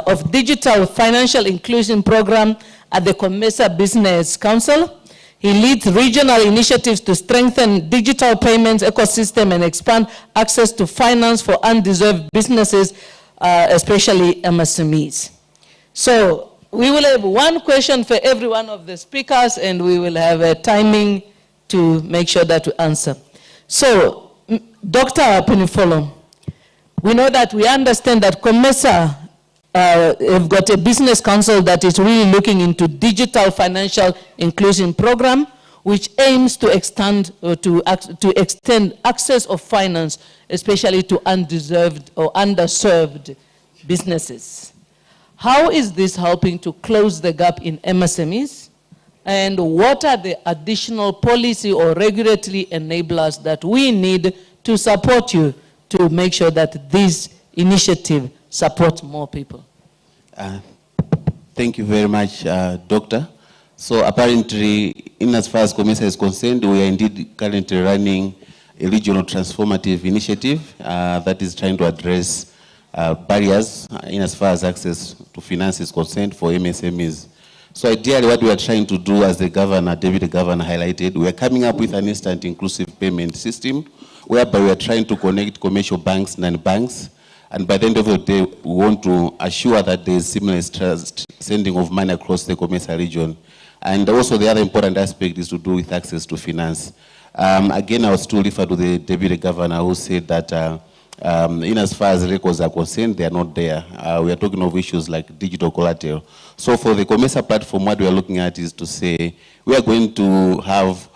of Digital Financial Inclusion Program at the COMESA Business Council. He leads regional initiatives to strengthen digital payments ecosystem and expand access to finance for undeserved businesses, especially MSMEs. So we will have one question for every one of the speakers, and we will have a timing to make sure that we answer. So, Dr. Penifolo, we know that we understand that COMESA have got a business council that is really looking into digital financial inclusion program, which aims to extend access of finance, especially to undeserved or underserved businesses. How is this helping to close the gap in MSMEs? And what are the additional policy or regulatory enablers that we need to support you to make sure that this initiative supports more people? Thank you very much, Doctor. So apparently, in as far as COMESA is concerned, we are indeed currently running a regional transformative initiative that is trying to address barriers in as far as access to finance is concerned for MSMEs. So ideally what we are trying to do, as the governor, Deputy Governor highlighted, we are coming up with an instant inclusive payment system whereby we are trying to connect commercial banks, non-banks, and by the end of the day, we want to assure that there is seamless sending of money across the COMESA region. And also the other important aspect is to do with access to finance. Again, I was to refer to the Deputy Governor who said that in as far as records are concerned, they are not there. We are talking of issues like digital collateral. So for the COMESA platform, what we are looking at is to say, we are going to have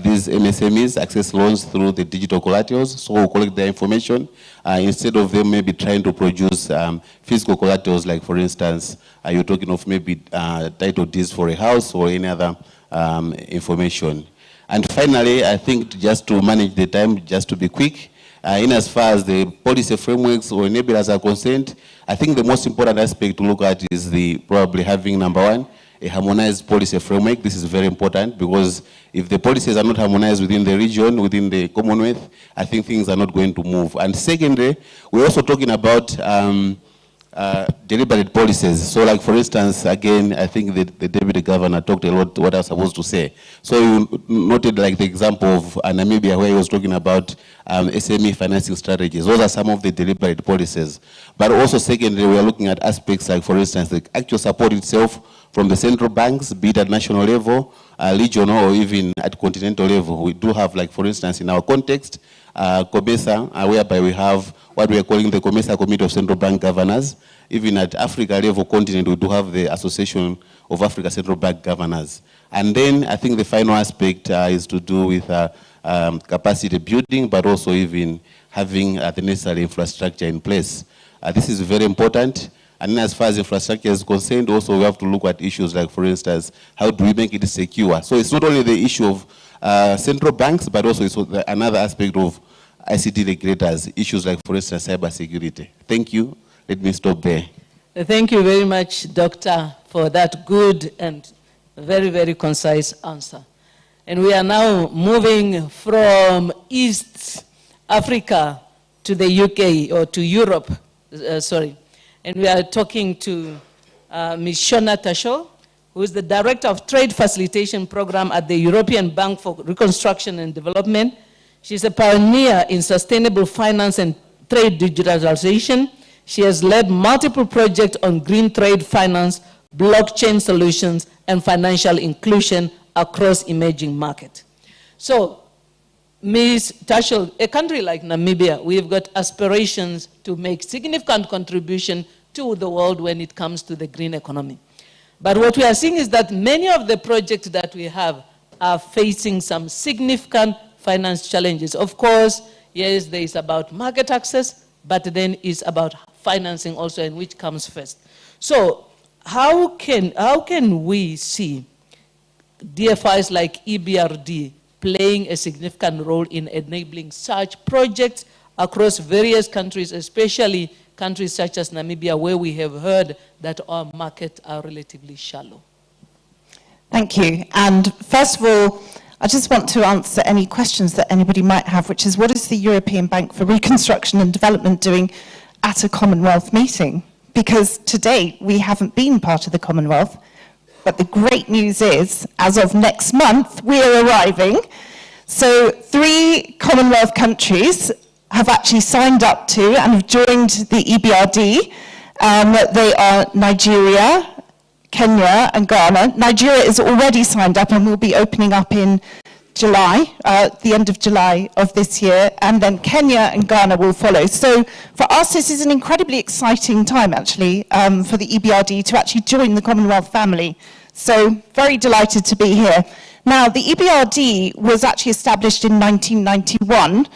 these MSMEs access loans through the digital collaterals, so we'll collect their information instead of them maybe trying to produce physical collaterals, like for instance, you're talking of maybe title deeds for a house or any other information. And finally, I think just to manage the time, just to be quick, in as far as the policy frameworks or enablers are concerned, I think the most important aspect to look at is probably having, number one, a harmonized policy framework. This is very important because if the policies are not harmonized within the region, within the Commonwealth, I think things are not going to move. And secondly, we're also talking about deliberate policies. So like for instance, again, I think the Deputy Governor talked a lot what I was supposed to say. So you noted like the example of Namibia where he was talking about SME financing strategies. Those are some of the deliberate policies. But also secondly, we are looking at aspects like for instance, the actual support itself from the central banks, be it at national level, regional, or even at continental level. We do have, like for instance, in our context, COMESA, whereby we have what we are calling the COMESA Committee of Central Bank Governors. Even at Africa level continent, we do have the Association of Africa Central Bank Governors. And then I think the final aspect is to do with capacity building, but also even having the necessary infrastructure in place. This is very important. And as far as infrastructure is concerned, also we have to look at issues like, for instance, how do we make it secure? So it's not only the issue of central banks, but also it's another aspect of ICT regulators, issues like, for instance, cyber security. Thank you. Let me stop there. Thank you very much, Doctor, for that good and very, very concise answer. And we are now moving from East Africa to the UK, or to Europe, sorry. And we are talking to Ms. Shona Tasho, who is the Director of Trade Facilitation Program at the European Bank for Reconstruction and Development. She's a pioneer in sustainable finance and trade digitalization. She has led multiple projects on green trade finance, blockchain solutions, and financial inclusion across emerging markets. So, Ms. Tasho, a country like Namibia, we've got aspirations to make significant contribution to the world when it comes to the green economy. But what we are seeing is that many of the projects that we have are facing some significant finance challenges. Of course, yes, there is about market access, but then it's about financing also, and which comes first. So how can we see DFIs like EBRD playing a significant role in enabling such projects across various countries, especially countries such as Namibia, where we have heard that our markets are relatively shallow? Thank you. And first of all, I just want to answer any questions that anybody might have, which is, what is the European Bank for Reconstruction and Development doing at a Commonwealth meeting? Because to date, we haven't been part of the Commonwealth. But the great news is, as of next month, we are arriving. So 3 Commonwealth countries have actually signed up to and have joined the EBRD. They are Nigeria, Kenya, and Ghana. Nigeria is already signed up and will be opening up in July, the end of July of this year, and then Kenya and Ghana will follow. So for us, this is an incredibly exciting time, actually, for the EBRD to actually join the Commonwealth family. So very delighted to be here. Now, the EBRD was actually established in 1991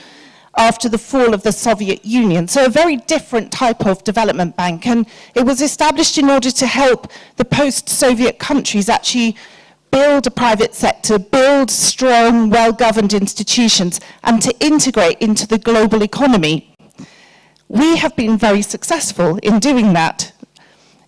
after the fall of the Soviet Union. So a very different type of development bank. And it was established in order to help the post-Soviet countries actually build a private sector, build strong, well-governed institutions, and to integrate into the global economy. We have been very successful in doing that.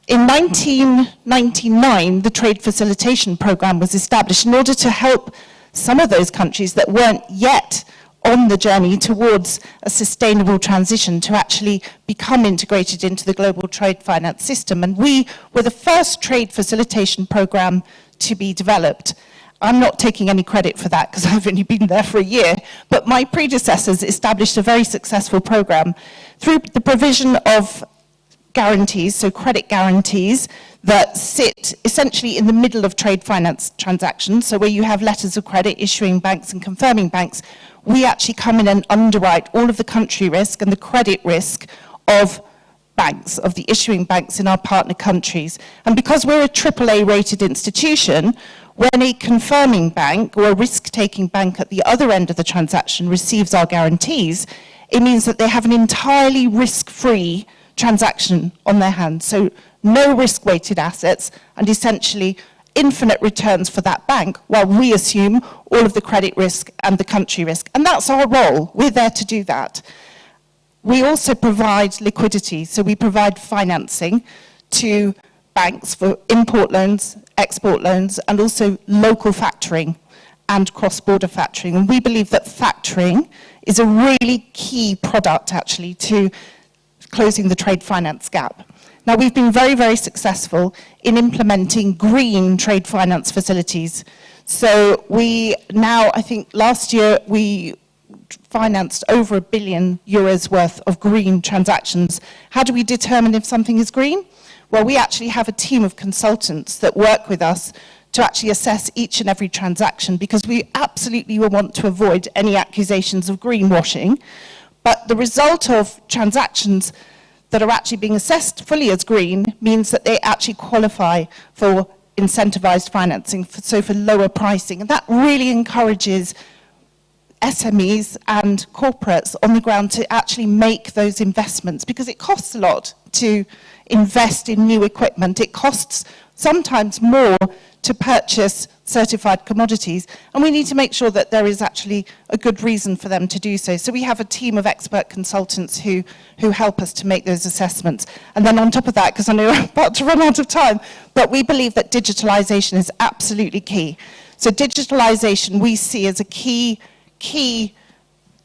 In 1999, the Trade Facilitation Program was established in order to help some of those countries that weren't yet on the journey towards a sustainable transition to actually become integrated into the global trade finance system. And we were the first trade facilitation program to be developed. I'm not taking any credit for that because I've only been there for a year, but my predecessors established a very successful program through the provision of guarantees, so credit guarantees that sit essentially in the middle of trade finance transactions. So where you have letters of credit, issuing banks and confirming banks, we actually come in and underwrite all of the country risk and the credit risk of banks, of the issuing banks in our partner countries. And because we're a AAA rated institution, when a confirming bank or a risk-taking bank at the other end of the transaction receives our guarantees, it means that they have an entirely risk-free transaction on their hands. So no risk-weighted assets and essentially infinite returns for that bank while we assume all of the credit risk and the country risk. And that's our role. We're there to do that. We also provide liquidity, so we provide financing to banks for import loans, export loans, and also local factoring and cross-border factoring. And we believe that factoring is a really key product, actually, to closing the trade finance gap. Now, we've been very, very successful in implementing green trade finance facilities. So we now, I think last year, we financed over €1 billion worth of green transactions. How do we determine if something is green? Well, we actually have a team of consultants that work with us to actually assess each and every transaction, because we absolutely want to avoid any accusations of greenwashing. But the result of transactions that are actually being assessed fully as green means that they actually qualify for incentivized financing, so for lower pricing. And that really encourages SMEs and corporates on the ground to actually make those investments, because it costs a lot to invest in new equipment. It costs sometimes more to purchase certified commodities, and we need to make sure that there is actually a good reason for them to do so. So we have a team of expert consultants who help us to make those assessments. And then on top of that, because I know I'm about to run out of time, but we believe that digitalization is absolutely key. So digitalization we see as a key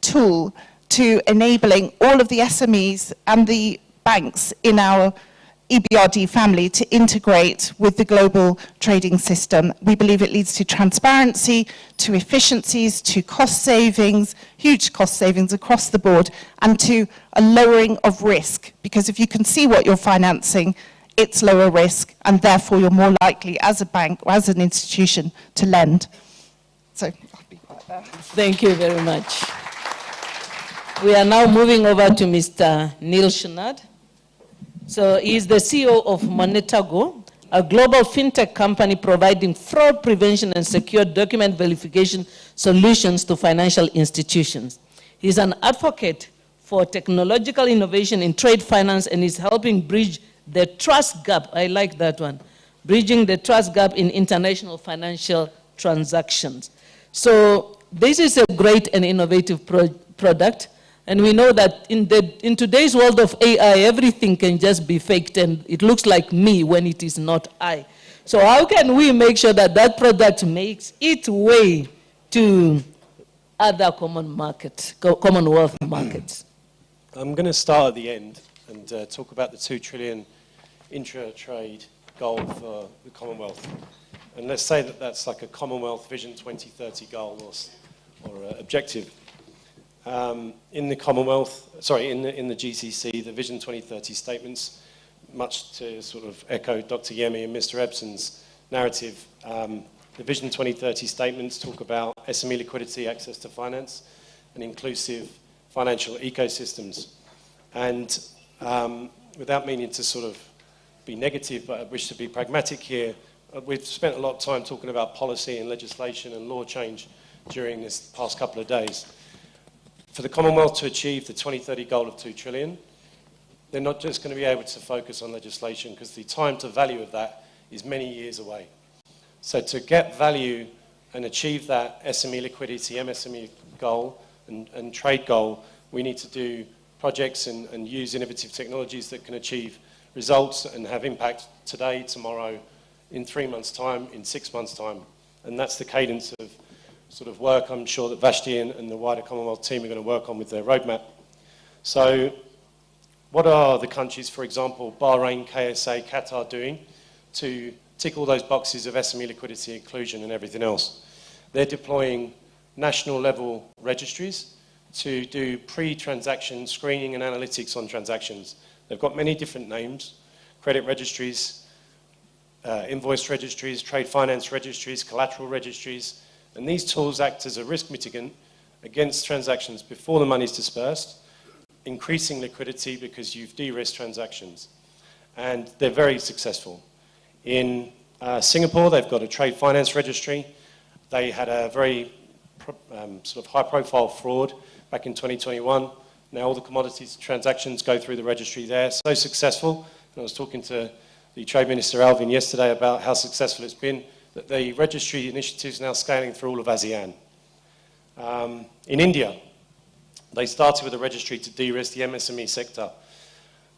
tool to enabling all of the SMEs and the banks in our EBRD family to integrate with the global trading system. We believe it leads to transparency, to efficiencies, to cost savings, huge cost savings across the board, and to a lowering of risk. Because if you can see what you're financing, it's lower risk, and therefore you're more likely as a bank or as an institution to lend. So I'll be right there. Thank you very much. We are now moving over to Mr. Neil Shinard. So he is the CEO of Monetago, a global fintech company providing fraud prevention and secure document verification solutions to financial institutions. He is an advocate for technological innovation in trade finance and is helping bridge the trust gap. I like that one. Bridging the trust gap in international financial transactions. So this is a great and innovative product. And we know that in today's world of AI, everything can just be faked and it looks like me when it is not I. So how can we make sure that that product makes its way to other Commonwealth markets? I'm going to start at the end and talk about the 2 trillion intra-trade goal for the Commonwealth. And let's say that that's like a Commonwealth Vision 2030 goal or objective. In the Commonwealth, sorry, in the GCC, the Vision 2030 statements, much to sort of echo Dr. Yemi and Mr. Ebson's narrative, the Vision 2030 statements talk about SME liquidity, access to finance, and inclusive financial ecosystems. And without meaning to sort of be negative, but I wish to be pragmatic here, we've spent a lot of time talking about policy and legislation and law change during this past couple of days. For the Commonwealth to achieve the 2030 goal of 2 trillion, they're not just going to be able to focus on legislation, because the time to value of that is many years away. So to get value and achieve that SME liquidity, MSME goal and trade goal, we need to do projects and use innovative technologies that can achieve results and have impact today, tomorrow, in 3 months' time, in 6 months' time. And that's the cadence of sort of work I'm sure that Vashti and the wider Commonwealth team are going to work on with their roadmap. So what are the countries, for example, Bahrain, KSA, Qatar doing to tick all those boxes of SME liquidity, inclusion and everything else? They're deploying national level registries to do pre-transaction screening and analytics on transactions. They've got many different names: credit registries, invoice registries, trade finance registries, collateral registries. And these tools act as a risk mitigant against transactions before the money is dispersed, increasing liquidity because you've de-risked transactions. And they're very successful. In Singapore, they've got a trade finance registry. They had a very sort of high-profile fraud back in 2021. Now all the commodities transactions go through the registry there. So successful. And I was talking to the Trade Minister Alvin yesterday about how successful it's been, that the registry initiative is now scaling through all of ASEAN. In India, they started with a registry to de-risk the MSME sector.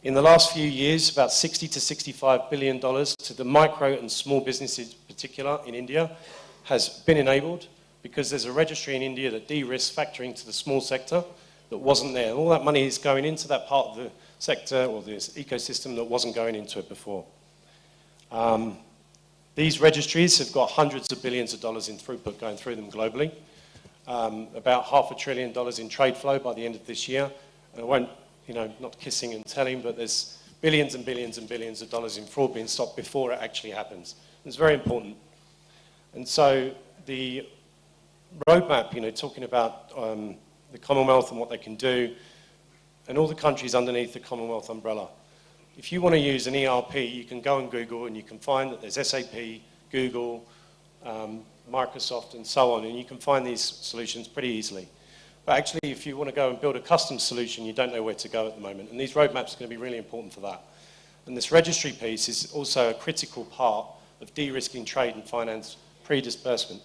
In the last few years, about $60 to $65 billion to the micro and small businesses in particular in India has been enabled because there's a registry in India that de-risks factoring to the small sector that wasn't there. And all that money is going into that part of the sector or this ecosystem that wasn't going into it before. These registries have got hundreds of billions of dollars in throughput going through them globally. About $500 billion in trade flow by the end of this year. And I won't, not kissing and telling, but there's billions and billions and billions of dollars in fraud being stopped before it actually happens. It's very important. And so the roadmap, talking about the Commonwealth and what they can do, and all the countries underneath the Commonwealth umbrella. If you want to use an ERP, you can go on Google and you can find that there's SAP, Google, Microsoft and so on, and you can find these solutions pretty easily. But actually, if you want to go and build a custom solution, you don't know where to go at the moment, and these roadmaps are going to be really important for that. And this registry piece is also a critical part of de-risking trade and finance pre-disbursement.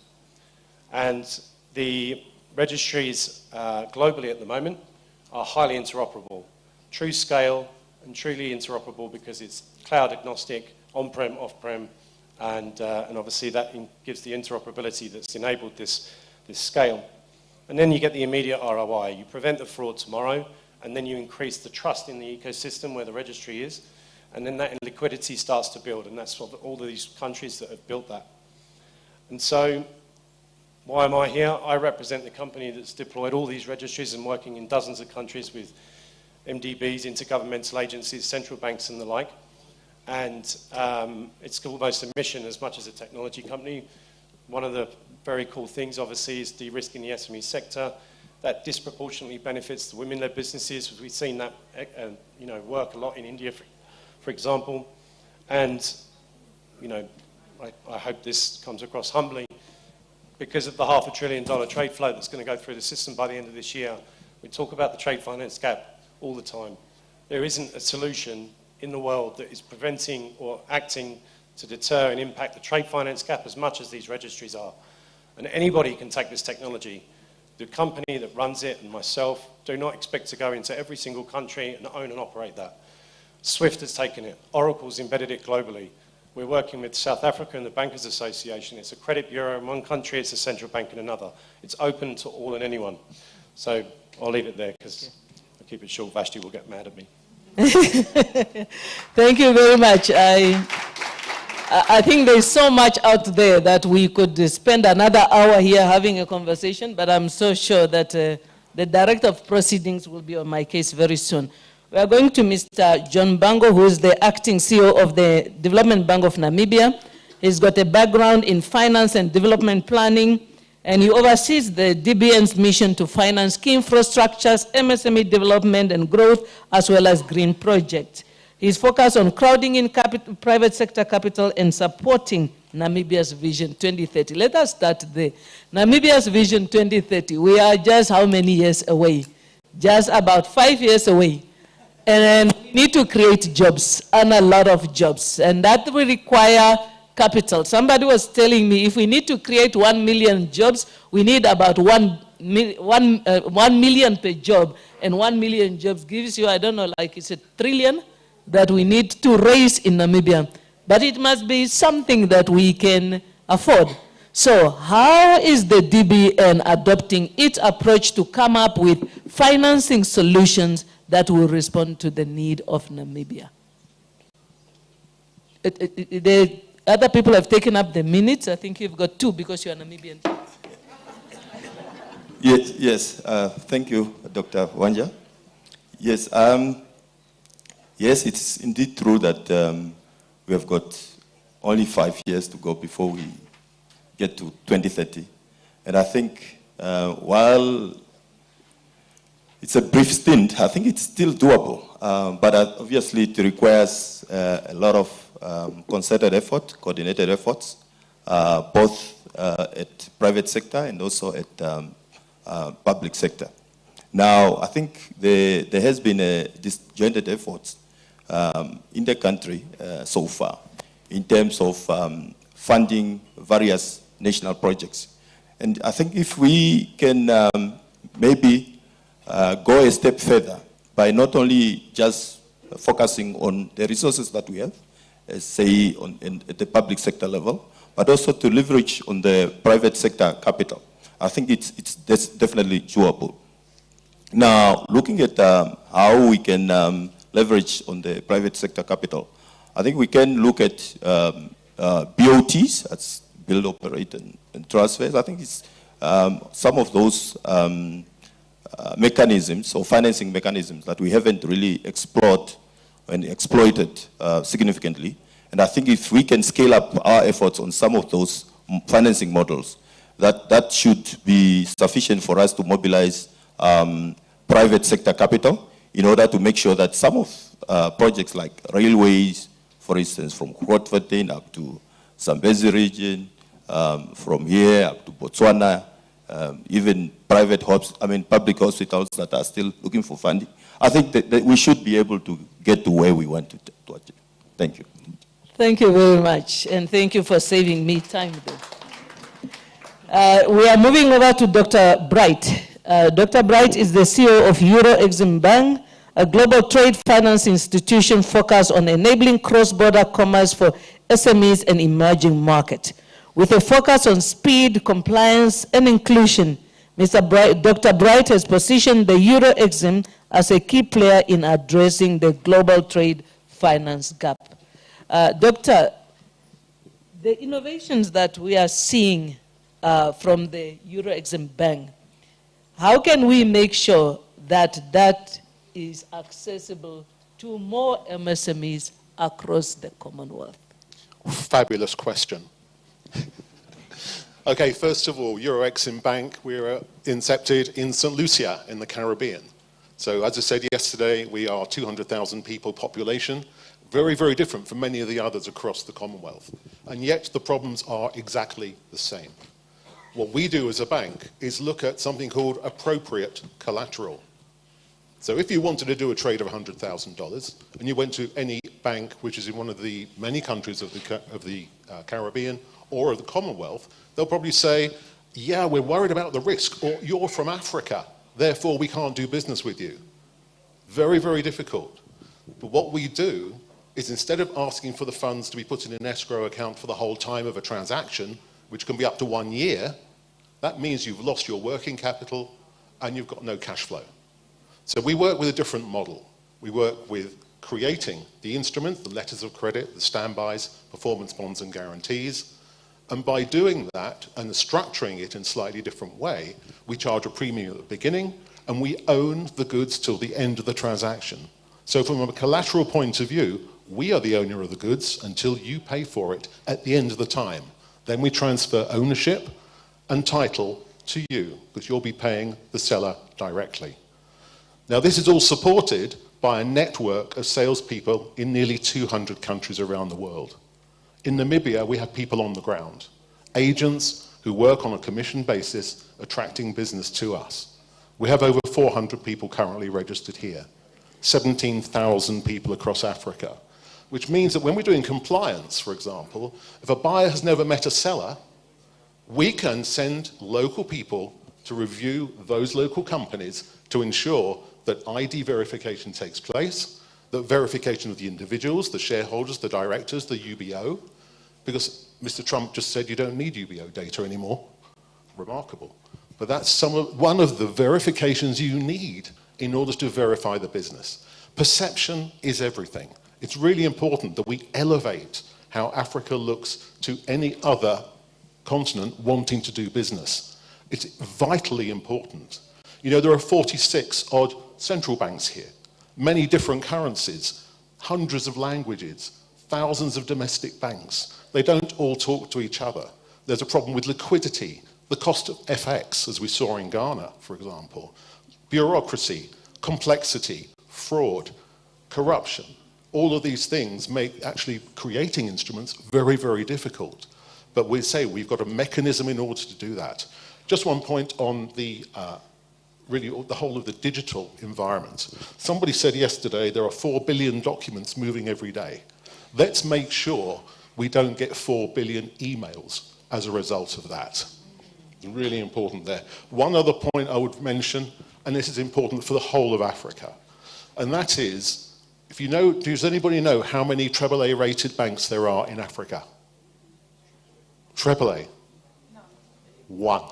And the registries globally at the moment are highly interoperable, true scale and truly interoperable because it's cloud agnostic, on-prem, off-prem, and obviously that gives the interoperability that's enabled this scale. And then you get the immediate ROI. You prevent the fraud tomorrow, and then you increase the trust in the ecosystem where the registry is, and then that liquidity starts to build, and that's what all of these countries that have built that. And so, why am I here? I represent the company that's deployed all these registries and working in dozens of countries with MDBs, intergovernmental agencies, central banks and the like. And it's almost a mission as much as a technology company. One of the very cool things, obviously, is de-risking the SME sector. That disproportionately benefits the women-led businesses. We've seen that work a lot in India, for example. And I hope this comes across humbly. Because of the $500 billion trade flow that's going to go through the system by the end of this year, we talk about the trade finance gap all the time. There isn't a solution in the world that is preventing or acting to deter and impact the trade finance gap as much as these registries are. And anybody can take this technology. The company that runs it and myself do not expect to go into every single country and own and operate that. SWIFT has taken it. Oracle's embedded it globally. We're working with South Africa and the Bankers Association. It's a credit bureau in one country, it's a central bank in another. It's open to all and anyone. So I'll leave it there because I'll keep it short. Vashti will get mad at me. Thank you very much. I think there's so much out there that we could spend another hour here having a conversation, but I'm so sure that the Director of Proceedings will be on my case very soon. We are going to Mr. John Bango, who is the acting CEO of the Development Bank of Namibia. He's got a background in finance and development planning, and he oversees the DBN's mission to finance key infrastructures, MSME development and growth, as well as green projects. He's focused on crowding in private sector capital and supporting Namibia's Vision 2030. Let us start there. Namibia's Vision 2030, we are just how many years away? Just about 5 years away. And we need to create jobs, and a lot of jobs, and that will require capital. Somebody was telling me if we need to create 1 million jobs, we need about 1 million per job, and 1 million jobs gives you, I don't know, like it's $1 trillion that we need to raise in Namibia. But it must be something that we can afford. So how is the DBN adopting its approach to come up with financing solutions that will respond to the need of Namibia? The other people have taken up the minutes. I think you've got 2 because you're Namibian. Yes. Thank you, Dr. Wanja. Yes, yes, it's indeed true that we have got only 5 years to go before we get to 2030. And I think while it's a brief stint, I think it's still doable. But obviously it requires a lot of concerted effort, coordinated efforts, both at private sector and also at public sector. Now, I think there has been a disjointed effort in the country so far in terms of funding various national projects. And I think if we can maybe go a step further by not only just focusing on the resources that we have, say at the public sector level, but also to leverage on the private sector capital. I think it's definitely doable. Now, looking at how we can leverage on the private sector capital, I think we can look at BOTs, that's build, operate, and transfers. I think it's some of those mechanisms or financing mechanisms that we haven't really explored and exploited significantly. And I think if we can scale up our efforts on some of those financing models, that should be sufficient for us to mobilize private sector capital in order to make sure that some of projects like railways, for instance, from Grootfontein up to Zambezi region, from here up to Botswana, even public hospitals that are still looking for funding. I think that we should be able to get to where we want to achieve. Thank you. Thank you very much, and thank you for saving me time there. We are moving over to Dr. Bright. Dr. Bright is the CEO of Euro-Exim Bank, a global trade finance institution focused on enabling cross-border commerce for SMEs and emerging markets. With a focus on speed, compliance, and inclusion, Dr. Bright has positioned the Euro-Exim as a key player in addressing the global trade finance gap. Doctor, the innovations that we are seeing from the Euro-Exim Bank, how can we make sure that that is accessible to more MSMEs across the Commonwealth? Fabulous question. Okay, first of all, Euro-Exim Bank, we're incepted in St. Lucia in the Caribbean. So as I said yesterday, we are 200,000 people population, very, very different from many of the others across the Commonwealth. And yet the problems are exactly the same. What we do as a bank is look at something called appropriate collateral. So if you wanted to do a trade of $100,000 and you went to any bank which is in one of the many countries of the Caribbean or of the Commonwealth, they'll probably say, yeah, we're worried about the risk, or you're from Africa, therefore we can't do business with you. Very, very difficult. But what we do is instead of asking for the funds to be put in an escrow account for the whole time of a transaction, which can be up to 1 year, that means you've lost your working capital and you've got no cash flow. So we work with a different model. We work with creating the instruments, the letters of credit, the standbys, performance bonds and guarantees. And by doing that and structuring it in a slightly different way, we charge a premium at the beginning and we own the goods till the end of the transaction. So from a collateral point of view, we are the owner of the goods until you pay for it at the end of the time. Then we transfer ownership and title to you, because you'll be paying the seller directly. Now, this is all supported by a network of salespeople in nearly 200 countries around the world. In Namibia, we have people on the ground, agents who work on a commission basis, attracting business to us. We have over 400 people currently registered here, 17,000 people across Africa, which means that when we're doing compliance, for example, if a buyer has never met a seller, we can send local people to review those local companies to ensure that ID verification takes place, the verification of the individuals, the shareholders, the directors, the UBO, because Mr. Trump just said you don't need UBO data anymore. Remarkable. But that's one of the verifications you need in order to verify the business. Perception is everything. It's really important that we elevate how Africa looks to any other continent wanting to do business. It's vitally important. You know, there are 46 odd central banks here, many different currencies, hundreds of languages, thousands of domestic banks. They don't all talk to each other. There's a problem with liquidity, the cost of FX, as we saw in Ghana, for example, bureaucracy, complexity, fraud, corruption. All of these things make actually creating instruments very, very difficult. But we say we've got a mechanism in order to do that. Just one point on the really the whole of the digital environment. Somebody said yesterday there are 4 billion documents moving every day. Let's make sure we don't get 4 billion emails as a result of that. Really important there. One other point I would mention, and this is important for the whole of Africa, and that is, if you know, does anybody know how many AAA rated banks there are in Africa? AAA? No. 1.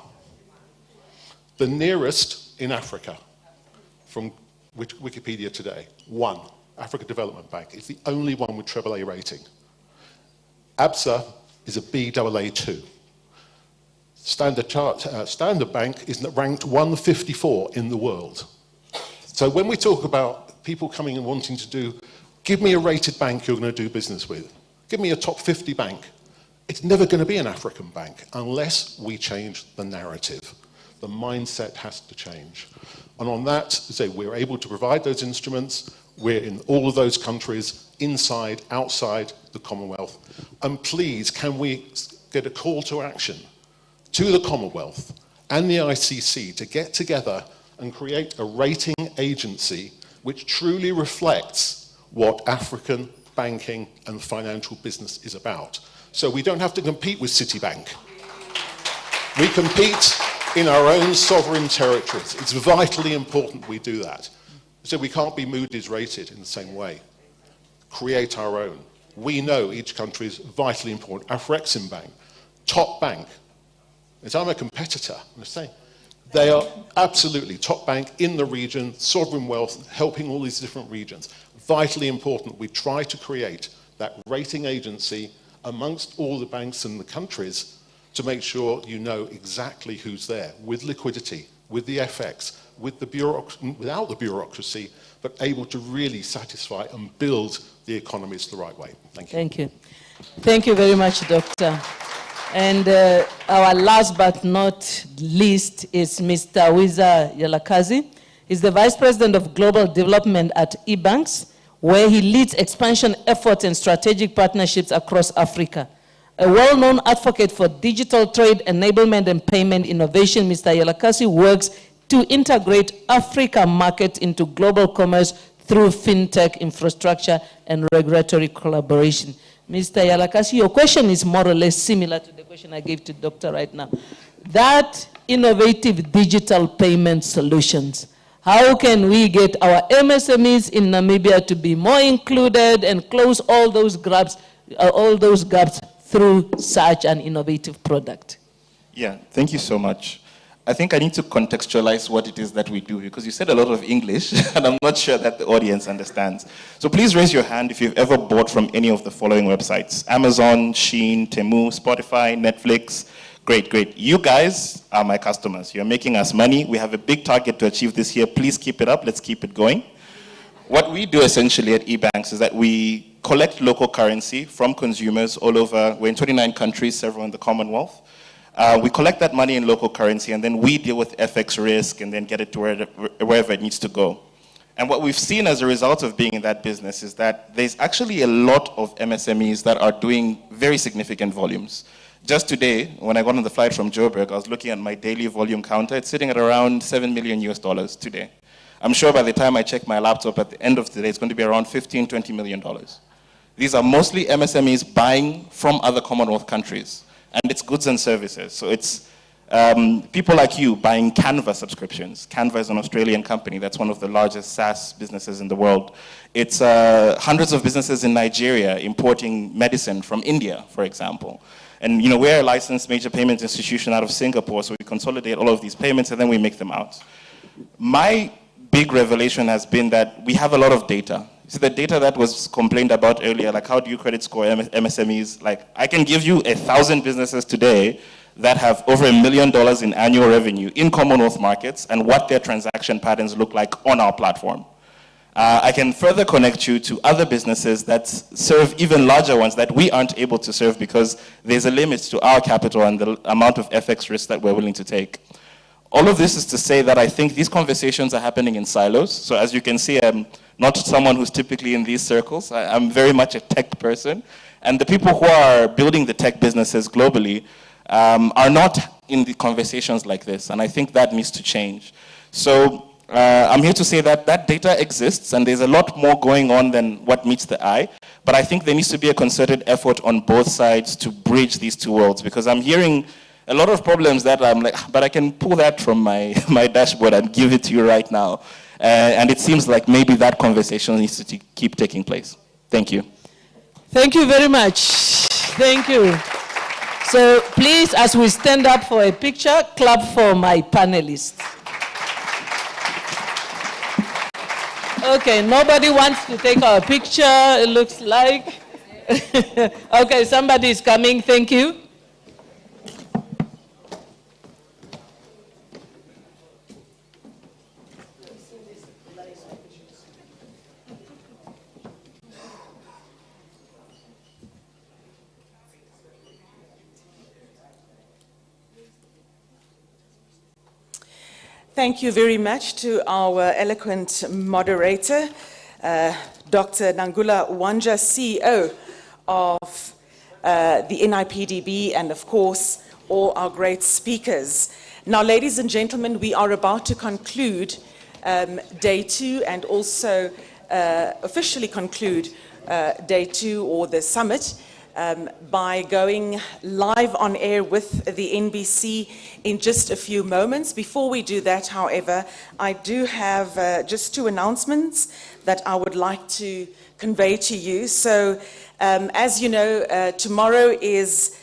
The nearest in Africa, from Wikipedia today, 1, Africa Development Bank. It's the only one with AAA rating. ABSA is a Baa2. Standard Bank is ranked 154 in the world. So when we talk about people coming and wanting to do, give me a rated bank you're going to do business with. Give me a top 50 bank. It's never going to be an African bank unless we change the narrative. The mindset has to change. And on that, say we're able to provide those instruments. We're in all of those countries, inside, outside the Commonwealth. And please, can we get a call to action to the Commonwealth and the ICC to get together and create a rating agency which truly reflects what African banking and financial business is about. So we don't have to compete with Citibank. We compete in our own sovereign territories. It's vitally important we do that. So we can't be Moody's rated in the same way. Create our own. We know each country is vitally important. Afreximbank, top bank. As I'm a competitor, I'm saying, they are absolutely top bank in the region, sovereign wealth, helping all these different regions. Vitally important we try to create that rating agency amongst all the banks in the countries to make sure you know exactly who's there, with liquidity, with the FX, with the without the bureaucracy, but able to really satisfy and build the economies the right way. Thank you. Thank you. Thank you very much, Doctor. And our last but not least is Mr. Wiza Yalakazi. He's the Vice President of Global Development at eBanks, where he leads expansion efforts and strategic partnerships across Africa. A well-known advocate for digital trade enablement and payment innovation, Mr. Yalakazi works to integrate Africa market into global commerce through fintech infrastructure and regulatory collaboration. Mr. Yalakazi, your question is more or less similar to the question I gave to Doctor right now. That innovative digital payment solutions, How can we get our MSMEs in Namibia to be more included and close all those gaps through such an innovative product? Yeah, thank you so much. I think I need to contextualize what it is that we do, because you said a lot of English, and I'm not sure that the audience understands. So please raise your hand if you've ever bought from any of the following websites: Amazon, Shein, Temu, Spotify, Netflix. Great. You guys are my customers. You're making us money. We have a big target to achieve this year. Please keep it up. Let's keep it going. What we do essentially at eBanks is that we collect local currency from consumers all over. We're in 29 countries, several in the Commonwealth. We collect that money in local currency, and then we deal with FX risk and then get it to wherever it needs to go. And what we've seen as a result of being in that business is that there's actually a lot of MSMEs that are doing very significant volumes. Just today, when I got on the flight from Joburg, I was looking at my daily volume counter. It's sitting at around $7 million today. I'm sure by the time I check my laptop at the end of the day, it's going to be around $15, $20 million. These are mostly MSMEs buying from other Commonwealth countries, and it's goods and services. So it's people like you buying Canva subscriptions. Canva is an Australian company that's one of the largest SaaS businesses in the world. It's hundreds of businesses in Nigeria importing medicine from India, for example. And we're a licensed major payment institution out of Singapore, so we consolidate all of these payments and then we make them out. My big revelation has been that we have a lot of data. See, the data that was complained about earlier, like how do you credit score MSMEs? Like, I can give you 1,000 businesses today that have over $1 million in annual revenue in Commonwealth markets and what their transaction patterns look like on our platform. I can further connect you to other businesses that serve even larger ones that we aren't able to serve because there's a limit to our capital and the amount of FX risk that we're willing to take. All of this is to say that I think these conversations are happening in silos. So as you can see, I'm not someone who's typically in these circles. I'm very much a tech person. And the people who are building the tech businesses globally are not in the conversations like this. And I think that needs to change. So I'm here to say that that data exists and there's a lot more going on than what meets the eye. But I think there needs to be a concerted effort on both sides to bridge these two worlds, because I'm hearing a lot of problems that I'm like, but I can pull that from my dashboard and give it to you right now. And it seems like maybe that conversation needs to keep taking place. Thank you. Thank you very much. Thank you. So please, as we stand up for a picture, clap for my panelists. Okay, nobody wants to take our picture, it looks like. Okay, somebody is coming, thank you. Thank you very much to our eloquent moderator, Dr. Nangula Wanja, CEO of the NIPDB, and of course, all our great speakers. Now, ladies and gentlemen, we are about to conclude day 2 and also officially conclude day 2 or the summit by going live on air with the NBC in just a few moments. Before we do that, however, I do have just 2 announcements that I would like to convey to you. So, as you know, tomorrow is,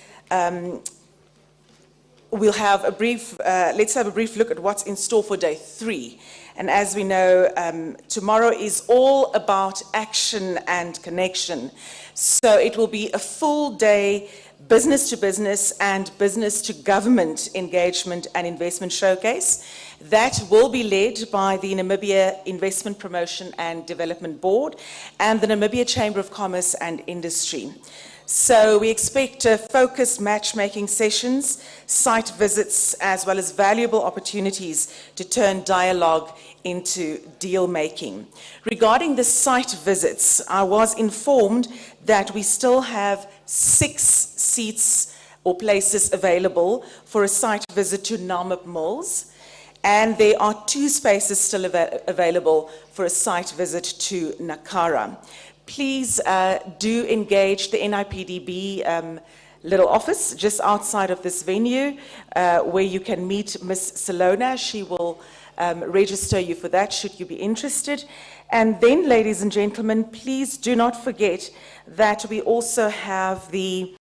we'll have a brief, let's have a brief look at what's in store for day 3. And as we know, tomorrow is all about action and connection. So it will be a full day business to business and business to government engagement and investment showcase. That will be led by the Namibia Investment Promotion and Development Board and the Namibia Chamber of Commerce and Industry. So we expect focused matchmaking sessions, site visits, as well as valuable opportunities to turn dialogue into deal making. Regarding the site visits, I was informed that we still have 6 seats or places available for a site visit to Namib Mills, and there are 2 spaces still available for a site visit to Nakara. Please do engage the NIPDB little office just outside of this venue where you can meet Miss Salona. She will register you for that should you be interested. And then, ladies and gentlemen, please do not forget that we also have the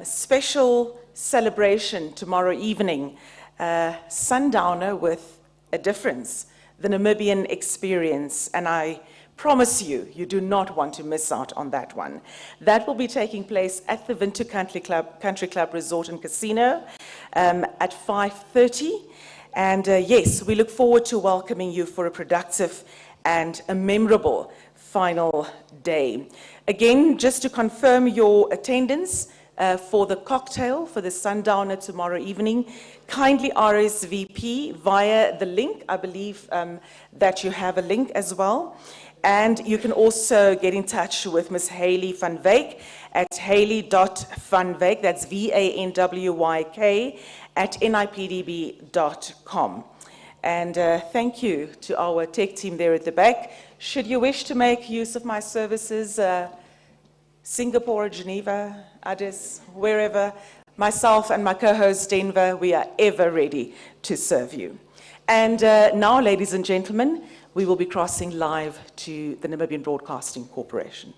special celebration tomorrow evening, Sundowner with a Difference, the Namibian experience. And I promise you, you do not want to miss out on that one. That will be taking place at the Winter Country Club Resort and Casino at 5:30. And yes, we look forward to welcoming you for a productive and a memorable final day. Again, just to confirm your attendance for the cocktail for the Sundowner tomorrow evening, kindly RSVP via the link. I believe that you have a link as well. And you can also get in touch with Ms. Hayley van Wyk at hayley.vanwyk, that's VANWYK, at nipdb.com. And thank you to our tech team there at the back. Should you wish to make use of my services, Singapore, Geneva, Addis, wherever, myself and my co-host Denver, we are ever ready to serve you. And now, ladies and gentlemen, we will be crossing live to the Namibian Broadcasting Corporation.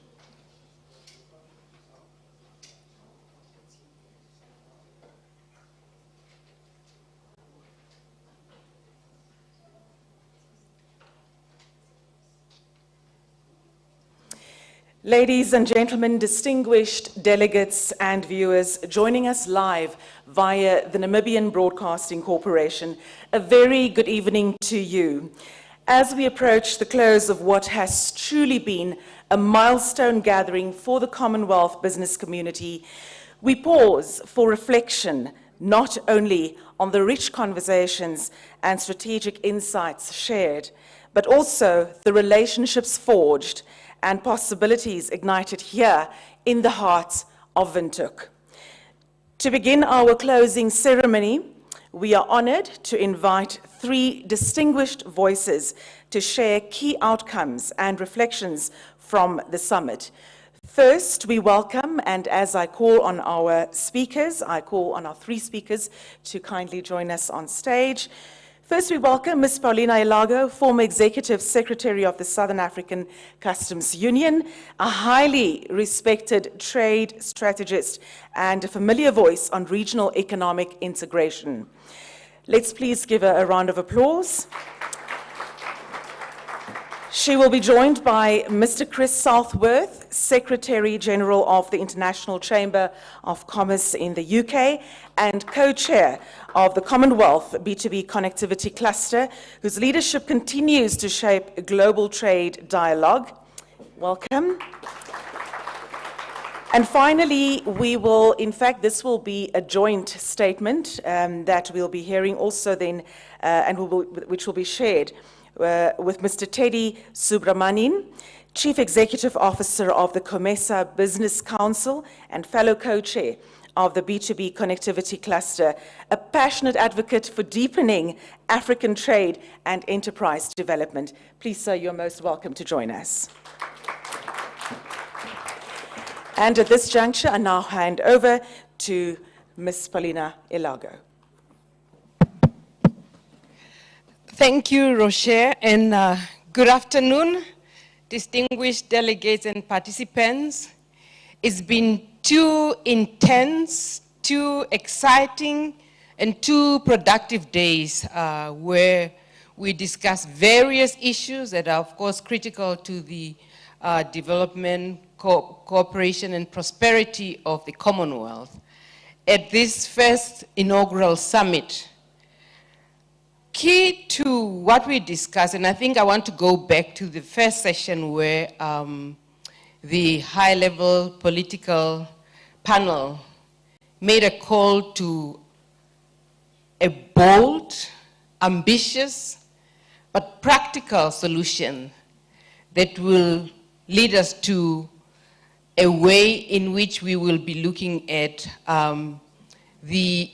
Ladies and gentlemen, distinguished delegates and viewers joining us live via the Namibian Broadcasting Corporation, a very good evening to you. As we approach the close of what has truly been a milestone gathering for the Commonwealth business community, we pause for reflection not only on the rich conversations and strategic insights shared, but also the relationships forged and possibilities ignited here in the heart of Windhoek. To begin our closing ceremony, we are honored to invite three distinguished voices to share key outcomes and reflections from the summit. First, we welcome, and as I call on our speakers, I call on our three speakers to kindly join us on stage. First, we welcome Ms. Paulina Ilago, former Executive Secretary of the Southern African Customs Union, a highly respected trade strategist and a familiar voice on regional economic integration. Let's please give her a round of applause. She will be joined by Mr. Chris Southworth, Secretary General of the International Chamber of Commerce in the UK and co-chair of the Commonwealth B2B Connectivity Cluster, whose leadership continues to shape a global trade dialogue. Welcome. And finally, we will, in fact, this will be a joint statement that we'll be hearing also then, which will be shared with Mr. Teddy Subramanian, Chief Executive Officer of the COMESA Business Council and fellow co-chair of the B2B Connectivity Cluster, a passionate advocate for deepening African trade and enterprise development. Please, sir, you're most welcome to join us. And at this juncture, I now hand over to Ms. Paulina Ilago. Thank you, Rocher, and good afternoon, distinguished delegates and participants. It's been 2 intense, 2 exciting, and 2 productive days where we discussed various issues that are, of course, critical to the development, cooperation, and prosperity of the Commonwealth. At this first inaugural summit, key to what we discussed, and I think I want to go back to the first session where the high-level political panel made a call to a bold, ambitious, but practical solution that will lead us to a way in which we will be looking at the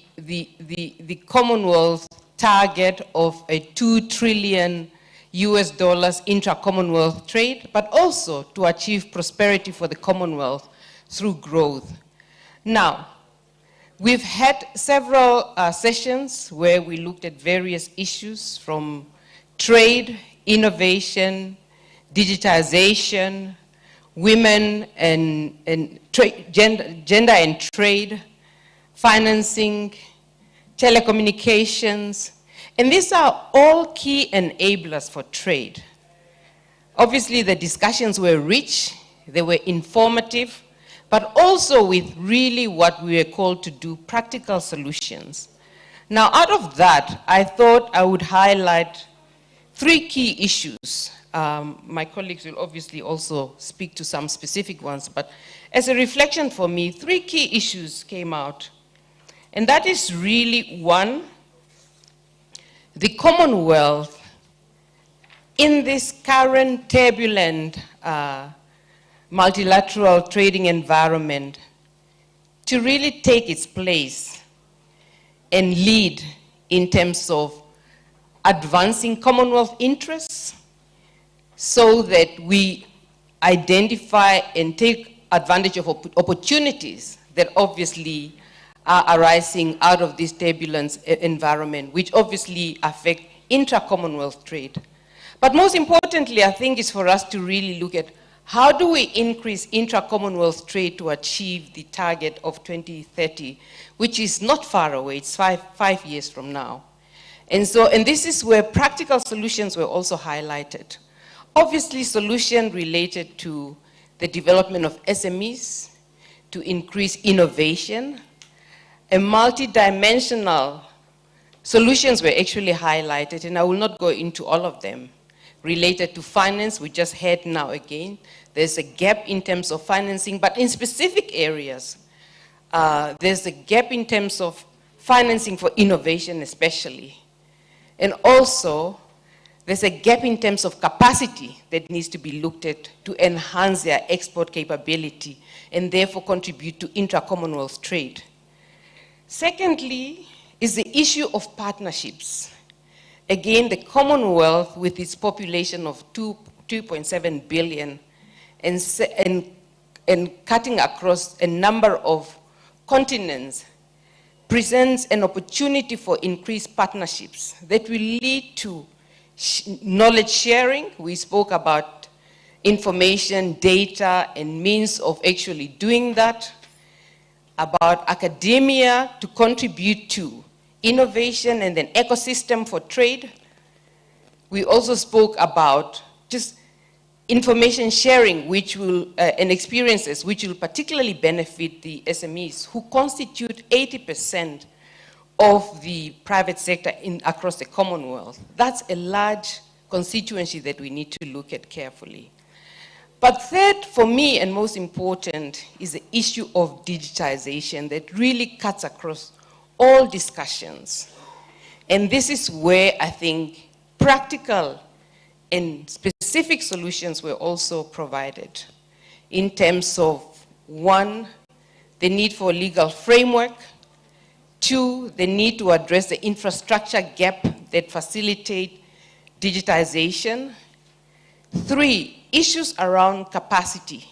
Commonwealth target of a $2 trillion intra-Commonwealth trade, but also to achieve prosperity for the Commonwealth through growth. Now, we've had several sessions where we looked at various issues from trade, innovation, digitization, women and gender and trade, financing, telecommunications, and these are all key enablers for trade. Obviously, the discussions were rich, they were informative, but also with really what we were called to do, practical solutions. Now, out of that, I thought I would highlight 3 key issues. My colleagues will obviously also speak to some specific ones, but as a reflection for me, 3 key issues came out. And that is really, 1, the Commonwealth in this current turbulent multilateral trading environment to really take its place and lead in terms of advancing Commonwealth interests so that we identify and take advantage of opportunities that obviously are arising out of this turbulent environment, which obviously affect intra-Commonwealth trade. But most importantly, I think, is for us to really look at how do we increase intra-Commonwealth trade to achieve the target of 2030, which is not far away, it's five years from now. And this is where practical solutions were also highlighted. Obviously, solutions related to the development of SMEs, to increase innovation, and multidimensional solutions were actually highlighted, and I will not go into all of them. Related to finance, we just heard now again, there's a gap in terms of financing, but in specific areas, there's a gap in terms of financing for innovation especially. And also, there's a gap in terms of capacity that needs to be looked at to enhance their export capability and therefore contribute to intra-Commonwealth trade. Secondly, is the issue of partnerships. Again, the Commonwealth, with its population of 2.7 billion and cutting across a number of continents, presents an opportunity for increased partnerships that will lead to knowledge sharing. We spoke about information, data, and means of actually doing that, about academia to contribute to innovation and an ecosystem for trade. We also spoke about just information sharing which will, and experiences which will particularly benefit the SMEs who constitute 80% of the private sector across the Commonwealth. That's a large constituency that we need to look at carefully. But third, for me, and most important, is the issue of digitization that really cuts across all discussions. And this is where I think practical and specific solutions were also provided in terms of, 1, the need for a legal framework, 2, the need to address the infrastructure gap that facilitate digitization, 3, issues around capacity,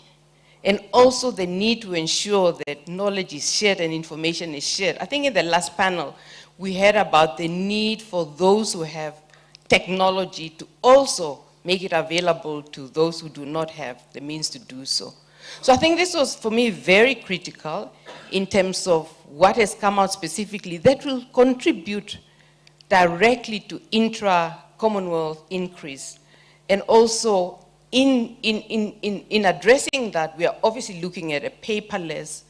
and also the need to ensure that knowledge is shared and information is shared. I think in the last panel, we heard about the need for those who have technology to also make it available to those who do not have the means to do so. So I think this was, for me, very critical in terms of what has come out specifically that will contribute directly to intra-Commonwealth increase. And also, in addressing that, we are obviously looking at a paperless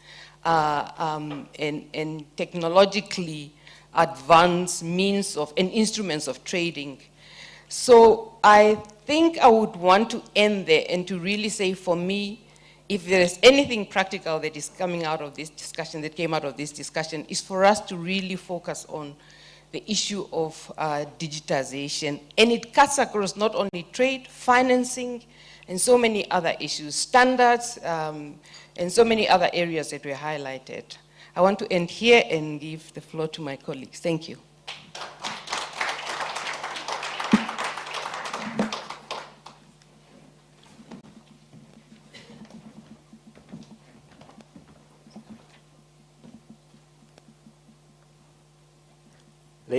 and technologically advanced means of and instruments of trading. So I think I would want to end there and to really say, for me, if there is anything practical that is coming out of this discussion, that came out of this discussion, is for us to really focus on the issue of digitization. And it cuts across not only trade, financing, and so many other issues, standards, and so many other areas that were highlighted. I want to end here and give the floor to my colleagues. Thank you.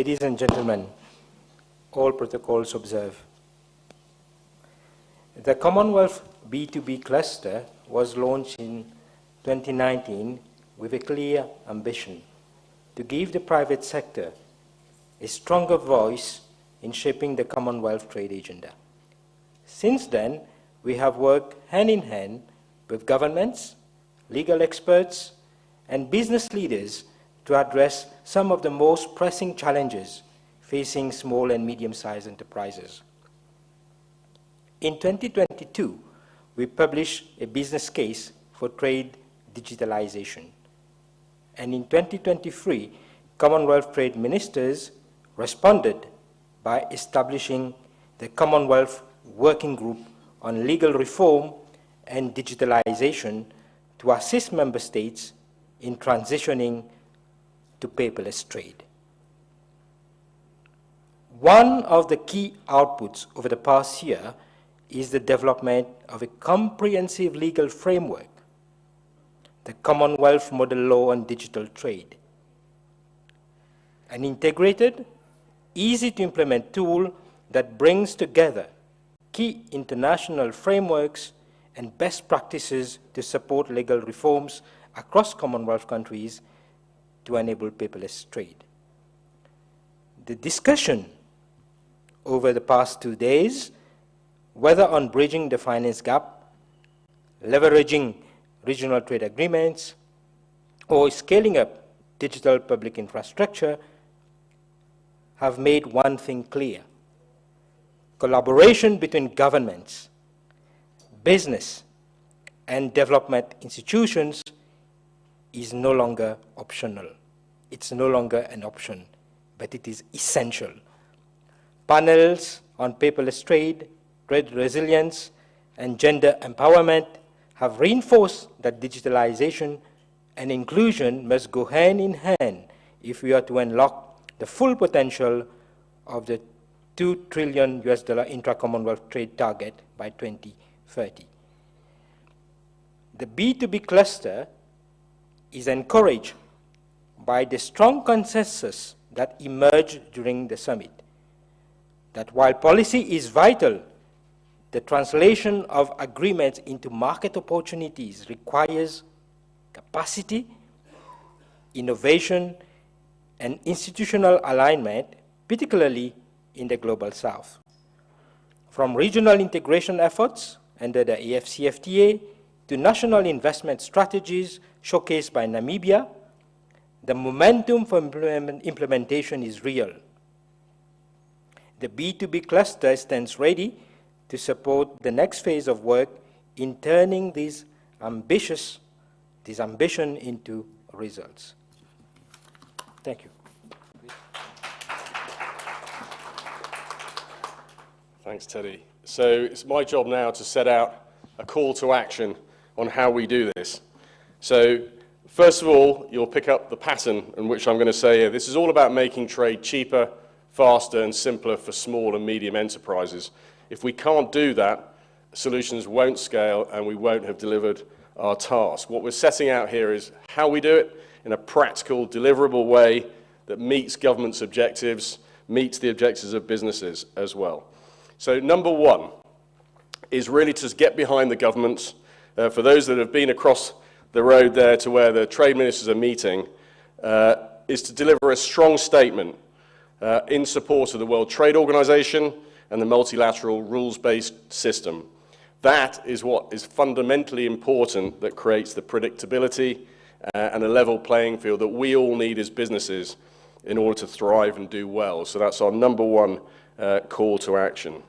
Ladies and gentlemen, all protocols observed. The Commonwealth B2B cluster was launched in 2019 with a clear ambition to give the private sector a stronger voice in shaping the Commonwealth trade agenda. Since then, we have worked hand in hand with governments, legal experts, and business leaders to address some of the most pressing challenges facing small and medium-sized enterprises. In 2022, we published a business case for trade digitalization. And in 2023, Commonwealth trade ministers responded by establishing the Commonwealth Working Group on Legal Reform and Digitalization to assist member states in transitioning to paperless trade. One of the key outputs over the past year is the development of a comprehensive legal framework, the Commonwealth Model Law on Digital Trade, an integrated, easy-to-implement tool that brings together key international frameworks and best practices to support legal reforms across Commonwealth countries to enable paperless trade. The discussion over the past 2 days, whether on bridging the finance gap, leveraging regional trade agreements, or scaling up digital public infrastructure, have made one thing clear. Collaboration between governments, business, and development institutions is no longer optional. It's no longer an option, but it is essential. Panels on paperless trade, trade resilience, and gender empowerment have reinforced that digitalization and inclusion must go hand in hand if we are to unlock the full potential of the $2 trillion intra-Commonwealth trade target by 2030. The B2B cluster is encouraged by the strong consensus that emerged during the summit, that while policy is vital, the translation of agreements into market opportunities requires capacity, innovation, and institutional alignment, particularly in the Global South. From regional integration efforts under the AFCFTA to national investment strategies showcased by Namibia, the momentum for implementation is real. The B2B cluster stands ready to support the next phase of work in turning this ambition into results. Thank you. Thanks, Teddy. So it's my job now to set out a call to action on how we do this. So first of all, you'll pick up the pattern in which I'm going to say here. This is all about making trade cheaper, faster, and simpler for small and medium enterprises. If we can't do that, solutions won't scale and we won't have delivered our task. What we're setting out here is how we do it in a practical, deliverable way that meets government's objectives, meets the objectives of businesses as well. So number one is really to get behind the government. For those that have been across the road there to where the trade ministers are meeting, is to deliver a strong statement in support of the World Trade Organization and the multilateral rules-based system. That is what is fundamentally important that creates the predictability and a level playing field that we all need as businesses in order to thrive and do well. So that's our number one call to action.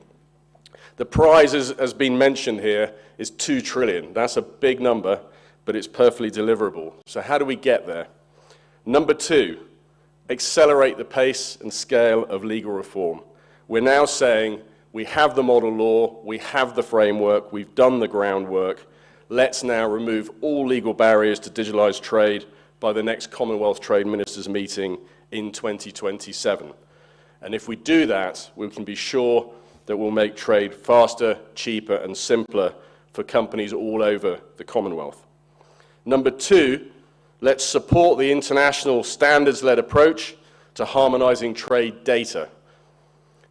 The prize, as has been mentioned here, is 2 trillion. That's a big number, but it's perfectly deliverable. So how do we get there? Number 2, accelerate the pace and scale of legal reform. We're now saying we have the model law, we have the framework, we've done the groundwork. Let's now remove all legal barriers to digitalized trade by the next Commonwealth Trade Ministers meeting in 2027. And if we do that, we can be sure that we'll make trade faster, cheaper, and simpler for companies all over the Commonwealth. Number 2, let's support the international standards-led approach to harmonizing trade data.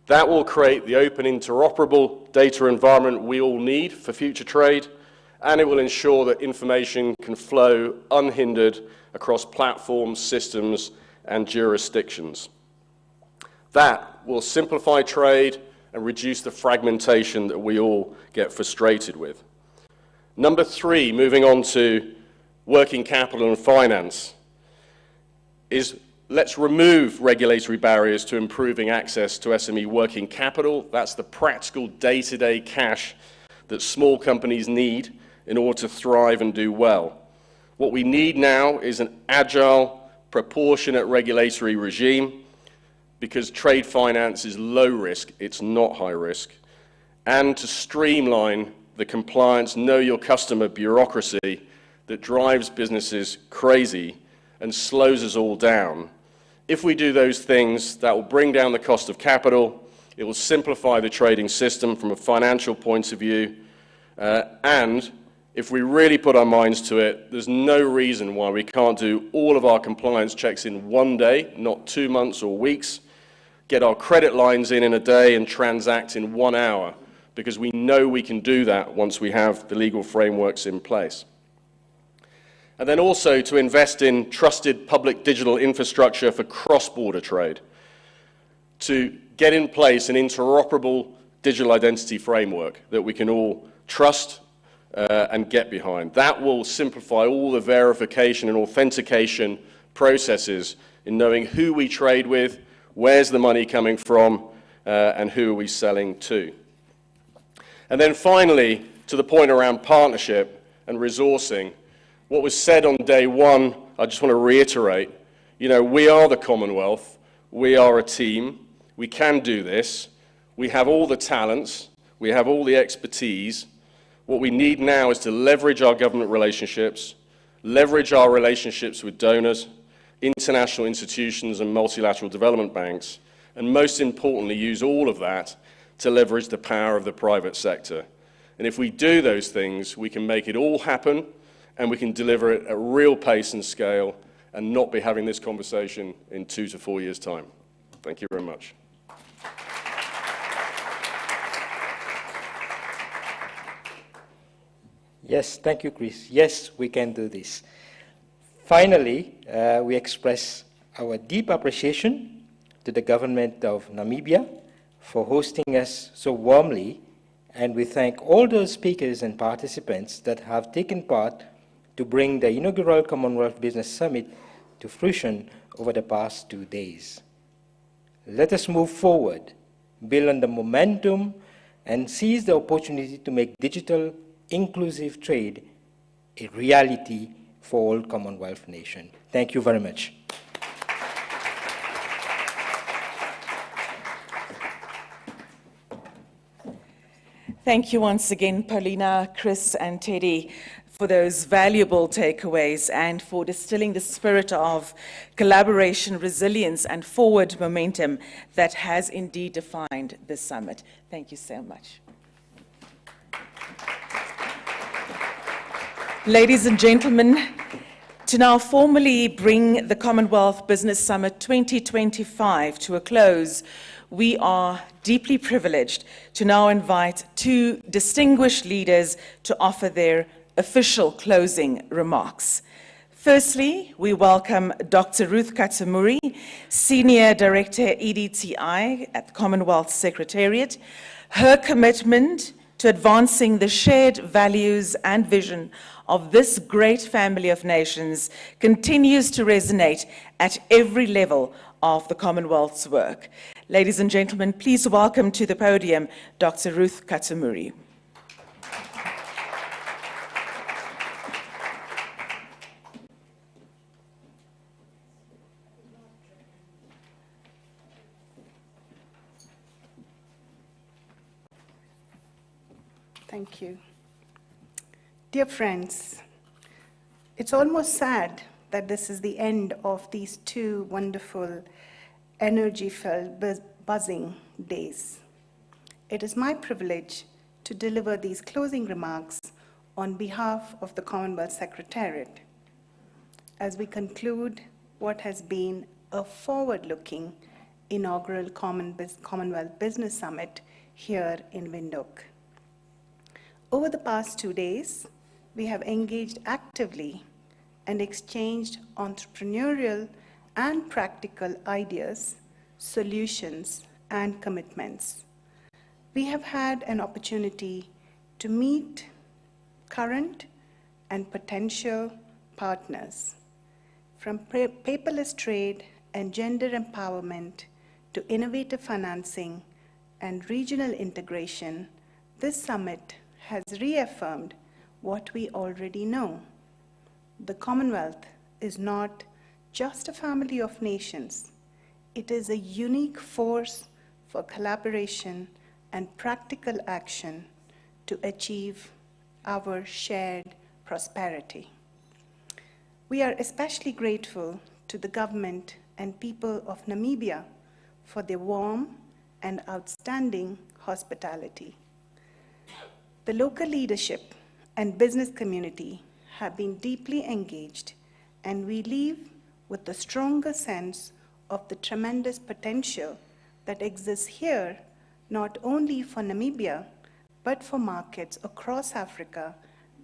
That will create the open, interoperable data environment we all need for future trade, and it will ensure that information can flow unhindered across platforms, systems, and jurisdictions. That will simplify trade and reduce the fragmentation that we all get frustrated with. Number 3, moving on to working capital and finance, is let's remove regulatory barriers to improving access to SME working capital. That's the practical day-to-day cash that small companies need in order to thrive and do well. What we need now is an agile, proportionate regulatory regime, because trade finance is low risk, it's not high risk, and to streamline the compliance, know your customer bureaucracy that drives businesses crazy and slows us all down. If we do those things, that will bring down the cost of capital, it will simplify the trading system from a financial point of view, and if we really put our minds to it, there's no reason why we can't do all of our compliance checks in one day, not 2 months or weeks, get our credit lines in a day and transact in 1 hour, because we know we can do that once we have the legal frameworks in place. And then also to invest in trusted public digital infrastructure for cross-border trade, to get in place an interoperable digital identity framework that we can all trust and get behind. That will simplify all the verification and authentication processes in knowing who we trade with, where's the money coming from, and who are we selling to. And then finally, to the point around partnership and resourcing, what was said on day one, I just want to reiterate, we are the Commonwealth, we are a team, we can do this, we have all the talents, we have all the expertise. What we need now is to leverage our government relationships, leverage our relationships with donors, international institutions and multilateral development banks, and most importantly, use all of that to leverage the power of the private sector. And if we do those things, we can make it all happen, and we can deliver it at real pace and scale, and not be having this conversation in 2 to 4 years' time. Thank you very much. Yes, thank you, Chris. Yes, we can do this. Finally, we express our deep appreciation to the government of Namibia for hosting us so warmly, and we thank all those speakers and participants that have taken part to bring the inaugural Commonwealth Business Summit to fruition over the past 2 days. Let us move forward, build on the momentum, and seize the opportunity to make digital inclusive trade a reality for all Commonwealth nations. Thank you very much. Thank you once again, Paulina, Chris, and Teddy, for those valuable takeaways and for distilling the spirit of collaboration, resilience, and forward momentum that has indeed defined this summit. Thank you so much. Ladies and gentlemen, to now formally bring the Commonwealth Business Summit 2025 to a close, we are deeply privileged to now invite 2 distinguished leaders to offer their official closing remarks. Firstly, we welcome Dr. Ruth Katamuri, Senior Director, EDTI at the Commonwealth Secretariat. Her commitment to advancing the shared values and vision of this great family of nations continues to resonate at every level of the Commonwealth's work. Ladies and gentlemen, please welcome to the podium Dr. Ruth Katamuri. Thank you. Dear friends, it's almost sad that this is the end of these 2 wonderful, energy-filled, buzzing days. It is my privilege to deliver these closing remarks on behalf of the Commonwealth Secretariat as we conclude what has been a forward-looking inaugural Commonwealth Business Summit here in Windhoek. Over the past 2 days, we have engaged actively and exchanged entrepreneurial and practical ideas, solutions, and commitments. We have had an opportunity to meet current and potential partners. From paperless trade and gender empowerment to innovative financing and regional integration, this summit has reaffirmed what we already know. The Commonwealth is not just a family of nations. It is a unique force for collaboration and practical action to achieve our shared prosperity. We are especially grateful to the government and people of Namibia for their warm and outstanding hospitality. The local leadership and business community have been deeply engaged, and we leave with a stronger sense of the tremendous potential that exists here, not only for Namibia, but for markets across Africa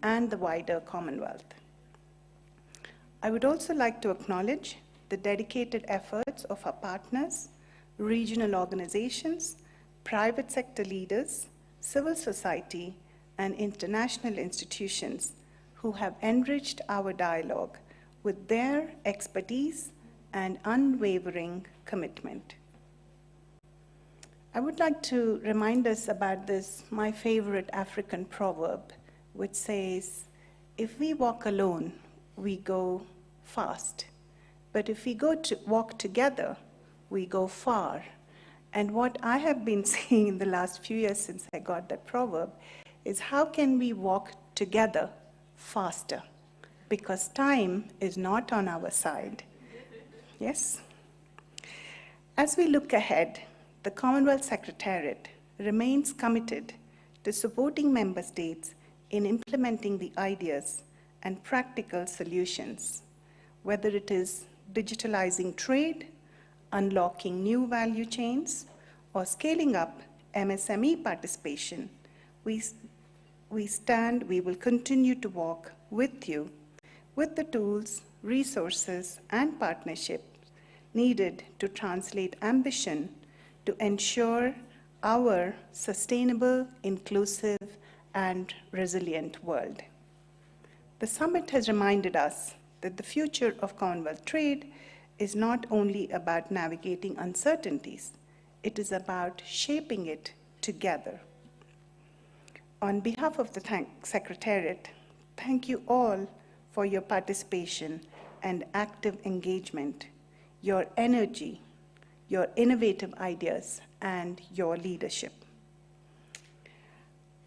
and the wider Commonwealth. I would also like to acknowledge the dedicated efforts of our partners, regional organizations, private sector leaders, civil society, and international institutions who have enriched our dialogue with their expertise and unwavering commitment. I would like to remind us about this, my favorite African proverb, which says, if we walk alone, we go fast. But if we walk together, we go far. And what I have been seeing in the last few years since I got that proverb is how can we walk together faster? Because time is not on our side. Yes? As we look ahead, the Commonwealth Secretariat remains committed to supporting member states in implementing the ideas and practical solutions, whether it is digitalizing trade, unlocking new value chains, or scaling up MSME participation. We will continue to walk with you with the tools, resources, and partnerships needed to translate ambition to ensure our sustainable, inclusive, and resilient world. The summit has reminded us that the future of Commonwealth trade is not only about navigating uncertainties, it is about shaping it together. On behalf of the Secretariat, thank you all for your participation and active engagement, your energy, your innovative ideas, and your leadership.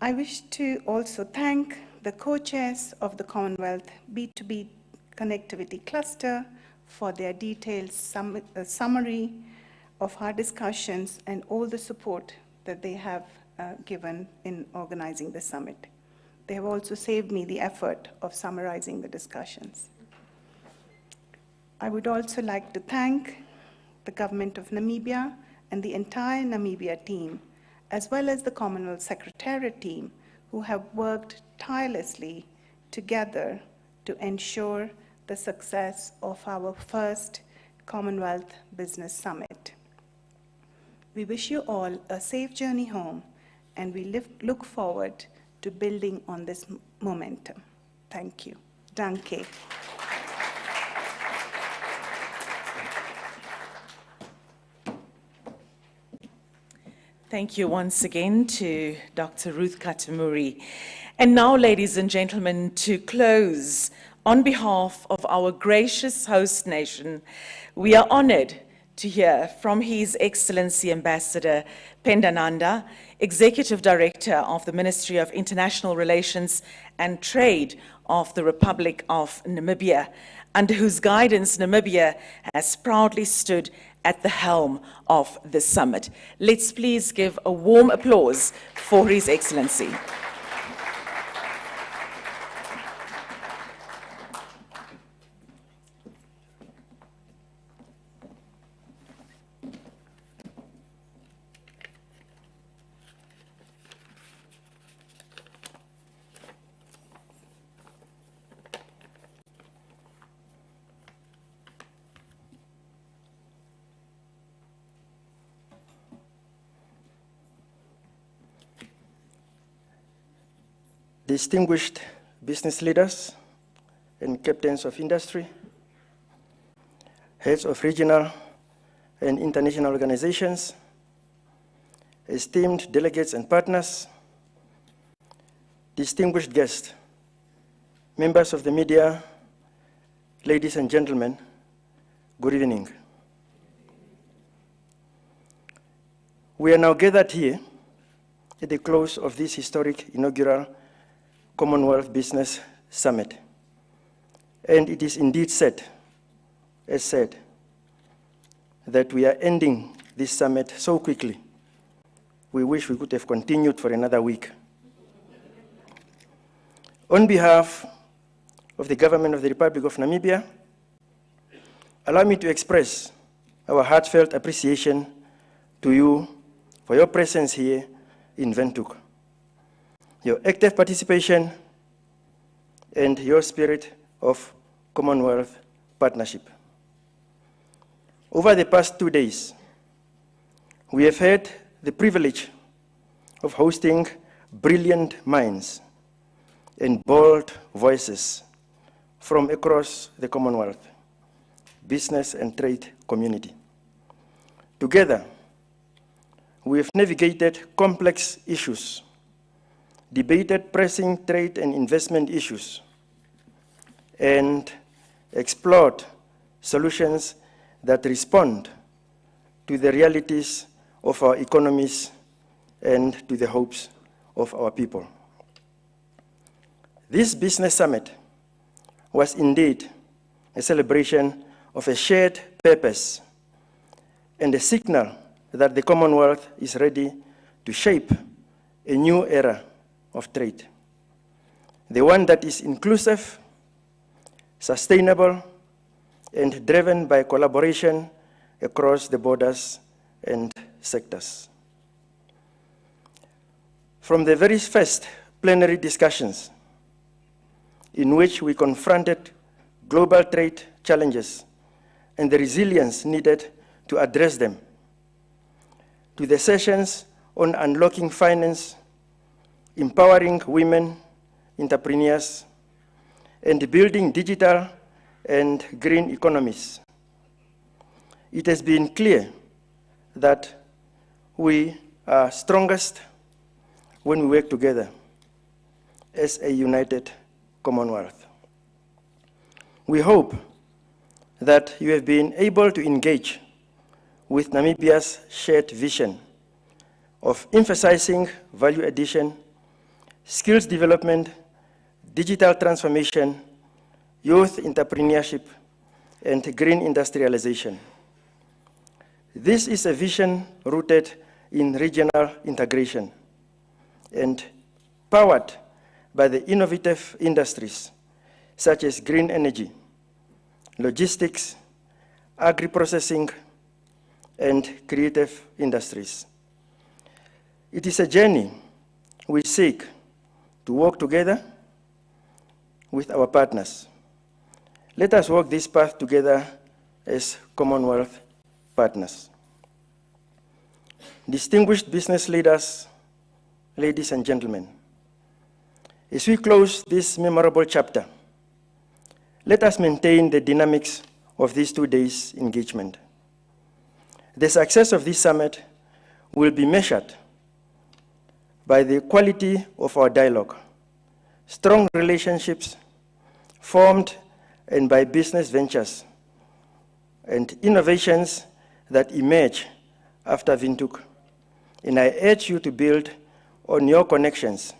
I wish to also thank the co-chairs of the Commonwealth B2B Connectivity Cluster for their detailed summary of our discussions and all the support that they have given in organizing the summit. They have also saved me the effort of summarizing the discussions. I would also like to thank the Government of Namibia and the entire Namibia team, as well as the Commonwealth Secretariat team, who have worked tirelessly together to ensure the success of our first Commonwealth Business Summit. We wish you all a safe journey home, and we look forward to building on this momentum. Thank you. Danke. Thank you once again to Dr. Ruth Katamuri. And now, ladies and gentlemen, to close, on behalf of our gracious host nation, we are honored to hear from His Excellency Ambassador Pendananda, Executive Director of the Ministry of International Relations and Trade of the Republic of Namibia, under whose guidance Namibia has proudly stood at the helm of the summit. Let's please give a warm applause for His Excellency. distinguished business leaders and captains of industry, heads of regional and international organizations, esteemed delegates and partners, distinguished guests, members of the media, ladies and gentlemen, good evening. We are now gathered here at the close of this historic inaugural Commonwealth Business Summit. And it is indeed said, as said, that we are ending this summit so quickly. We wish we could have continued for another week. On behalf of the government of the Republic of Namibia, allow me to express our heartfelt appreciation to you for your presence here in Windhoek, your active participation, and your spirit of Commonwealth partnership. Over the past 2 days, we have had the privilege of hosting brilliant minds and bold voices from across the Commonwealth, business and trade community. Together, we have navigated complex issues, debated pressing trade and investment issues, and explored solutions that respond to the realities of our economies and to the hopes of our people. This business summit was indeed a celebration of a shared purpose and a signal that the Commonwealth is ready to shape a new era of trade, the one that is inclusive, sustainable, and driven by collaboration across the borders and sectors. From the very first plenary discussions, in which we confronted global trade challenges and the resilience needed to address them, to the sessions on unlocking finance, empowering women entrepreneurs, and building digital and green economies, it has been clear that we are strongest when we work together as a united Commonwealth. We hope that you have been able to engage with Namibia's shared vision of emphasizing value addition, skills development, digital transformation, youth entrepreneurship, and green industrialization. This is a vision rooted in regional integration and powered by the innovative industries such as green energy, logistics, agri-processing, and creative industries. It is a journey we seek to work together with our partners. Let us walk this path together as Commonwealth partners. Distinguished business leaders, ladies and gentlemen, as we close this memorable chapter, let us maintain the dynamics of these 2 days' engagement. The success of this summit will be measured by the quality of our dialogue, strong relationships formed and by business ventures, and innovations that emerge after Windhoek. And I urge you to build on your connections,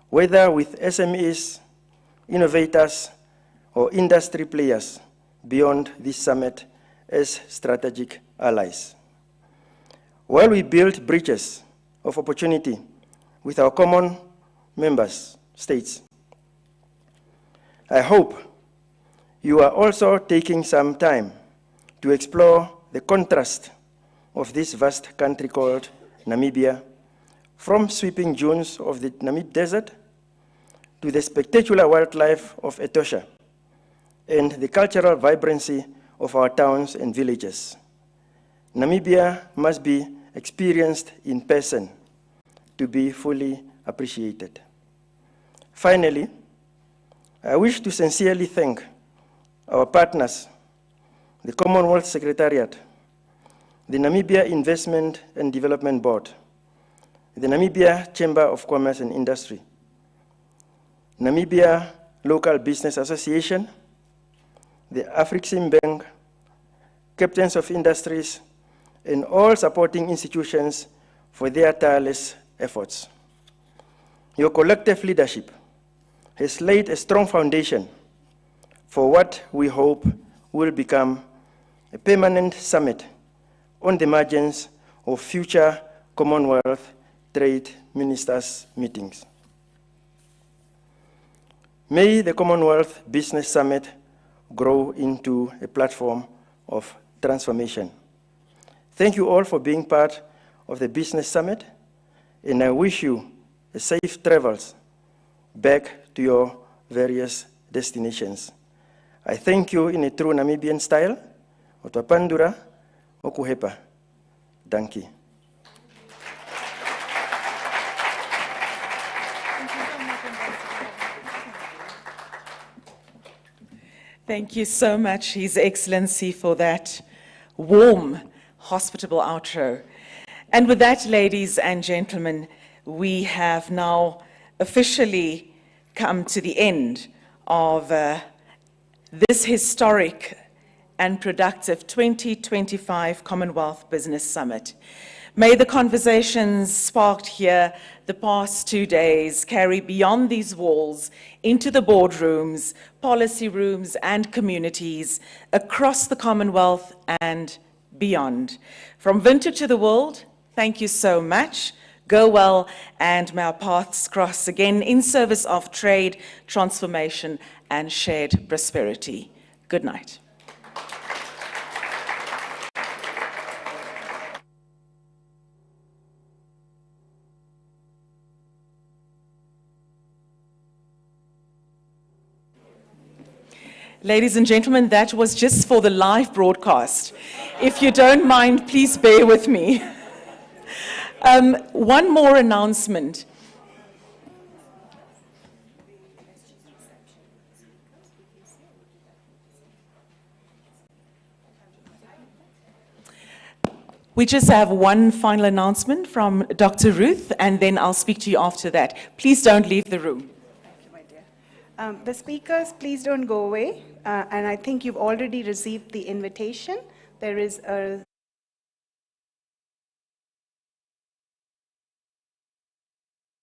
whether with SMEs, innovators, or industry players beyond this summit as strategic allies. While we build bridges of opportunity with our common members, states, I hope you are also taking some time to explore the contrast of this vast country called Namibia, from sweeping dunes of the Namib Desert to the spectacular wildlife of Etosha and the cultural vibrancy of our towns and villages. Namibia must be experienced in person to be fully appreciated. Finally, I wish to sincerely thank our partners, the Commonwealth Secretariat, the Namibia Investment and Development Board, the Namibia Chamber of Commerce and Industry, Namibia Local Business Association, the Afrixim Bank, Captains of Industries, and all supporting institutions for their tireless efforts. Your collective leadership has laid a strong foundation for what we hope will become a permanent summit on the margins of future Commonwealth Trade Ministers' meetings. May the Commonwealth Business Summit grow into a platform of transformation. Thank you all for being part of the Business Summit, and I wish you a safe travels back to your various destinations. I thank you in a true Namibian style. Otapandura, okuhepa. Danki. Thank you so much, His Excellency, for that warm, hospitable outro. And with that, ladies and gentlemen, we have now officially come to the end of this historic and productive 2025 Commonwealth Business Summit. May the conversations sparked here the past 2 days carry beyond these walls into the boardrooms, policy rooms, and communities across the Commonwealth and beyond. From vintage to the world, thank you so much. Go well, and may our paths cross again in service of trade, transformation, and shared prosperity. Good night. Ladies and gentlemen, that was just for the live broadcast. If you don't mind, please bear with me. One more announcement. We just have one final announcement from Dr. Ruth, and then I'll speak to you after that. Please don't leave the room. The speakers, please don't go away. And I think you've already received the invitation. There is a